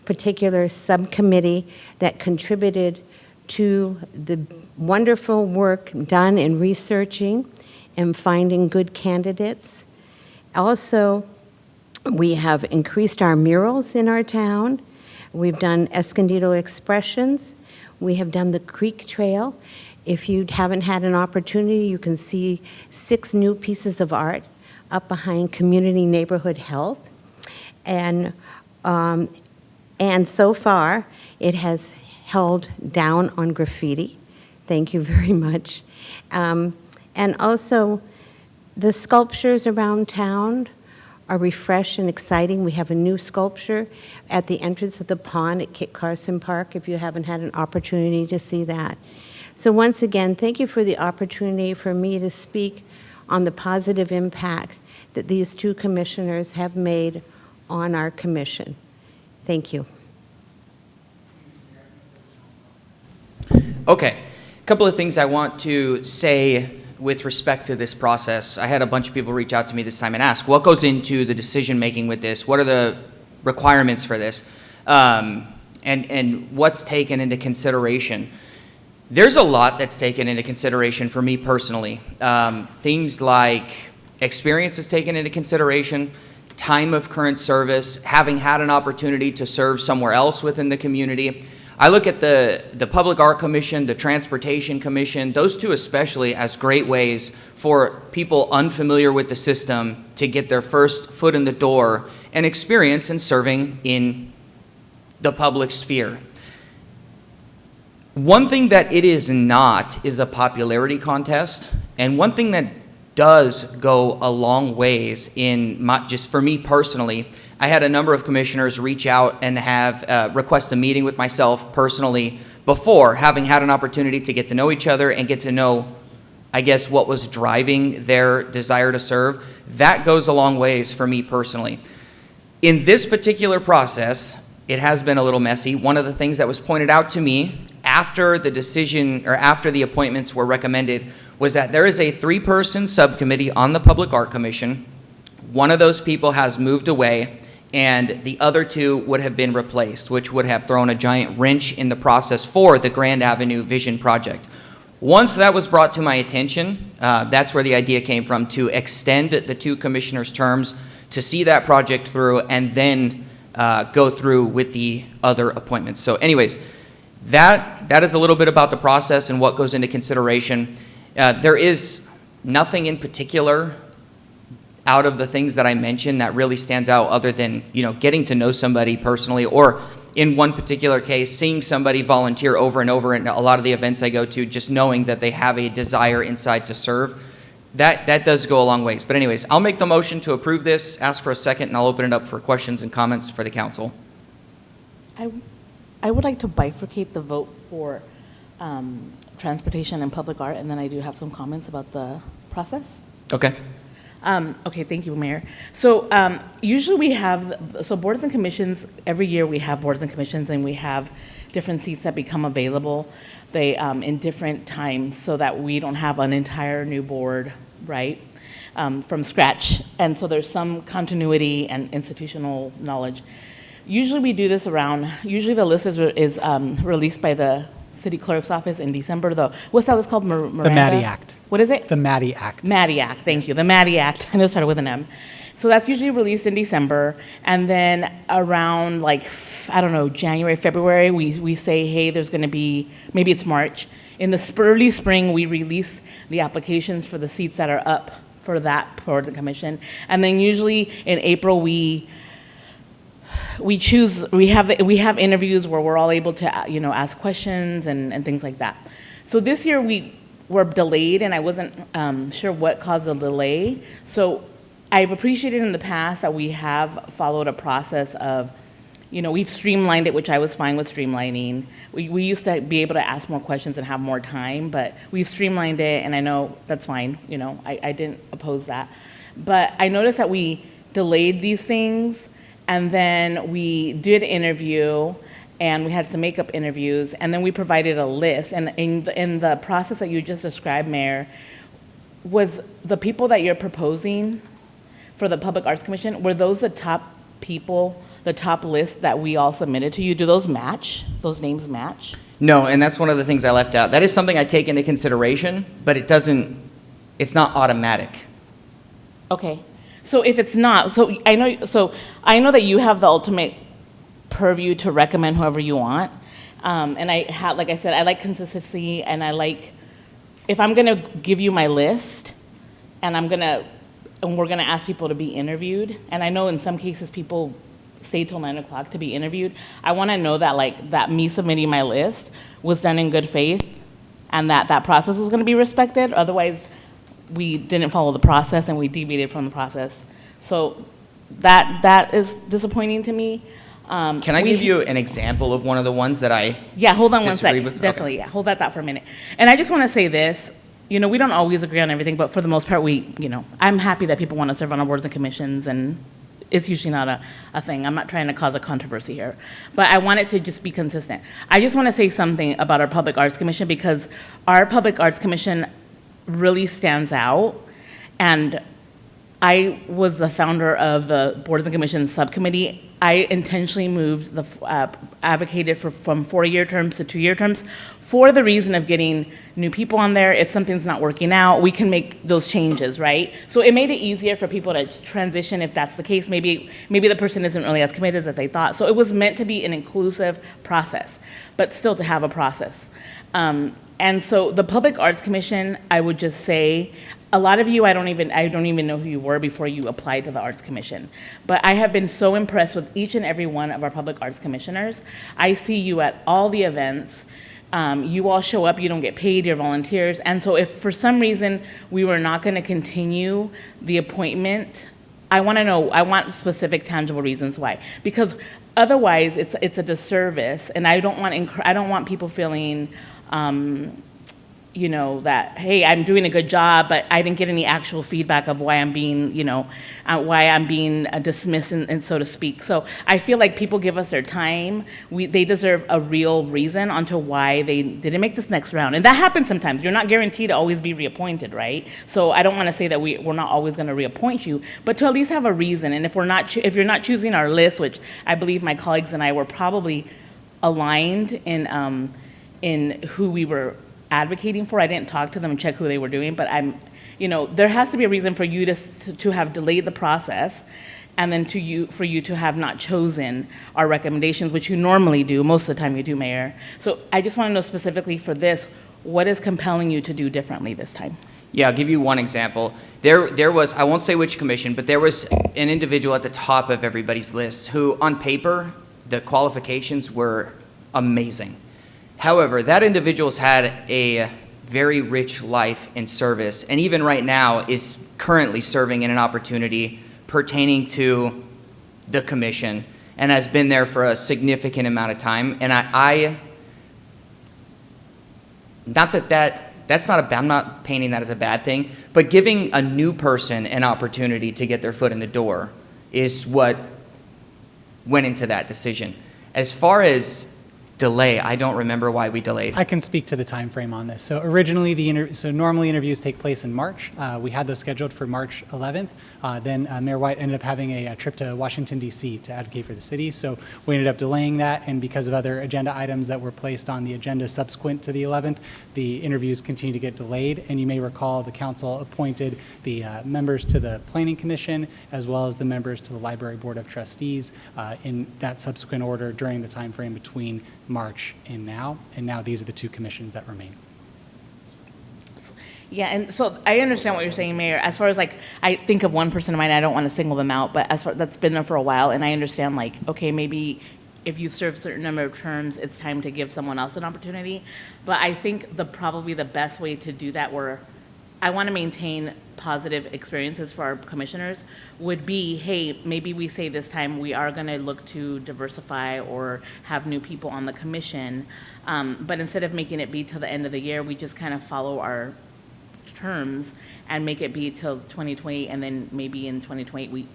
particular subcommittee that contributed to the wonderful work done in researching and finding good candidates. Also, we have increased our murals in our town. We've done Escondido expressions. We have done the Creek Trail. If you haven't had an opportunity, you can see 6 new pieces of art up behind Community Neighborhood Health. And so far, it has held down on graffiti. Thank you very much. And also, the sculptures around town are refreshed and exciting. We have a new sculpture at the entrance of the pond at Kit Carson Park, if you haven't had an opportunity to see that. So once again, thank you for the opportunity for me to speak on the positive impact that these 2 commissioners have made on our commission. Thank you. Okay, a couple of things I want to say with respect to this process. I had a bunch of people reach out to me this time and ask, what goes into the decision-making with this? What are the requirements for this? And what's taken into consideration? There's a lot that's taken into consideration for me personally. Things like experience is taken into consideration, time of current service, having had an opportunity to serve somewhere else within the community. I look at the Public Art Commission, the Transportation Commission, those 2 especially, as great ways for people unfamiliar with the system to get their first foot in the door and experience in serving in the public sphere. One thing that it is not is a popularity contest, and one thing that does go a long ways in just for me personally, I had a number of commissioners reach out and have request a meeting with myself personally before having had an opportunity to get to know each other and get to know, I guess, what was driving their desire to serve. That goes a long ways for me personally. In this particular process, it has been a little messy. One of the things that was pointed out to me after the decision or after the appointments were recommended was that there is a 3-person subcommittee on the Public Art Commission. One of those people has moved away, and the other 2 would have been replaced, which would have thrown a giant wrench in the process for the Grand Avenue Vision Project. Once that was brought to my attention, that's where the idea came from, to extend the 2 commissioners' terms, to see that project through, and then go through with the other appointments. So anyways, that is a little bit about the process and what goes into consideration. There is nothing in particular out of the things that I mentioned that really stands out, other than, getting to know somebody personally, or in one particular case, seeing somebody volunteer over and over in a lot of the events I go to, just knowing that they have a desire inside to serve. That does go a long ways. But anyways, I'll make the motion to approve this, ask for a second, and I'll open it up for questions and comments for the council. I would like to bifurcate the vote for transportation and public art, and then I do have some comments about the process. Okay. Okay, thank you, Mayor. So usually we have, boards and commissions, every year we have boards and commissions, and we have different seats that become available in different times, so that we don't have an entire new board, right, from scratch. And so there's some continuity and institutional knowledge. Usually we do this usually the list is released by the city clerk's office in December. What's that list called? Miranda? The Maddie Act. What is it? The Maddie Act. Maddie Act, thank you. The Maddie Act. I know it started with an M. So that's usually released in December. And then around January, February, we say, hey, there's going to be, maybe it's March. In the early spring, we release the applications for the seats that are up for that board and commission. And then usually in April, we we have interviews where we're all able to, ask questions and things like that. So this year we were delayed, and I wasn't sure what caused the delay. So I've appreciated in the past that we have followed a process of, we've streamlined it, which I was fine with streamlining. We used to be able to ask more questions and have more time, but we've streamlined it, and I know that's fine. I didn't oppose that. But I noticed that we delayed these things, and then we did interview, and we had some makeup interviews, and then we provided a list. And in the process that you just described, Mayor, was the people that you're proposing for the Public Arts Commission, were those the top people, the top list that we all submitted to you? Do those match? Those names match? No, and that's one of the things I left out. That is something I take into consideration, but it's not automatic. Okay. So if it's not, I know that you have the ultimate purview to recommend whoever you want. And like I said, I like consistency, and if I'm gonna give you my list, and we're gonna ask people to be interviewed, and I know in some cases people stay till 9 o'clock to be interviewed, I wanna know that that me submitting my list was done in good faith, and that process was gonna be respected. Otherwise, we didn't follow the process and we deviated from the process. So that is disappointing to me. Can I give you an example of one of the ones that I Yeah, hold on one disagree sec. with? Definitely, Okay. yeah. Hold that thought for a minute. And I just want to say this. We don't always agree on everything, but for the most part, I'm happy that people want to serve on our boards and commissions, and it's usually not a thing. I'm not trying to cause a controversy here. But I want it to just be consistent. I just want to say something about our Public Arts Commission, because our Public Arts Commission really stands out. And I was the founder of the Boards and Commissions Subcommittee. I intentionally moved advocated from 4-year terms to 2-year terms for the reason of getting new people on there. If something's not working out, we can make those changes, right? So it made it easier for people to transition if that's the case. Maybe the person isn't really as committed as they thought. So it was meant to be an inclusive process, but still to have a process. And so the Public Arts Commission, I would just say, a lot of you, I don't even know who you were before you applied to the Arts Commission. But I have been so impressed with each and every one of our Public Arts Commissioners. I see you at all the events. You all show up, you don't get paid, you're volunteers. And so if for some reason we were not going to continue the appointment, I want specific tangible reasons why. Because otherwise it's a disservice, and I don't want people feeling that, hey, I'm doing a good job, but I didn't get any actual feedback of why I'm being, dismissed, and so to speak. So I feel like people give us their time. They deserve a real reason onto why they didn't make this next round. And that happens sometimes. You're not guaranteed to always be reappointed, right? So I don't want to say that we're not always going to reappoint you, but to at least have a reason. And if you're not choosing our list, which I believe my colleagues and I were probably aligned in who we were advocating for. I didn't talk to them and check who they were doing, but there has to be a reason for you to have delayed the process, and then for you to have not chosen our recommendations, which you normally do. Most of the time you do, Mayor. So I just want to know specifically for this, what is compelling you to do differently this time? Yeah, I'll give you one example. There was, I won't say which commission, but there was an individual at the top of everybody's list who, on paper, the qualifications were amazing. However, that individual's had a very rich life in service, and even right now is currently serving in an opportunity pertaining to the commission, and has been there for a significant amount of time. And I'm not painting that as a bad thing, but giving a new person an opportunity to get their foot in the door is what went into that decision. As far as delay, I don't remember why we delayed. I can speak to the time frame on this. So originally, normally interviews take place in March. We had those scheduled for March 11th. Then Mayor White ended up having a trip to Washington, D.C. to advocate for the city. So we ended up delaying that, and because of other agenda items that were placed on the agenda subsequent to the 11th, the interviews continue to get delayed. And you may recall the council appointed the members to the Planning Commission, as well as the members to the Library Board of Trustees in that subsequent order during the time frame between March and now these are the two commissions that remain. Yeah, and so I understand what you're saying, Mayor. As far as like, I think of one person in mind, I don't want to single them out, but as far, that's been there for a while, and I understand like, okay, maybe if you've served a certain number of terms, it's time to give someone else an opportunity. But I think probably the best way to do that, where I want to maintain positive experiences for our commissioners, would be, hey, maybe we say this time we are going to look to diversify or have new people on the commission. But instead of making it be till the end of the year, we just kind of follow our terms and make it be till 2020, and then maybe in 2020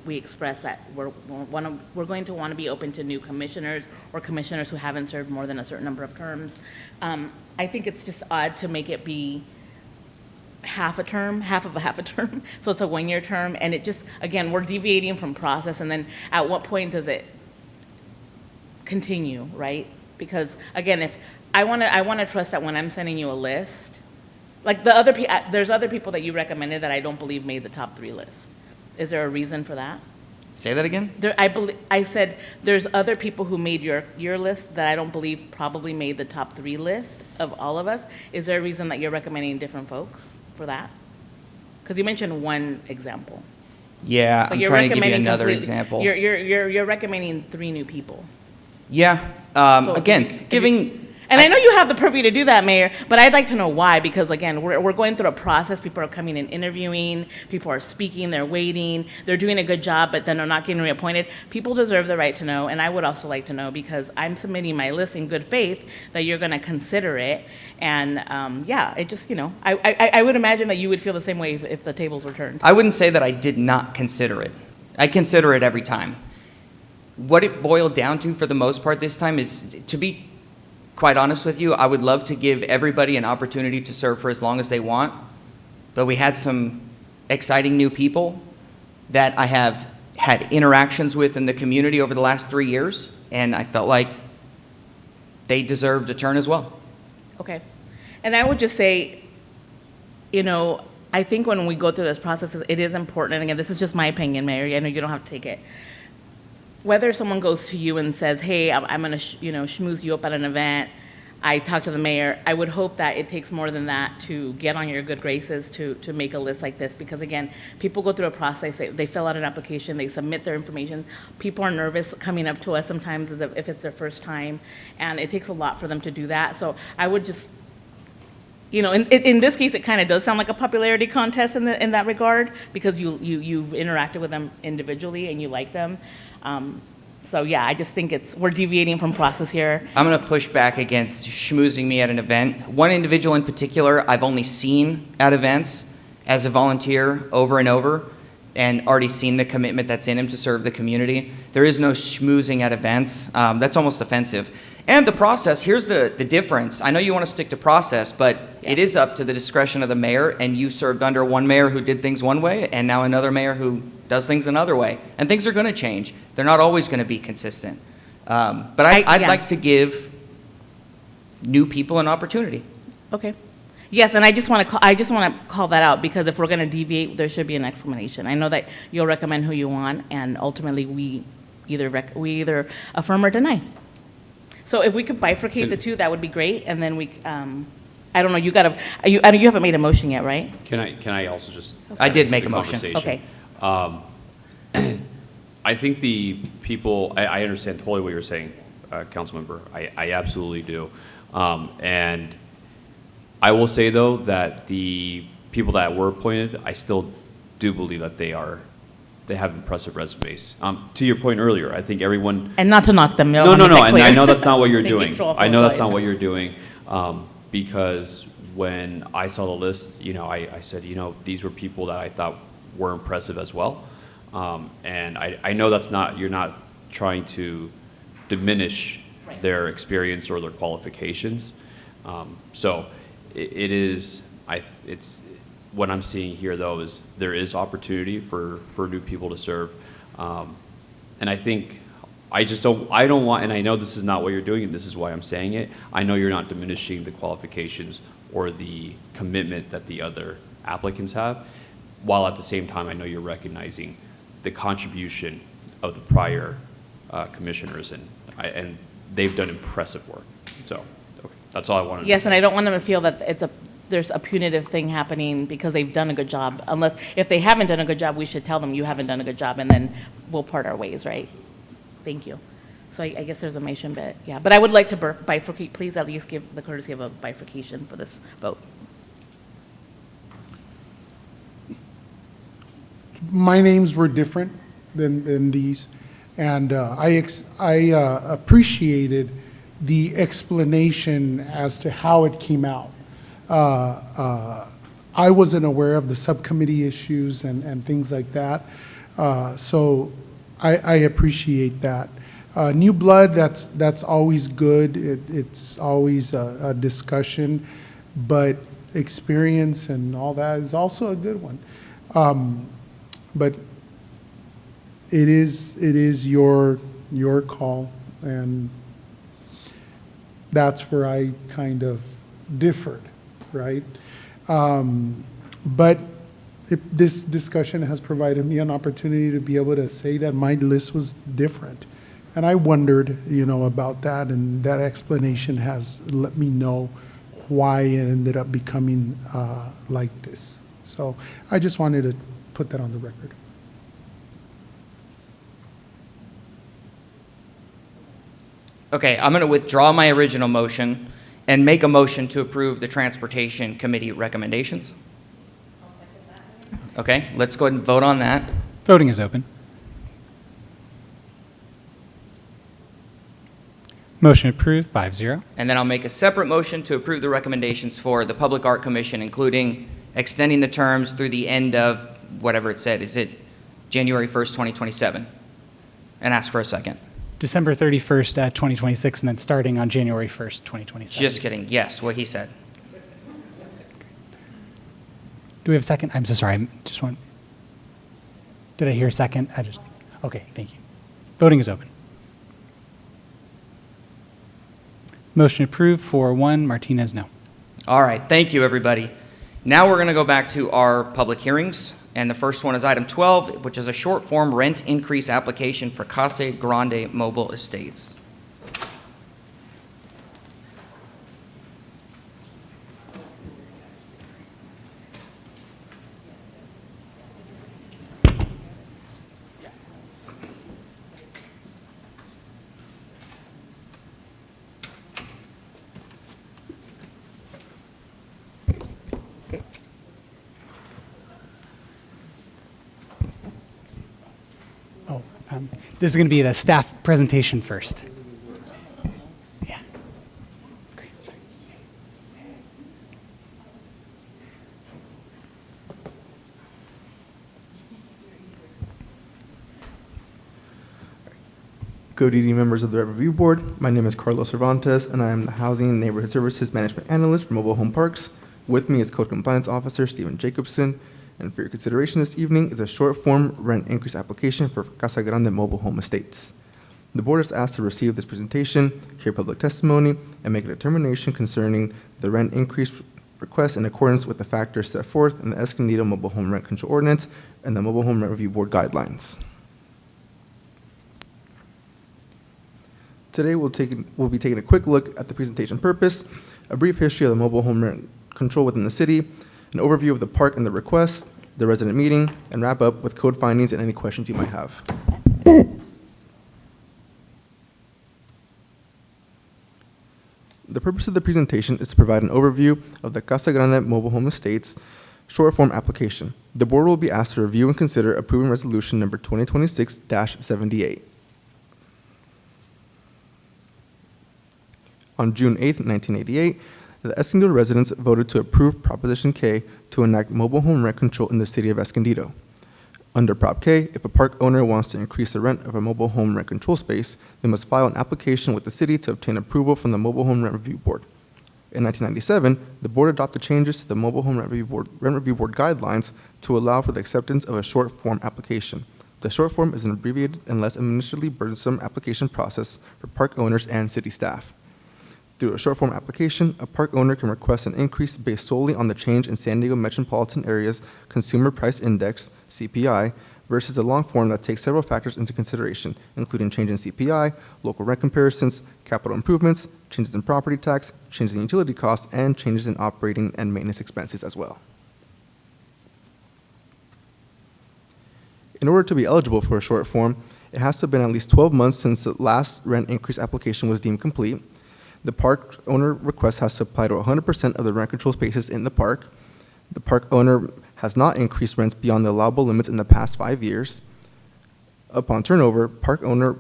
we express that we're going to want to be open to new commissioners or commissioners who haven't served more than a certain number of terms. I think it's just odd to make it be half of a half a term, so it's a 1-year term, and it just, again, we're deviating from process, and then at what point does it continue, right? Because again, if I want to trust that when I'm sending you a list, like there's other people that you recommended that I don't believe made the top 3 list. Is there a reason for that? Say that again? I said there's other people who made your list that I don't believe probably made the top 3 list of all of us. Is there a reason that you're recommending different folks for that? Because you mentioned one example. Yeah, But I'm you're trying to give you recommending another complete- example. You're recommending 3 new people. Yeah, So again, giving... And I know you have the purview to do that, Mayor, but I'd like to know why, because again, we're going through a process. People are coming and interviewing, people are speaking, they're waiting, they're doing a good job, but then they're not getting reappointed. People deserve the right to know, and I would also like to know, because I'm submitting my list in good faith that you're going to consider it. And yeah, it just, I would imagine that you would feel the same way if the tables were turned. I wouldn't say that I did not consider it. I consider it every time. What it boiled down to for the most part this time is, to be quite honest with you, I would love to give everybody an opportunity to serve for as long as they want, but we had some exciting new people that I have had interactions with in the community over the last 3 years, and I felt like they deserved a turn as well. Okay. And I would just say, I think when we go through this process, it is important, and again, this is just my opinion, Mayor, I know you don't have to take it. Whether someone goes to you and says, hey, I'm going to schmooze you up at an event, I talked to the mayor, I would hope that it takes more than that to get on your good graces to make a list like this. Because again, people go through a process, they fill out an application, they submit their information. People are nervous coming up to us sometimes as if it's their first time, and it takes a lot for them to do that. So I would just, in this case, it kind of does sound like a popularity contest in that regard, because you've interacted with them individually and you like them. So yeah, I just think we're deviating from process here. I'm going to push back against schmoozing me at an event. One individual in particular I've only seen at events as a volunteer over and over, and already seen the commitment that's in him to serve the community. There is no schmoozing at events. That's almost offensive. And the process, here's the difference. I know you want to stick to process, but it is up to the discretion of the mayor, and you served under one mayor who did things one way, and now another mayor who does things another way. And things are going to change. They're not always going to be consistent. But I'd like to give new people an opportunity. Okay. Yes, and I just want to call that out, because if we're going to deviate, there should be an explanation. I know that you'll recommend who you want, and ultimately we either affirm or deny. So if we could bifurcate the two, that would be great, and then we, I don't know, you haven't made a motion yet, right? Can I also just? I did make a motion. Okay. I think the people, I understand totally what you're saying, Councilmember. I absolutely do. And I will say, though, that the people that were appointed, I still do believe that they have impressive resumes. To your point earlier, I think everyone... And not to knock them. No, and I know that's not what you're doing. I know that's not what you're doing, because when I saw the list, I said, these were people that I thought were impressive as well. And I know you're not trying to diminish their experience or their qualifications. So it's what I'm seeing here, though, is there is opportunity for new people to serve. And I think I don't want, and I know this is not what you're doing, and this is why I'm saying it, I know you're not diminishing the qualifications or the commitment that the other applicants have, while at the same time I know you're recognizing the contribution of the prior commissioners, and they've done impressive work. So, okay, that's all I wanted to Yes, and I don't want them to feel that there's a punitive thing happening because they've done a good job. Unless, if they haven't done a good job, we should tell them you haven't done a good job, and then we'll part our ways, right? Thank you. So I guess there's a motion, but yeah. But I would like to bifurcate, please at least give the courtesy of a bifurcation for this vote. My names were different than these, and I appreciated the explanation as to how it came out. I wasn't aware of the subcommittee issues and things like that, so I appreciate that. New blood, that's always good. It's always a discussion, but experience and all that is also a good one. But it is your call, and that's where I kind of differed, right? But this discussion has provided me an opportunity to be able to say that my list was different. And I wondered, about that, and that explanation has let me know why it ended up becoming like this. So I just wanted to put that on the record. Okay, I'm going to withdraw my original motion and make a motion to approve the Transportation Committee recommendations. Okay, let's go ahead and vote on that. Voting is open. Motion approved, 5-0. And then I'll make a separate motion to approve the recommendations for the Public Art Commission, including extending the terms through the end of whatever it said. Is it January 1st, 2027? And ask for a second. December 31st, 2026, and then starting on January 1st, 2027. Just kidding. Yes, what he said. Do we have a second? I'm so sorry. Did I hear a second? Okay, thank you. Voting is open. Motion approved, 4-1. Martinez, no. All right, thank you, everybody. Now we're going to go back to our public hearings, and the first one is item 12, which is a short-form rent increase application for Casa Grande Mobile Estates. This is going to be the staff presentation first. Yeah. Great, sorry. Good evening, members of the Review Board. My name is Carlos Cervantes, and I am the Housing and Neighborhood Services Management Analyst for Mobile Home Parks. With me is Code Compliance Officer Stephen Jacobson. And for your consideration this evening is a short-form rent increase application for Casa Grande Mobile Home Estates. The board is asked to receive this presentation, hear public testimony, and make a determination concerning the rent increase request in accordance with the factors set forth in the Escondido Mobile Home Rent Control Ordinance and the Mobile Home Rent Review Board guidelines. Today we'll be taking a quick look at the presentation purpose, a brief history of the mobile home rent control within the city, an overview of the park and the request, the resident meeting, and wrap up with code findings and any questions you might have. The purpose of the presentation is to provide an overview of the Casa Grande Mobile Home Estates short form application. The board will be asked to review and consider approving resolution number 2026-78. On June 8, 1988, the Escondido residents voted to approve Proposition K to enact mobile home rent control in the city of Escondido. Under Prop K, if a park owner wants to increase the rent of a mobile home rent control space, they must file an application with the city to obtain approval from the Mobile Home Rent Review Board. In 1997, the board adopted changes to the Mobile Home Rent Review Board guidelines to allow for the acceptance of a short form application. The short form is an abbreviated and less administratively burdensome application process for park owners and city staff. Through a short-form application, a park owner can request an increase based solely on the change in San Diego Metropolitan Area's Consumer Price Index, CPI, versus a long form that takes several factors into consideration, including change in CPI, local rent comparisons, capital improvements, changes in property tax, changes in utility costs, and changes in operating and maintenance expenses as well. In order to be eligible for a short form, it has to have been at least 12 months since the last rent increase application was deemed complete. The park owner request has to apply to 100% of the rent control spaces in the park. The park owner has not increased rents beyond the allowable limits in the past 5 years. Upon turnover, park owner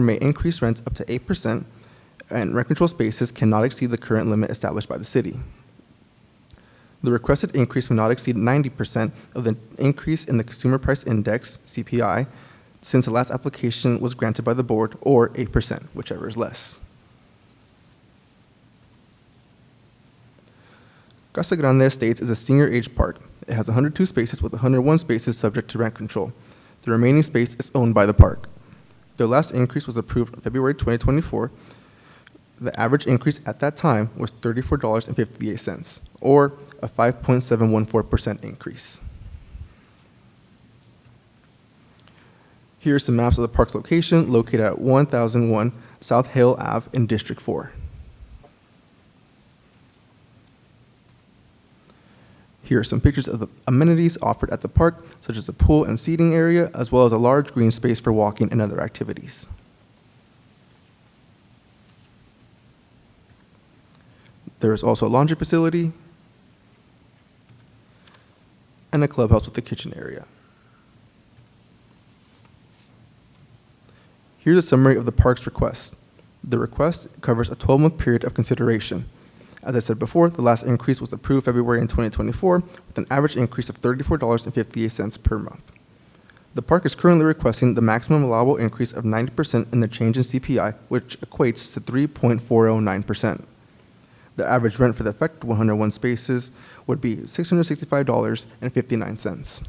may increase rents up to 8%, and rent control spaces cannot exceed the current limit established by the city. The requested increase may not exceed 90% of the increase in the Consumer Price Index, CPI, since the last application was granted by the board, or 8%, whichever is less. Casa Grande Estates is a senior-age park. It has 102 spaces with 101 spaces subject to rent control. The remaining space is owned by the park. Their last increase was approved in February 2024. The average increase at that time was $34.58, or a 5.714% increase. Here are some maps of the park's location, located at 1001 South Hale Ave in District 4. Here are some pictures of the amenities offered at the park, such as a pool and seating area, as well as a large green space for walking and other activities. There is also a laundry facility and a clubhouse with a kitchen area. Here's a summary of the park's request. The request covers a 12-month period of consideration. As I said before, the last increase was approved February in 2024 with an average increase of $34.58 per month. The park is currently requesting the maximum allowable increase of 90% in the change in CPI, which equates to 3.409%. The average rent for the affected 101 spaces would be $665.59.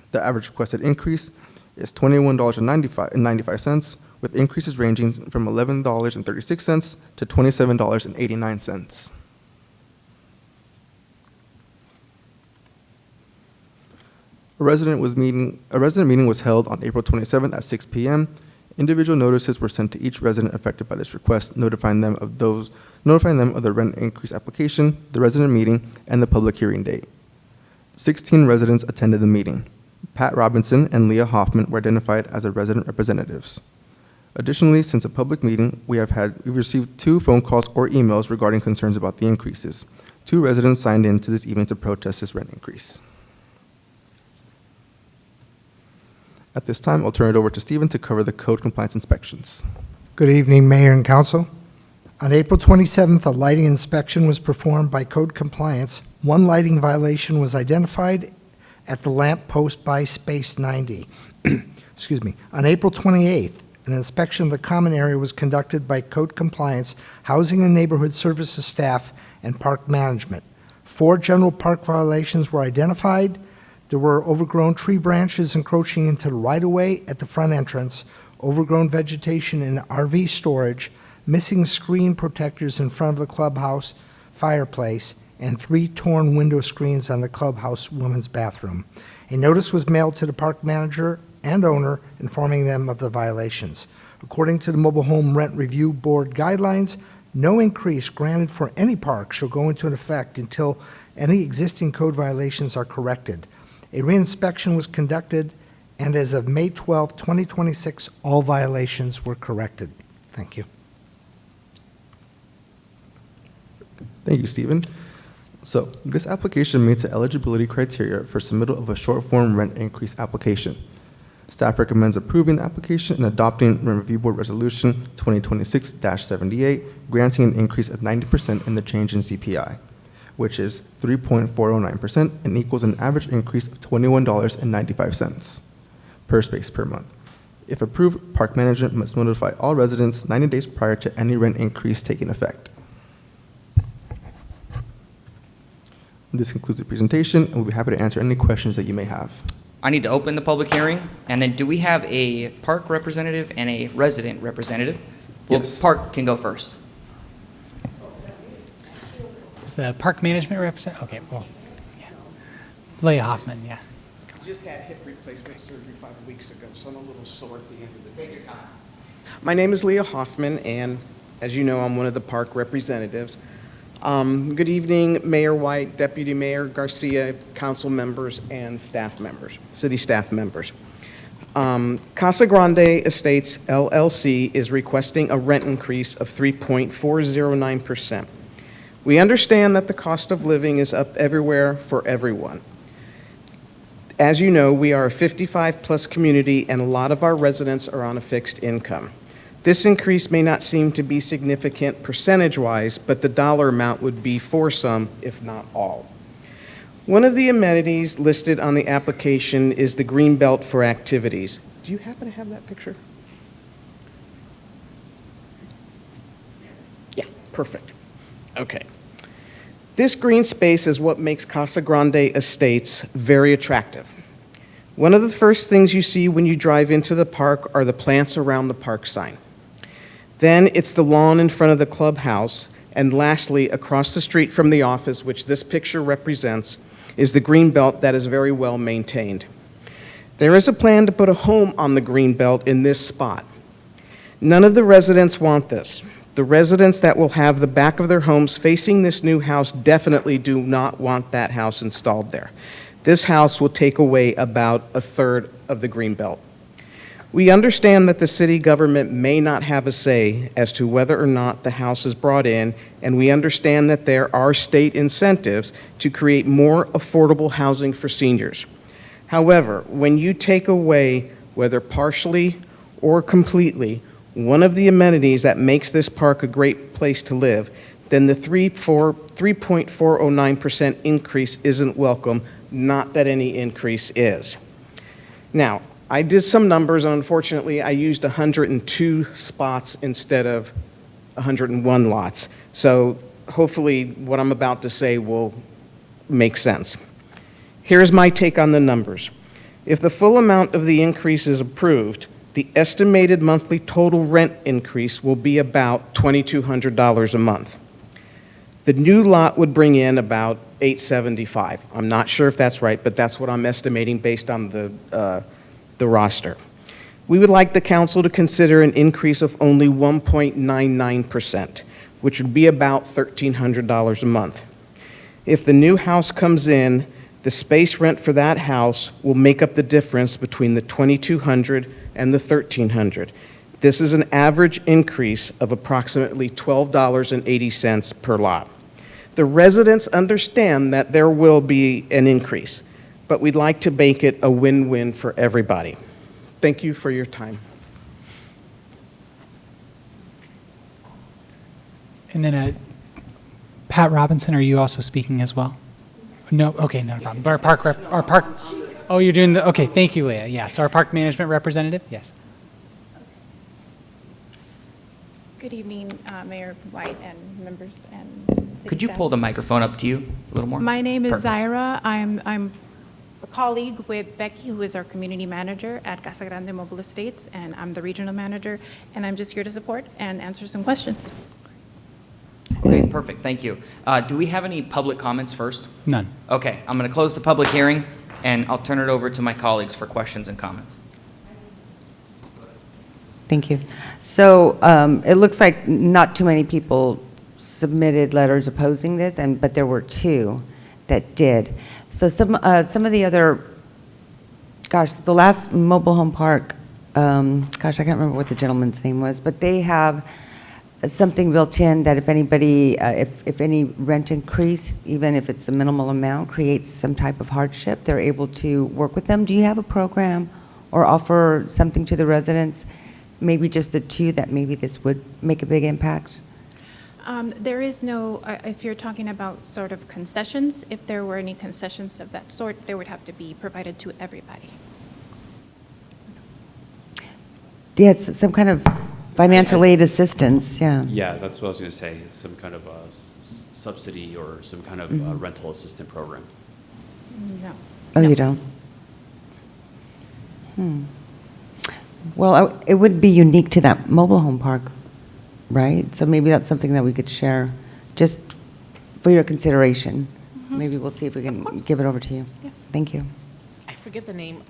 The average requested increase is $21.95, with increases ranging from $11.36 to $27.89. A resident meeting was held on April 27th at 6 p.m. Individual notices were sent to each resident affected by this request, notifying them of the rent increase application, the resident meeting, and the public hearing date. 16 residents attended the meeting. Pat Robinson and Leah Hoffman were identified as the resident representatives. Additionally, since a public meeting, we've received 2 phone calls or emails regarding concerns about the increases. 2 residents signed in to this evening to protest this rent increase. At this time, I'll turn it over to Stephen to cover the code compliance inspections. Good evening, Mayor and Council. On April 27th, a lighting inspection was performed by Code Compliance. One lighting violation was identified at the lamp post by Space 90. Excuse me. On April 28th, an inspection of the common area was conducted by Code Compliance, Housing and Neighborhood Services staff, and Park Management. 4 general park violations were identified. There were overgrown tree branches encroaching into the right-of-way at the front entrance, overgrown vegetation in RV storage, missing screen protectors in front of the clubhouse fireplace, and 3 torn window screens on the clubhouse women's bathroom. A notice was mailed to the park manager and owner informing them of the violations. According to the Mobile Home Rent Review Board guidelines, no increase granted for any park shall go into effect until any existing code violations are corrected. A reinspection was conducted, and as of May 12, 2026, all violations were corrected. Thank you. Thank you, Stephen. So, this application meets the eligibility criteria for submittal of a short-form rent increase application. Staff recommends approving the application and adopting Rent Review Board Resolution 2026-78, granting an increase of 90% in the change in CPI, which is 3.409% and equals an average increase of $21.95 per space per month. If approved, park management must notify all residents 90 days prior to any rent increase taking effect. This concludes the presentation, and we'll be happy to answer any questions that you may have. I need to open the public hearing, and then do we have a park representative and a resident representative? Well, Yes. Park can go first. Is the park management representative? Okay, well, yeah. Leah Hoffman, yeah. just had hip replacement surgery 5 weeks ago, so I'm a little sore at the end of the day. Take your time. My name is Leah Hoffman, and as you know, I'm one of the park representatives. Good evening, Mayor White, Deputy Mayor Garcia, council members, and staff members, city staff members. Casa Grande Estates LLC is requesting a rent increase of 3.409%. We understand that the cost of living is up everywhere for everyone. As you know, we are a 55-plus community, and a lot of our residents are on a fixed income. This increase may not seem to be significant percentage-wise, but the dollar amount would be for some, if not all. One of the amenities listed on the application is the green belt for activities. Do you happen to have that picture? Yeah, perfect. Okay. This green space is what makes Casa Grande Estates very attractive. One of the first things you see when you drive into the park are the plants around the park sign. Then it's the lawn in front of the clubhouse, and lastly, across the street from the office, which this picture represents, is the green belt that is very well maintained. There is a plan to put a home on the green belt in this spot. None of the residents want this. The residents that will have the back of their homes facing this new house definitely do not want that house installed there. This house will take away about a third of the green belt. We understand that the city government may not have a say as to whether or not the house is brought in, and we understand that there are state incentives to create more affordable housing for seniors. However, when you take away, whether partially or completely, one of the amenities that makes this park a great place to live, then the 3.409% increase isn't welcome, not that any increase is. Now, I did some numbers, and unfortunately, I used 102 spots instead of 101 lots. So hopefully what I'm about to say will make sense. Here's my take on the numbers. If the full amount of the increase is approved, the estimated monthly total rent increase will be about $2,200 a month. The new lot would bring in about $875. I'm not sure if that's right, but that's what I'm estimating based on the roster. We would like the council to consider an increase of only 1.99%, which would be about $1,300 a month. If the new house comes in, the space rent for that house will make up the difference between the $2,200 and the $1,300. This is an average increase of approximately $12.80 per lot. The residents understand that there will be an increase, but we'd like to make it a win-win for everybody. Thank you for your time. And then Pat Robinson, are you also speaking as well? No, okay, not a problem. Our park, oh, you're doing the, okay, thank you, Leah. Yes, our park management representative, yes. Good evening, Mayor White and members and city Could you staff. pull the microphone up to you a little more? My name is Perfect. Zaira. I'm a colleague with Becky, who is our community manager at Casa Grande Mobile Estates, and I'm the regional manager, and I'm just here to support and answer some questions. Okay, perfect, thank you. Do we have any public comments first? None. Okay, I'm going to close the public hearing, and I'll turn it over to my colleagues for questions and comments. Thank you. So it looks like not too many people submitted letters opposing this, but there were 2 that did. So some of the other, gosh, the last mobile home park, gosh, I can't remember what the gentleman's name was, but they have something built in that if anybody, if any rent increase, even if it's a minimal amount, creates some type of hardship, they're able to work with them. Do you have a program or offer something to the residents? Maybe just the 2 that maybe this would make a big impact? There is no, if you're talking about sort of concessions, if there were any concessions of that sort, they would have to be provided to everybody. Yeah, it's some kind of financial aid assistance, yeah. Yeah, that's what I was going to say, some kind of subsidy or some kind of rental assistance program. No. Oh, you don't? Well, it would be unique to that mobile home park, right? So maybe that's something that we could share, just for your consideration. Maybe we'll see if we can give it over to you. Yes. Thank you. forget the name.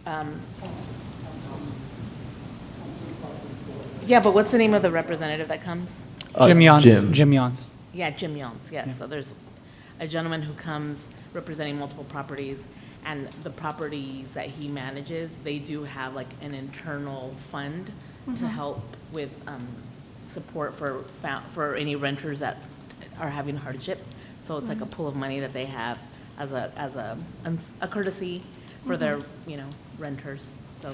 Yeah, but what's the name of the representative that comes? Jim Yance. Jim Yance. Yeah, Jim Yance, yes. Yeah. So there's a gentleman who comes representing multiple properties, and the properties that he manages, they do have like an internal fund to help with support for any renters that are having hardship. So it's like a pool of money that they have as a courtesy for their, renters, so.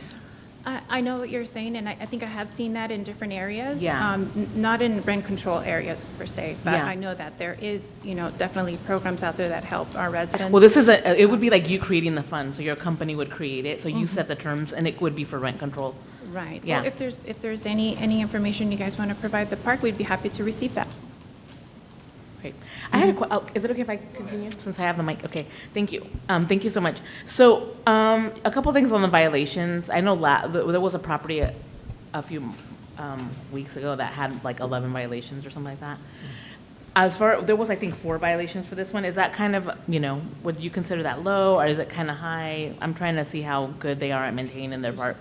I know what you're saying, and I think I have seen that in different areas. Yeah. Not in rent control areas per se, but Yeah. I know that there is, definitely programs out there that help our residents. Well, this is it would be like you creating the fund, so your company would create it, so you set the terms, and it would be for rent control. Right. Yeah. Well, if there's any information you guys want to provide the park, we'd be happy to receive that. Great. I had is it okay if I continue, since I have the mic? Okay, thank you. Thank you so much. So, a couple things on the violations. I know there was a property a few weeks ago that had like 11 violations or something like that. There was, I think, 4 violations for this one. Is that kind of, would you consider that low, or is it kind of high? I'm trying to see how good they are at maintaining their park.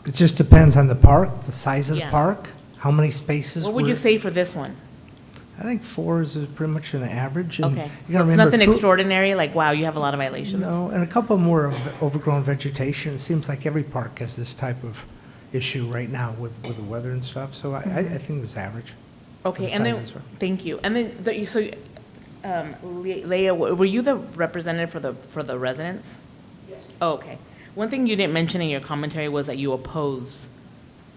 It just depends on the park, the size of the Yeah. park, how many spaces. What would you say for this one? I think 4 is pretty much an average. And Okay. you So gotta it's remember nothing two- extraordinary, like, wow, you have a lot of violations? No, and a couple more of overgrown vegetation. It seems like every park has this type of issue right now with the weather and stuff, so I think it was average. for Okay, the and then, sizes. thank you. And then, Leah, were you the representative for the residents? Yes. Oh, okay. One thing you didn't mention in your commentary was that you oppose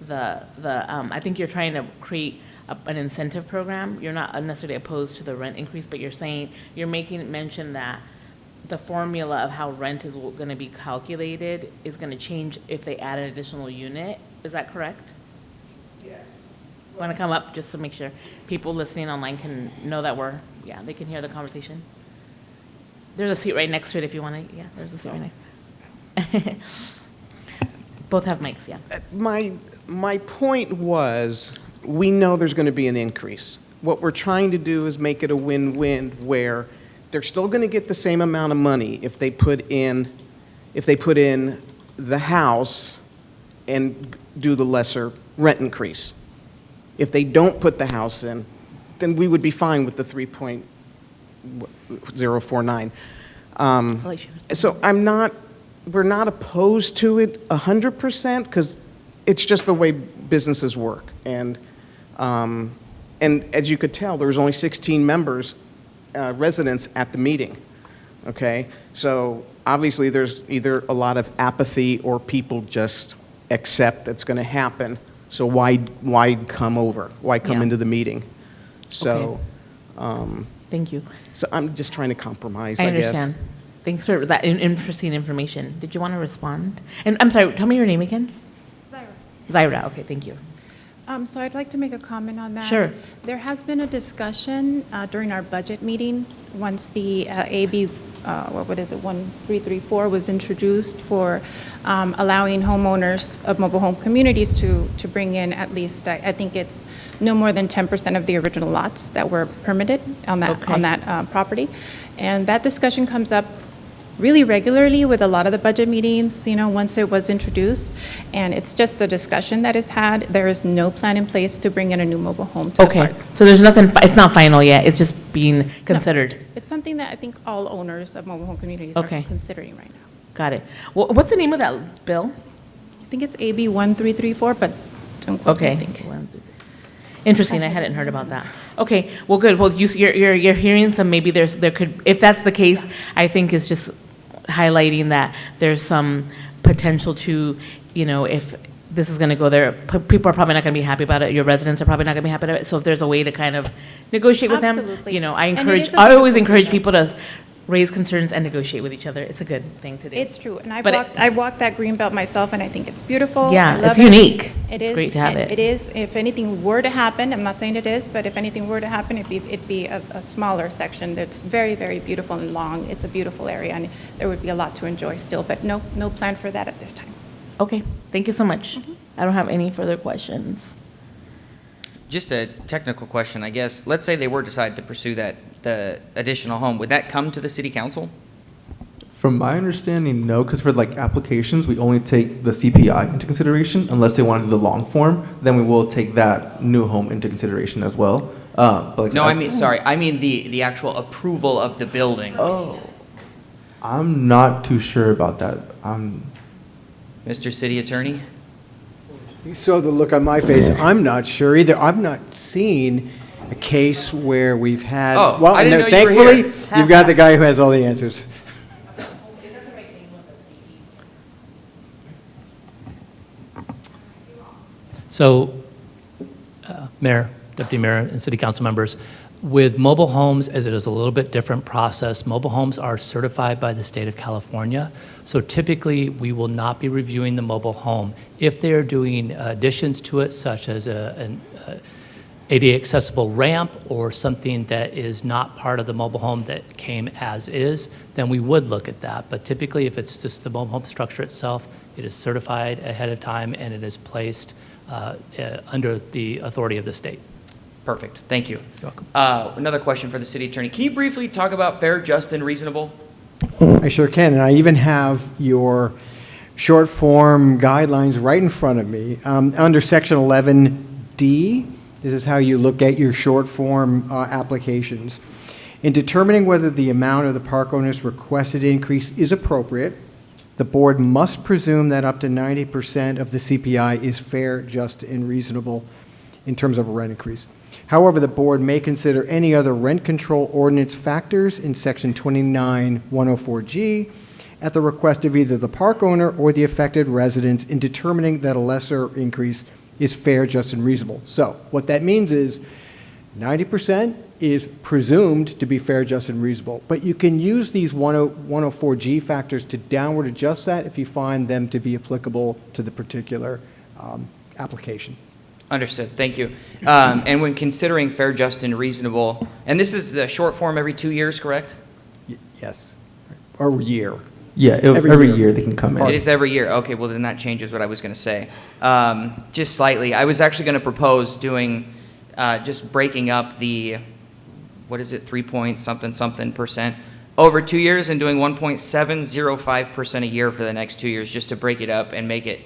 I think you're trying to create an incentive program. You're not necessarily opposed to the rent increase, but you're making mention that the formula of how rent is going to be calculated is going to change if they add an additional unit. Is that correct? Yes. Want to come up just to make sure people listening online can know that they can hear the conversation? There's a seat right next to it if you want to, there's a seat right next. Both have mics, yeah. My point was, we know there's going to be an increase. What we're trying to do is make it a win-win where they're still going to get the same amount of money if they put in the house and do the lesser rent increase. If they don't put the house in, then we would be fine with the 3.049. So we're not opposed to it 100% because it's just the way businesses work. And as you could tell, there was only 16 members, residents at the meeting, okay? So obviously there's either a lot of apathy or people just accept that's going to happen. So why come over? Why come into the meeting? So, Thank you. So I'm just trying to compromise, I guess. understand. Thanks for that interesting information. Did you want to respond? And I'm sorry, tell me your name again. Zaira, okay, thank you. So I'd like to make a comment on that. Sure. There has been a discussion during our budget meeting, once the AB, 1334 was introduced for allowing homeowners of mobile home communities to bring in at least, I think it's no more than 10% of the original lots that were permitted on that property. And that discussion comes up really regularly with a lot of the budget meetings, once it was introduced. And it's just a discussion that is had. There is no plan in place to bring in a new mobile home to the park. So there's nothing, it's not final yet, it's just being considered? No, it's something that I think all owners of mobile home communities are considering right now. Got it. Well, what's the name of that bill? I think it's AB 1334, but don't quote me, I think. Interesting, I hadn't heard about that. Okay, well, good. Well, you're hearing some, maybe there could, if that's the case, I think it's just highlighting that there's some potential to, if this is going to go there, people are probably not going to be happy about it. Your residents are probably not going to be happy about it. So if there's a way to kind of negotiate with Absolutely. them, I beautiful always encourage people to raise concerns and negotiate with each other. It's a good thing to do. It's true, and I walked that green belt myself, and I think it's beautiful. Yeah, I love it's it. unique. It It's is, great to have and it. It is. If anything were to happen, I'm not saying it is, but if anything were to happen, it'd be a smaller section that's very, very beautiful and long. It's a beautiful area, and there would be a lot to enjoy still, but no plan for that at this time. Okay, thank you so much. I don't have any further questions. Just a technical question, I guess. Let's say they were decide to pursue the additional home. Would that come to the city council From my understanding, no, because for like applications, we only take the CPI into consideration unless they want to do the long form. Then we will take that new home into consideration as well. But like, No, I mean, sorry, I mean the actual approval of the building. Oh, I'm not too sure about that. Mr. City Attorney? You saw the look on my face. I'm not sure either. I've not seen a case where we've had. Oh, well, I didn't know you were thankfully, here. you've got the guy who has all the answers. So, Mayor, Deputy Mayor, and City Council members, with mobile homes, as it is a little bit different process, mobile homes are certified by the state of California. So typically, we will not be reviewing the mobile home. If they are doing additions to it, such as an ADA accessible ramp or something that is not part of the mobile home that came as is, then we would look at that. But typically, if it's just the mobile home structure itself, it is certified ahead of time and it is placed under the authority of the state. Perfect, thank you. You're welcome. Another question for the city attorney. Can you briefly talk about fair, just, and reasonable? I sure can, and I even have your short form guidelines right in front of me. Under section 11D, this is how you look at your short form applications. In determining whether the amount of the park owner's requested increase is appropriate, the board must presume that up to 90% of the CPI is fair, just, and reasonable in terms of a rent increase. However, the board may consider any other rent control ordinance factors in section 29104G at the request of either the park owner or the affected residents in determining that a lesser increase is fair, just, and reasonable. So what that means is 90% is presumed to be fair, just, and reasonable. But you can use these 104G factors to downward adjust that if you find them to be applicable to the particular application. Understood, thank you. And when considering fair, just, and reasonable, and this is the short form every 2 years, correct? Yes, or year. Yeah, every year they can come in. It is every year. Okay, well then that changes what I was going to say. Just slightly. I was actually going to propose doing, just breaking up the, what is it, 3 point something something percent over 2 years and doing 1.705% a year for the next 2 years, just to break it up and make it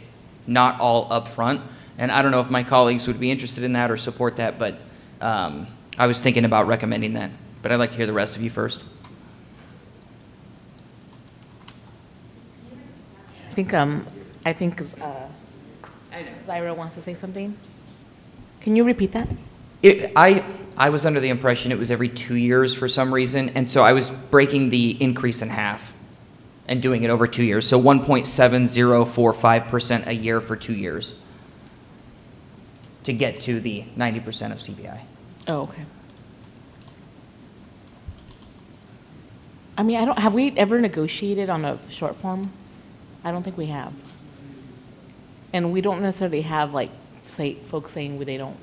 not all up front. And I don't know if my colleagues would be interested in that or support that, but I was thinking about recommending that. But I'd like to hear the rest of you first. I think Zyra wants to say something. Can you repeat that? I was under the impression it was every 2 years for some reason, and so I was breaking the increase in half and doing it over 2 years. So 1.7045% a year for 2 years to get to the 90% of CPI. Oh, okay. I mean, have we ever negotiated on a short form? I don't think we have. And we don't necessarily have, like, folks saying we don't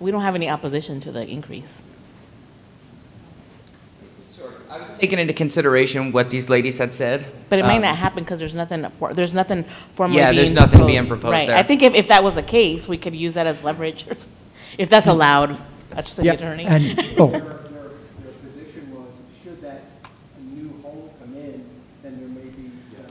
have any opposition to the increase. I was taking into consideration what these ladies had said. But it might not happen because there's nothing formally there's nothing being proposed right. there. I think if that was the case, we could use that as leverage, or if that's allowed. That's just the attorney. Their position was, should that new home come in, then there may be some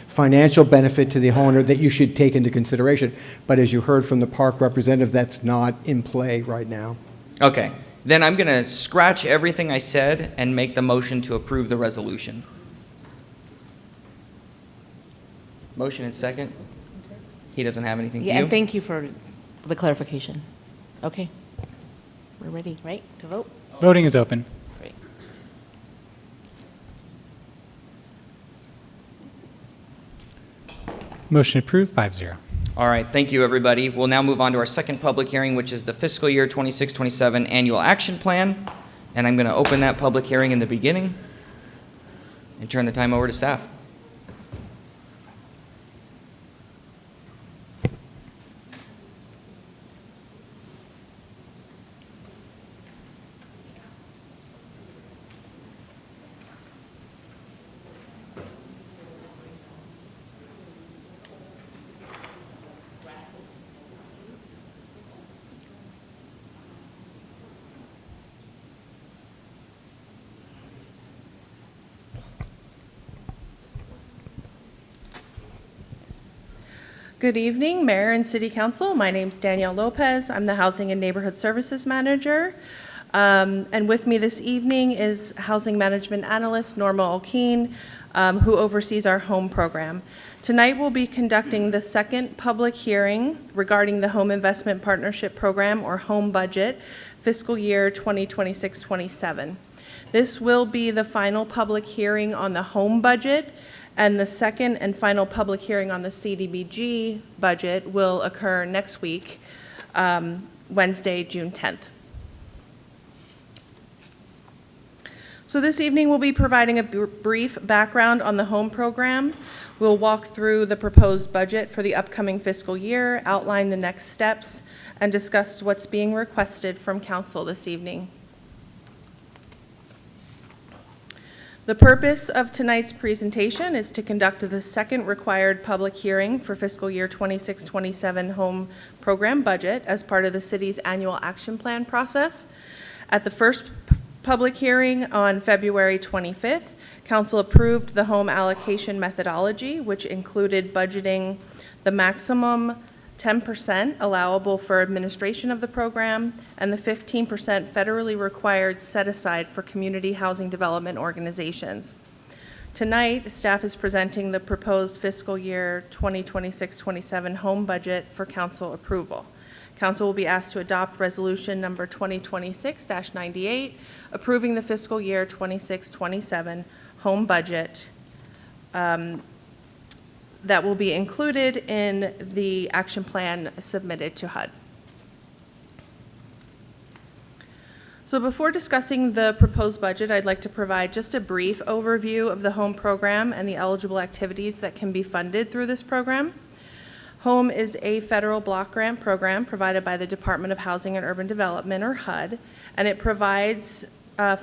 financial benefit to the homeowner that you should take into consideration. But as you heard from the park representative, that's not in play right now. Okay. Then I'm going to scratch everything I said and make the motion to approve the resolution. Motion and second. He doesn't have anything to Yeah, you? and thank you for the clarification. Okay. We're ready, right, to vote? Voting is open. Great. Motion approved, 5-0. All right, thank you, everybody. We'll now move on to our second public hearing, which is the fiscal year 26-27 annual action plan. And I'm going to open that public hearing in the beginning and turn the time over to staff. Good evening, Mayor and City Council. My name's Danielle Lopez. I'm the Housing and Neighborhood Services Manager. And with me this evening is Housing Management Analyst Norma O'Keen, who oversees our home program. Tonight we'll be conducting the second public hearing regarding the Home Investment Partnership Program, or Home Budget, fiscal year 2026-27. This will be the final public hearing on the home budget, and the second and final public hearing on the CDBG budget will occur next week, Wednesday, June 10th. So this evening we'll be providing a brief background on the home program. We'll walk through the proposed budget for the upcoming fiscal year, outline the next steps, and discuss what's being requested from council this evening. The purpose of tonight's presentation is to conduct the second required public hearing for fiscal year 26-27 home program budget as part of the city's annual action plan process. At the first public hearing on February 25th, council approved the home allocation methodology, which included budgeting the maximum 10% allowable for administration of the program and the 15% federally required set aside for community housing development organizations. Tonight, staff is presenting the proposed fiscal year 2026-27 home budget for council approval. Council will be asked to adopt resolution number 2026-98, approving the fiscal year 26-27 home budget that will be included in the action plan submitted to HUD. So before discussing the proposed budget, I'd like to provide just a brief overview of the home program and the eligible activities that can be funded through this program. HOME is a federal block grant program provided by the Department of Housing and Urban Development, or HUD, and it provides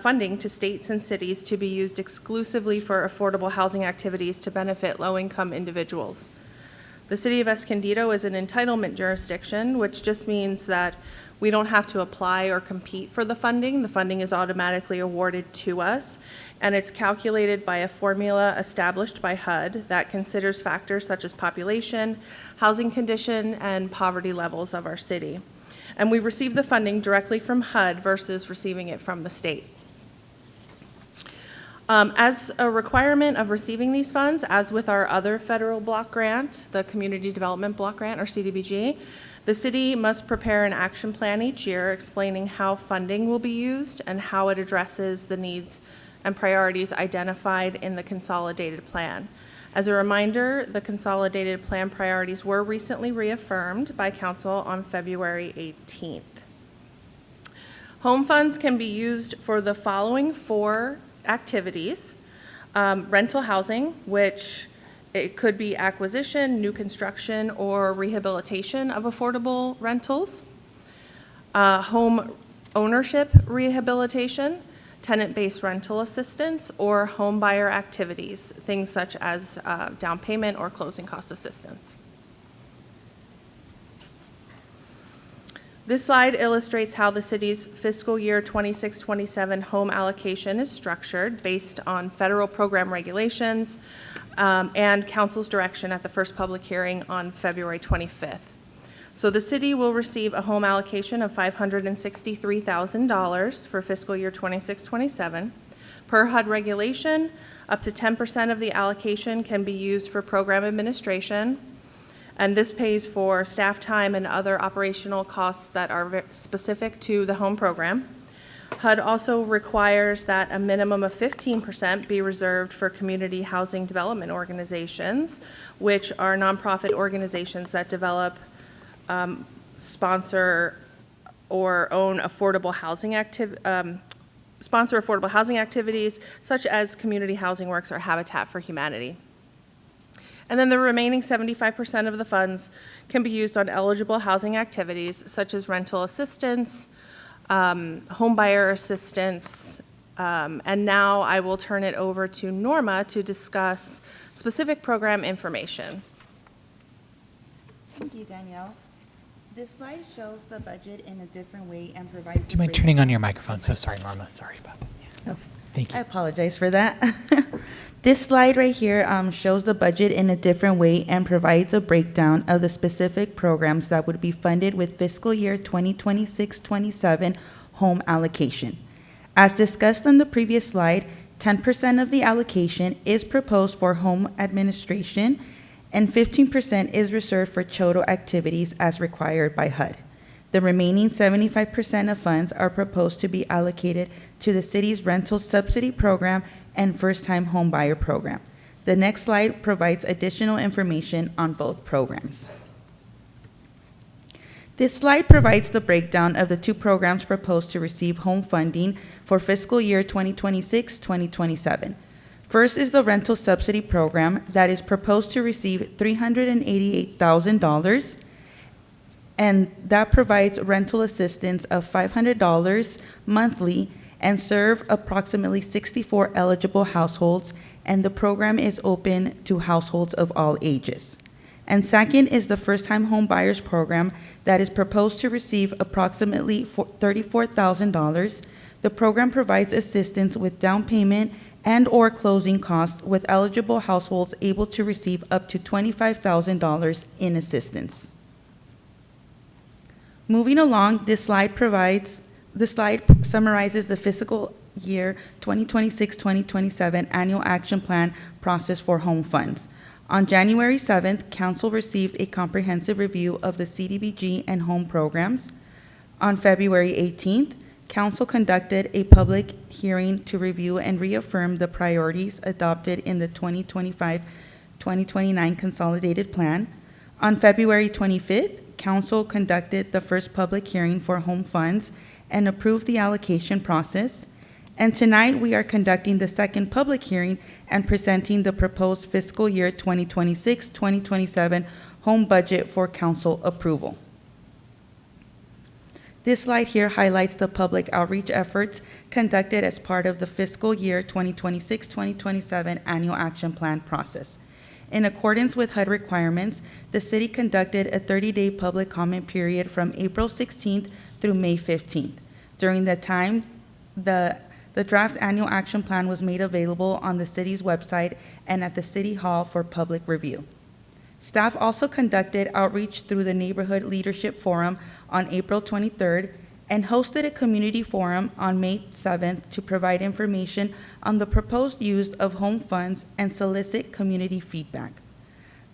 funding to states and cities to be used exclusively for affordable housing activities to benefit low-income individuals. The City of Escondido is an entitlement jurisdiction, which just means that we don't have to apply or compete for the funding. The funding is automatically awarded to us, and it's calculated by a formula established by HUD that considers factors such as population, housing condition, and poverty levels of our city. And we receive the funding directly from HUD versus receiving it from the state. As a requirement of receiving these funds, as with our other federal block grant, the Community Development Block Grant, or CDBG, the city must prepare an action plan each year explaining how funding will be used and how it addresses the needs and priorities identified in the consolidated plan. As a reminder, the consolidated plan priorities were recently reaffirmed by council on February 18th. Home funds can be used for the following 4 activities. Rental housing, which it could be acquisition, new construction, or rehabilitation of affordable rentals. Home ownership rehabilitation, tenant-based rental assistance, or home buyer activities, things such as down payment or closing cost assistance. This slide illustrates how the city's fiscal year 26-27 home allocation is structured based on federal program regulations and council's direction at the first public hearing on February 25th. So the city will receive a home allocation of $563,000 for fiscal year 26-27. Per HUD regulation, up to 10% of the allocation can be used for program administration, and this pays for staff time and other operational costs that are specific to the home program. HUD also requires that a minimum of 15% be reserved for community housing development organizations, which are nonprofit organizations that develop, sponsor or own affordable housing sponsor affordable housing activities such as Community Housing Works or Habitat for Humanity. And then the remaining 75% of the funds can be used on eligible housing activities such as rental assistance, home buyer assistance, and now I will turn it over to Norma to discuss specific program information. Thank you, Danielle. This slide shows the budget in a different way and provides. Do you mind turning on your microphone? So sorry, Norma. Sorry about that. Oh, Thank you. I apologize for that. This slide right here shows the budget in a different way and provides a breakdown of the specific programs that would be funded with fiscal year 2026-27 home allocation. As discussed on the previous slide, 10% of the allocation is proposed for home administration and 15% is reserved for CHOTO activities as required by HUD. The remaining 75% of funds are proposed to be allocated to the city's rental subsidy program and first-time home buyer program. The next slide provides additional information on both programs. This slide provides the breakdown of the two programs proposed to receive home funding for fiscal year 2026-2027. First is the rental subsidy program that is proposed to receive $388,000, and that provides rental assistance of $500 monthly and serve approximately 64 eligible households, and the program is open to households of all ages. And second is the first-time home buyers program that is proposed to receive approximately $34,000. The program provides assistance with down payment and/or closing costs, with eligible households able to receive up to $25,000 in assistance. Moving along, this slide summarizes the fiscal year 2026-2027 annual action plan process for home funds. On January 7th, Council received a comprehensive review of the CDBG and home programs. On February 18th, Council conducted a public hearing to review and reaffirm the priorities adopted in the 2025-2029 Consolidated Plan. On February 25th, Council conducted the first public hearing for home funds and approved the allocation process. And tonight, we are conducting the second public hearing and presenting the proposed fiscal year 2026-2027 home budget for council approval. This slide here highlights the public outreach efforts conducted as part of the fiscal year 2026-2027 annual action plan process. In accordance with HUD requirements, the city conducted a 30-day public comment period from April 16th through May 15th. During that time, the draft annual action plan was made available on the city's website and at the City Hall for public review. Staff also conducted outreach through the Neighborhood Leadership Forum on April 23rd and hosted a community forum on May 7th to provide information on the proposed use of home funds and solicit community feedback.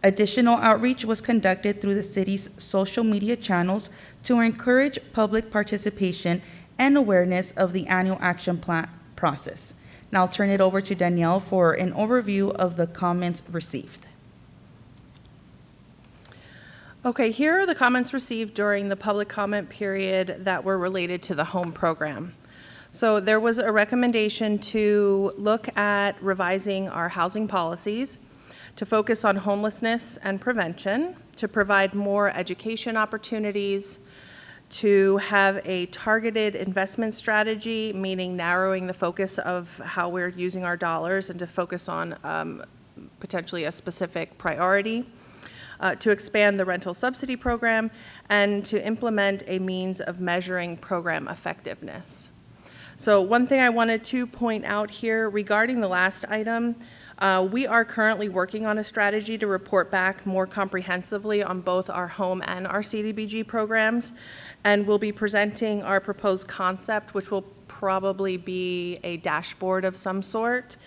Additional outreach was conducted through the city's social media channels to encourage public participation and awareness of the annual action plan process. Now I'll turn it over to Danielle for an overview of the comments received. Okay, here are the comments received during the public comment period that were related to the home program. So there was a recommendation to look at revising our housing policies, to focus on homelessness and prevention, to provide more education opportunities, to have a targeted investment strategy, meaning narrowing the focus of how we're using our dollars and to focus on potentially a specific priority, to expand the rental subsidy program, and to implement a means of measuring program effectiveness. So one thing I wanted to point out here regarding the last item, we are currently working on a strategy to report back more comprehensively on both our home and our CDBG programs, and we'll be presenting our proposed concept, which will probably be a dashboard of some sort,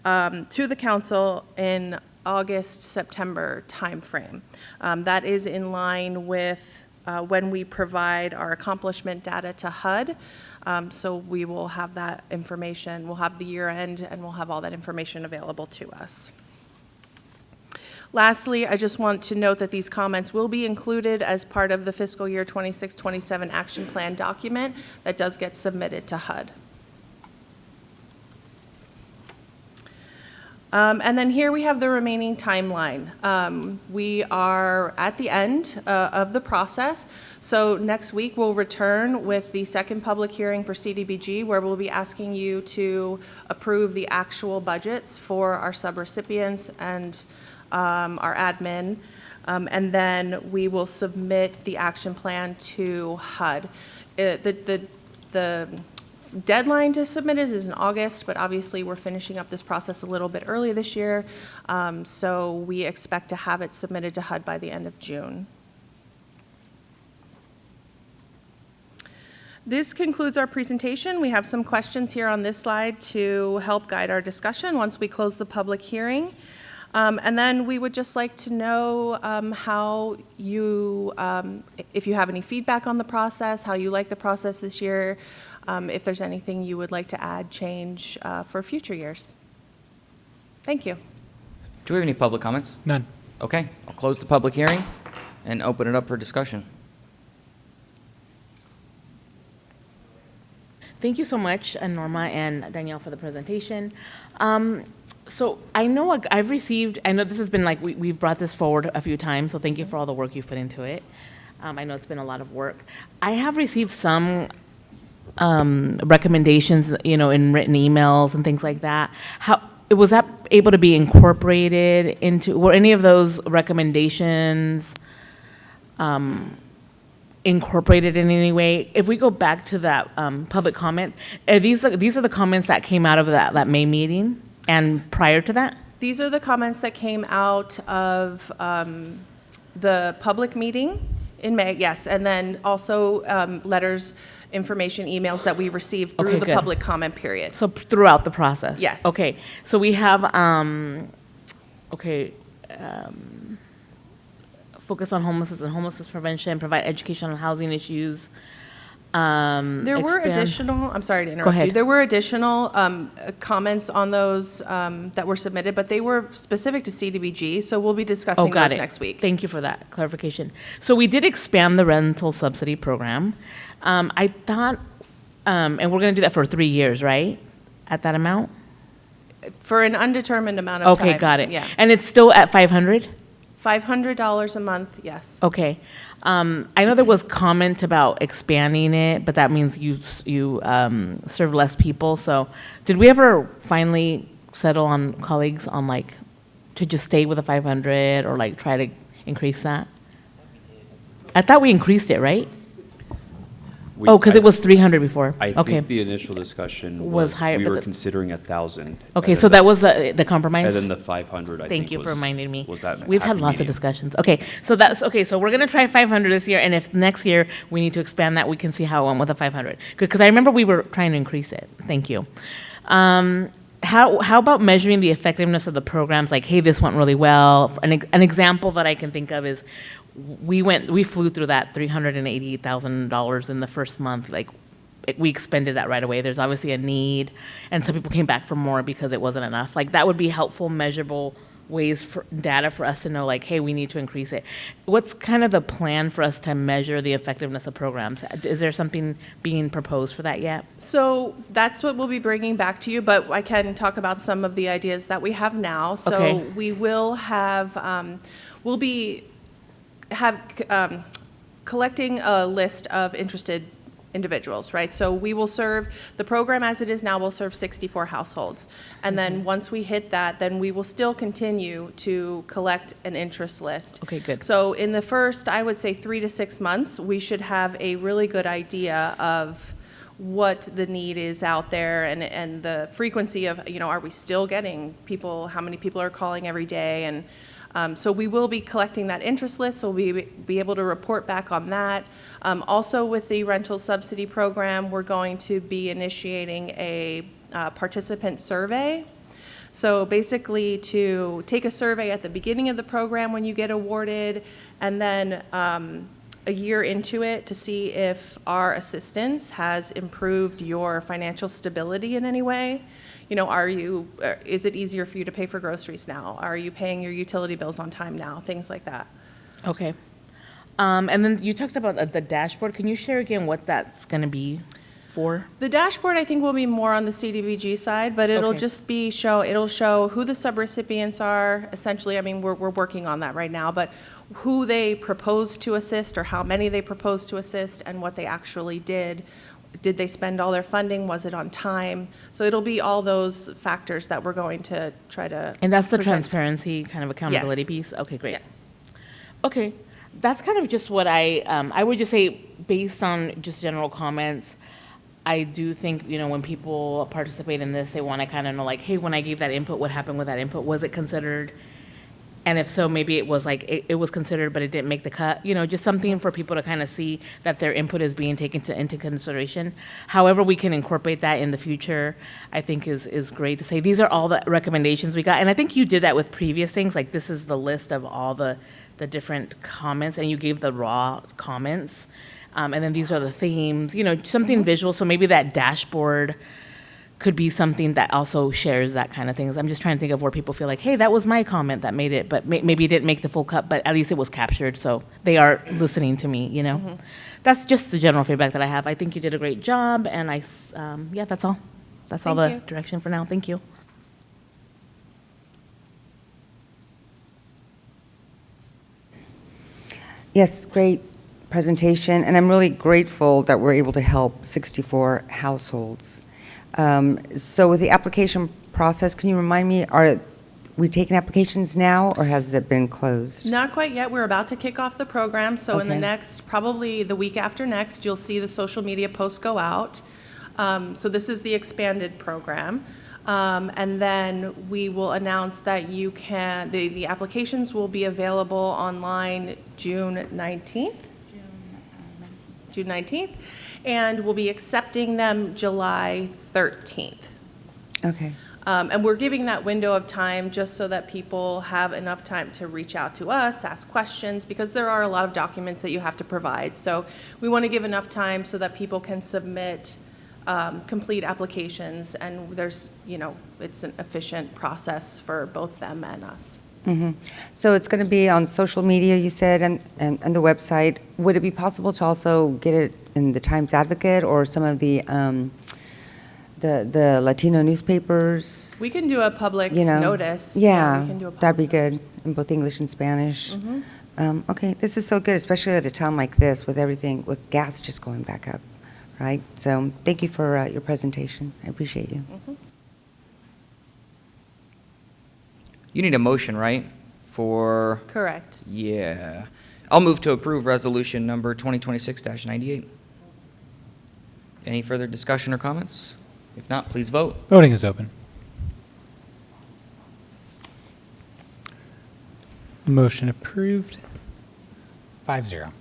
to the council in August, September timeframe. That is in line with when we provide our accomplishment data to HUD. So we will have that information, we'll have the year end, and we'll have all that information available to us. Lastly, I just want to note that these comments will be included as part of the fiscal year 26-27 action plan document that does get submitted to HUD. And then here we have the remaining timeline. We are at the end of the process. So next week we'll return with the second public hearing for CDBG, where we'll be asking you to approve the actual budgets for our subrecipients and our admin. And then we will submit the action plan to HUD. The deadline to submit it is in August, but obviously we're finishing up this process a little bit early this year. So we expect to have it submitted to HUD by the end of June. This concludes our presentation. We have some questions here on this slide to help guide our discussion once we close the public hearing. And then we would just like to know how you, if you have any feedback on the process, how you like the process this year, if there's anything you would like to add, change for future years. Thank you. Do we have any public comments? None. Okay, I'll close the public hearing and open it up for discussion. Thank you so much, Norma and Danielle, for the presentation. So I know I've received, I know this has been like, we've brought this forward a few times, so thank you for all the work you've put into it. I know it's been a lot of work. I have received some recommendations, in written emails and things like that. Was that able to be incorporated into, were any of those recommendations incorporated in any way? If we go back to that public comment, these are the comments that came out of that May meeting and prior to that? These are the comments that came out of the public meeting in May, yes, and then also letters, information, emails that we received through the public comment period. So throughout the process? Yes. Okay, so we have, focus on homelessness and homelessness prevention, provide education on housing issues. There were additional, I'm sorry to interrupt you. There were additional comments on those that were submitted, but they were specific to CDBG, so we'll be discussing those next week. Thank you for that clarification. So we did expand the rental subsidy program. I thought, and we're going to do that for 3 years, right? At that amount? For an undetermined amount of time. Okay, got it. Yeah. And it's still at 500? $500 a month, yes. Okay. I know there was comment about expanding it, but that means you serve less people. So did we ever finally settle on colleagues on to just stay with the 500 or try to increase that? I thought we increased it, right? Because it was 300 before. I think the initial discussion was higher. We were considering 1,000. Okay, so that was the compromise? And then the 500, I think. Thank you for reminding me. Was that We've had lots of discussions. Okay, so that's okay. So we're gonna try 500 this year, and if next year we need to expand that, we can see how it went with the 500. Because I remember we were trying to increase it. Thank you. How about measuring the effectiveness of the programs? Hey, this went really well. An example that I can think of is we flew through that $380,000 in the first month. We expended that right away. There's obviously a need, and some people came back for more because it wasn't enough. That would be helpful, measurable ways for data for us to know, hey, we need to increase it. What's kind of the plan for us to measure the effectiveness of programs? Is there something being proposed for that yet? So that's what we'll be bringing back to you, but I can talk about some of the ideas that we have now. So we will have, we'll be collecting a list of interested individuals, right? So we will serve, the program as it is now will serve 64 households. And then once we hit that, then we will still continue to collect an interest list. Okay, good. So in the first, I would say 3 to 6 months, we should have a really good idea of what the need is out there and the frequency of, are we still getting people, how many people are calling every day? And so we will be collecting that interest list, so we'll be able to report back on that. Also with the rental subsidy program, we're going to be initiating a participant survey. So basically to take a survey at the beginning of the program when you get awarded, and then a year into it to see if our assistance has improved your financial stability in any way. Is it easier for you to pay for groceries now? Are you paying your utility bills on time now? Things like that. Okay. And then you talked about the dashboard. Can you share again what that's going to be for? The dashboard, I think, will be more on the CDBG side, but it'll just be it'll show who the subrecipients are. Essentially, we're working on that right now, but who they proposed to assist or how many they proposed to assist and what they actually did. Did they spend all their funding? Was it on time? So it'll be all those factors that we're going to try to And that's the present. transparency kind of accountability Yes. piece? Okay, great. Yes. Okay, that's kind of just what I would just say, based on just general comments, I do think, when people participate in this, they want to kind of know, like, hey, when I gave that input, what happened with that input? Was it considered? And if so, maybe it was like, it was considered, but it didn't make the cut. Just something for people to kind of see that their input is being taken into consideration. However we can incorporate that in the future, I think is great to say. These are all the recommendations we got. And I think you did that with previous things. Like, this is the list of all the different comments, and you gave the raw comments. And then these are the themes, something visual. So maybe that dashboard could be something that also shares that kind of things. I'm just trying to think of where people feel like, hey, that was my comment that made it, but maybe it didn't make the full cut, but at least it was captured, so they are listening to me, That's just the general feedback that I have. I think you did a great job, and yeah, that's all. That's all the direction for now. Thank you. Yes, great presentation, and I'm really grateful that we're able to help 64 households. So with the application process, can you remind me, are we taking applications now, or has it been closed? Not quite yet. We're about to kick off the program, so in the Okay. next, probably the week after next, you'll see the social media posts go out. So this is the expanded program. And then we will announce that the applications will be available online June 19th. June 19th. And we'll be accepting them July 13th. Okay. And we're giving that window of time just so that people have enough time to reach out to us, ask questions, because there are a lot of documents that you have to provide. So we want to give enough time so that people can submit complete applications, and it's an efficient process for both them and us. Mm-hmm. So it's going to be on social media, you said, and the website. Would it be possible to also get it in the Times Advocate or some of the Latino newspapers? We can do a public notice. Yeah, we can do a that'd be good, in both English and Spanish. Mhm. Okay, this is so good, especially at a time like this with everything, with gas just going back up, right? So thank you for your presentation. I appreciate you. Mhm. You need a motion, right? Correct. Yeah. I'll move to approve resolution number 2026-98. Any further discussion or comments? If not, please vote. Voting is open. Motion approved. 5-0.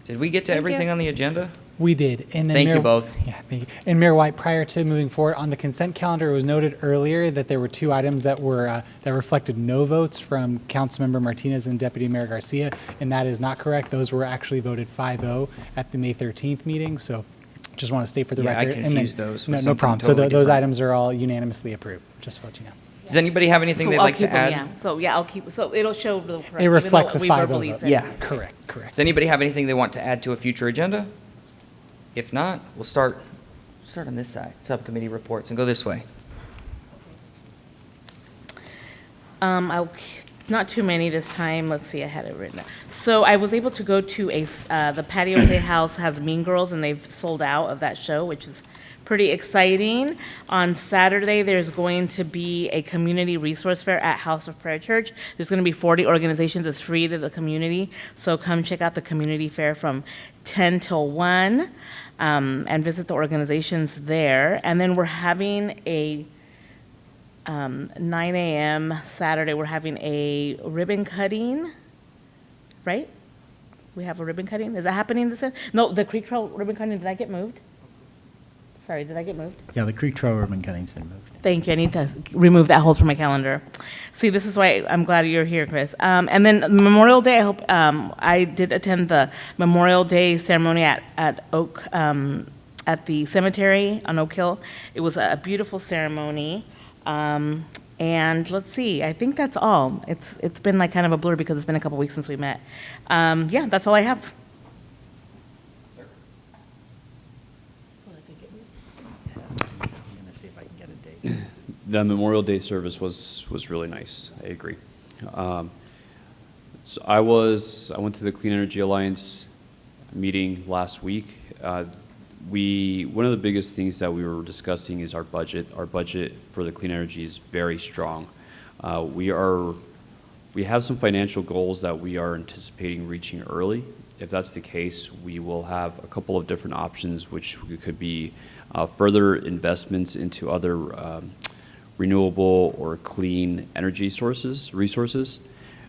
Did we get to everything on the agenda? We did. And then Thank you Mayor- both. Yeah, thank you. And Mayor White, prior to moving forward on the consent calendar, it was noted earlier that there were two items that were that reflected no votes from Councilmember Martinez and Deputy Mayor Garcia, and that is not correct. Those were actually voted 5-0 at the May 13th meeting. So, just want to state for the Yeah, I record. And then- confused those with No something problem. totally So those different. items are all unanimously approved. Just to let you know. Does anybody have anything So they'd I'll like to keep 'em, add? yeah. So, yeah, I'll keep, so it'll show the correct. It even reflects though a we 5-0 verbally vote. said Yeah. it. Correct. Does anybody have anything they want to add to a future agenda? If not, we'll start on this side, subcommittee reports, and go this way. Not too many this time. Let's see, I had it written down. So I was able to go to the Patio Playhouse has Mean Girls, and they've sold out of that show, which is pretty exciting. On Saturday, there's going to be a community resource fair at House of Prayer Church. There's going to be 40 organizations. It's free to the community. So come check out the community fair from 10 till 1 and visit the organizations there. And then we're having a 9 a.m. Saturday, we're having a ribbon cutting, right? We have a ribbon cutting. Is that happening this? No, the Creek Trail ribbon cutting, did that get moved? Sorry, did I get moved? Yeah, the Creek Trail ribbon cutting's been moved. Thank you. I need to remove that hold from my calendar. See, this is why I'm glad you're here, Chris. And then Memorial Day, I hope, I did attend the Memorial Day ceremony at Oak, at the cemetery on Oak Hill. It was a beautiful ceremony. And let's see, I think that's all. It's been like kind of a blur because it's been a couple weeks since we met. Yeah, that's all I have. The Memorial Day service was really nice. I agree. So I went to the Clean Energy Alliance meeting last week. One of the biggest things that we were discussing is our budget. Our budget for the clean energy is very strong. We have some financial goals that we are anticipating reaching early, If that's the case, we will have a couple of different options, which could be further investments into other renewable or clean energy resources.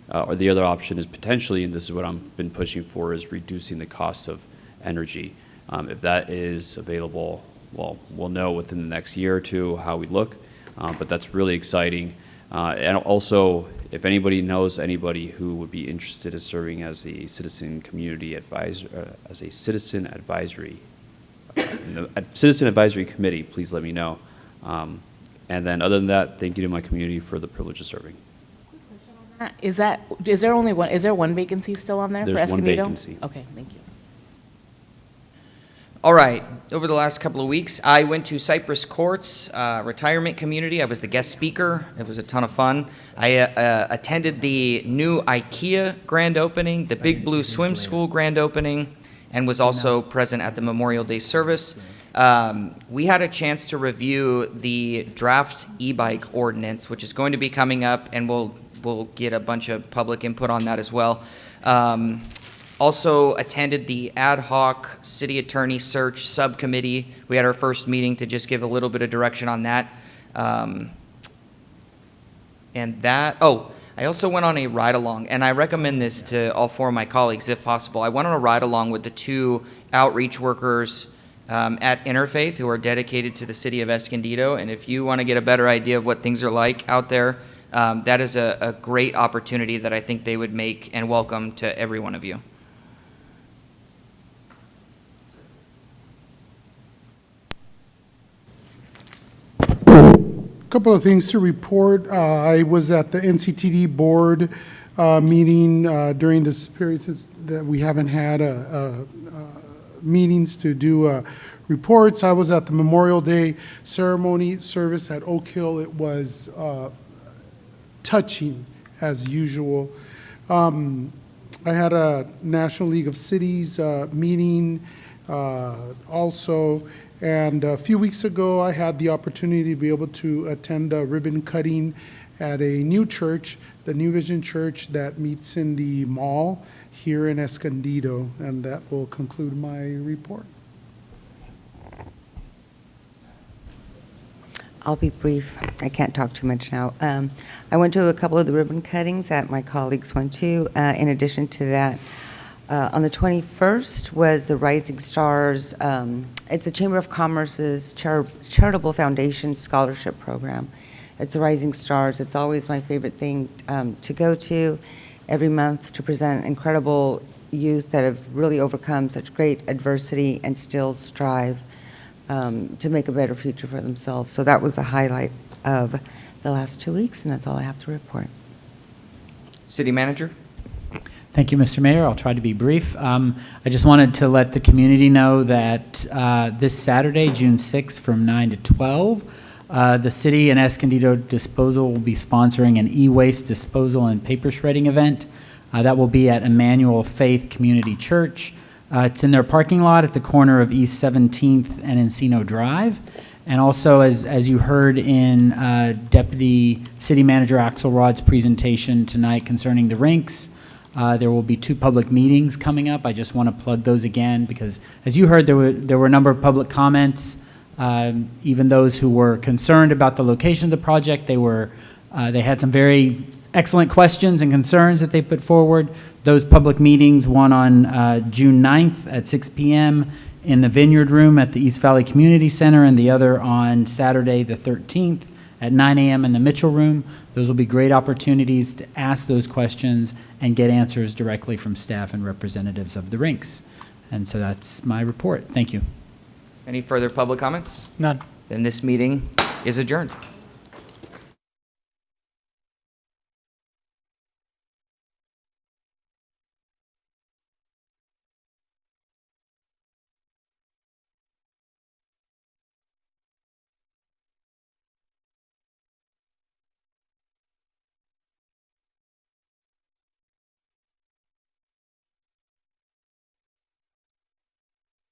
Or the other option is potentially, and this is what I've been pushing for, is reducing the cost of energy. If that is available, well, we'll know within the next year or two how we look, but that's really exciting. And also, if anybody knows anybody who would be interested in serving as a citizen community advisor, as a citizen advisory, citizen advisory committee, please let me know. And then other than that, thank you to my community for the privilege of serving. Is there one vacancy still on there for There's one Escondido? vacancy. Okay, thank you. All right. Over the last couple of weeks, I went to Cypress Courts Retirement Community. I was the guest speaker. It was a ton of fun. I attended the new IKEA grand opening, the Big Blue Swim School grand opening, and was also present at the Memorial Day service. We had a chance to review the draft e-bike ordinance, which is going to be coming up, and we'll get a bunch of public input on that as well. Also attended the ad hoc city attorney search subcommittee. We had our first meeting to just give a little bit of direction on that. I also went on a ride-along, and I recommend this to all four of my colleagues if possible. I went on a ride-along with the two outreach workers at Interfaith who are dedicated to the city of Escondido, and if you want to get a better idea of what things are like out there, that is a great opportunity that I think they would make and welcome to every one of you. Couple of things to report. I was at the NCTD board meeting during this period since that we haven't had meetings to do reports. I was at the Memorial Day ceremony service at Oak Hill. It was touching as usual. I had a National League of Cities meeting also. And a few weeks ago, I had the opportunity to be able to attend the ribbon cutting at a new church, the New Vision Church that meets in the mall here in Escondido. And that will conclude my report. I'll be brief. I can't talk too much now. I went to a couple of the ribbon cuttings that my colleagues went to. In addition to that, on the 21st was the Rising Stars. It's a Chamber of Commerce's charitable foundation scholarship program. It's the Rising Stars. It's always my favorite thing to go to every month to present incredible youth that have really overcome such great adversity and still strive to make a better future for themselves. So that was a highlight of the last 2 weeks, and that's all I have to report. City Manager? Thank you, Mr. Mayor. I'll try to be brief. I just wanted to let the community know that this Saturday, June 6th, from 9 to 12, the city and Escondido Disposal will be sponsoring an e-waste disposal and paper shredding event. That will be at Emmanuel Faith Community Church. It's in their parking lot at the corner of East 17th and Encino Drive. And also, as you heard in Deputy City Manager Axelrod's presentation tonight concerning the Rinks, there will be 2 public meetings coming up. I just want to plug those again because, as you heard, there were a number of public comments. Even those who were concerned about the location of the project, they had some very excellent questions and concerns that they put forward. Those public meetings, one on June 9th at 6 p.m. in the Vineyard Room at the East Valley Community Center, and the other on Saturday the 13th at 9 a.m. in the Mitchell Room. Those will be great opportunities to ask those questions and get answers directly from staff and representatives of the Rinks. And so that's my report. Thank you. Any further public comments? None. Then this meeting is adjourned.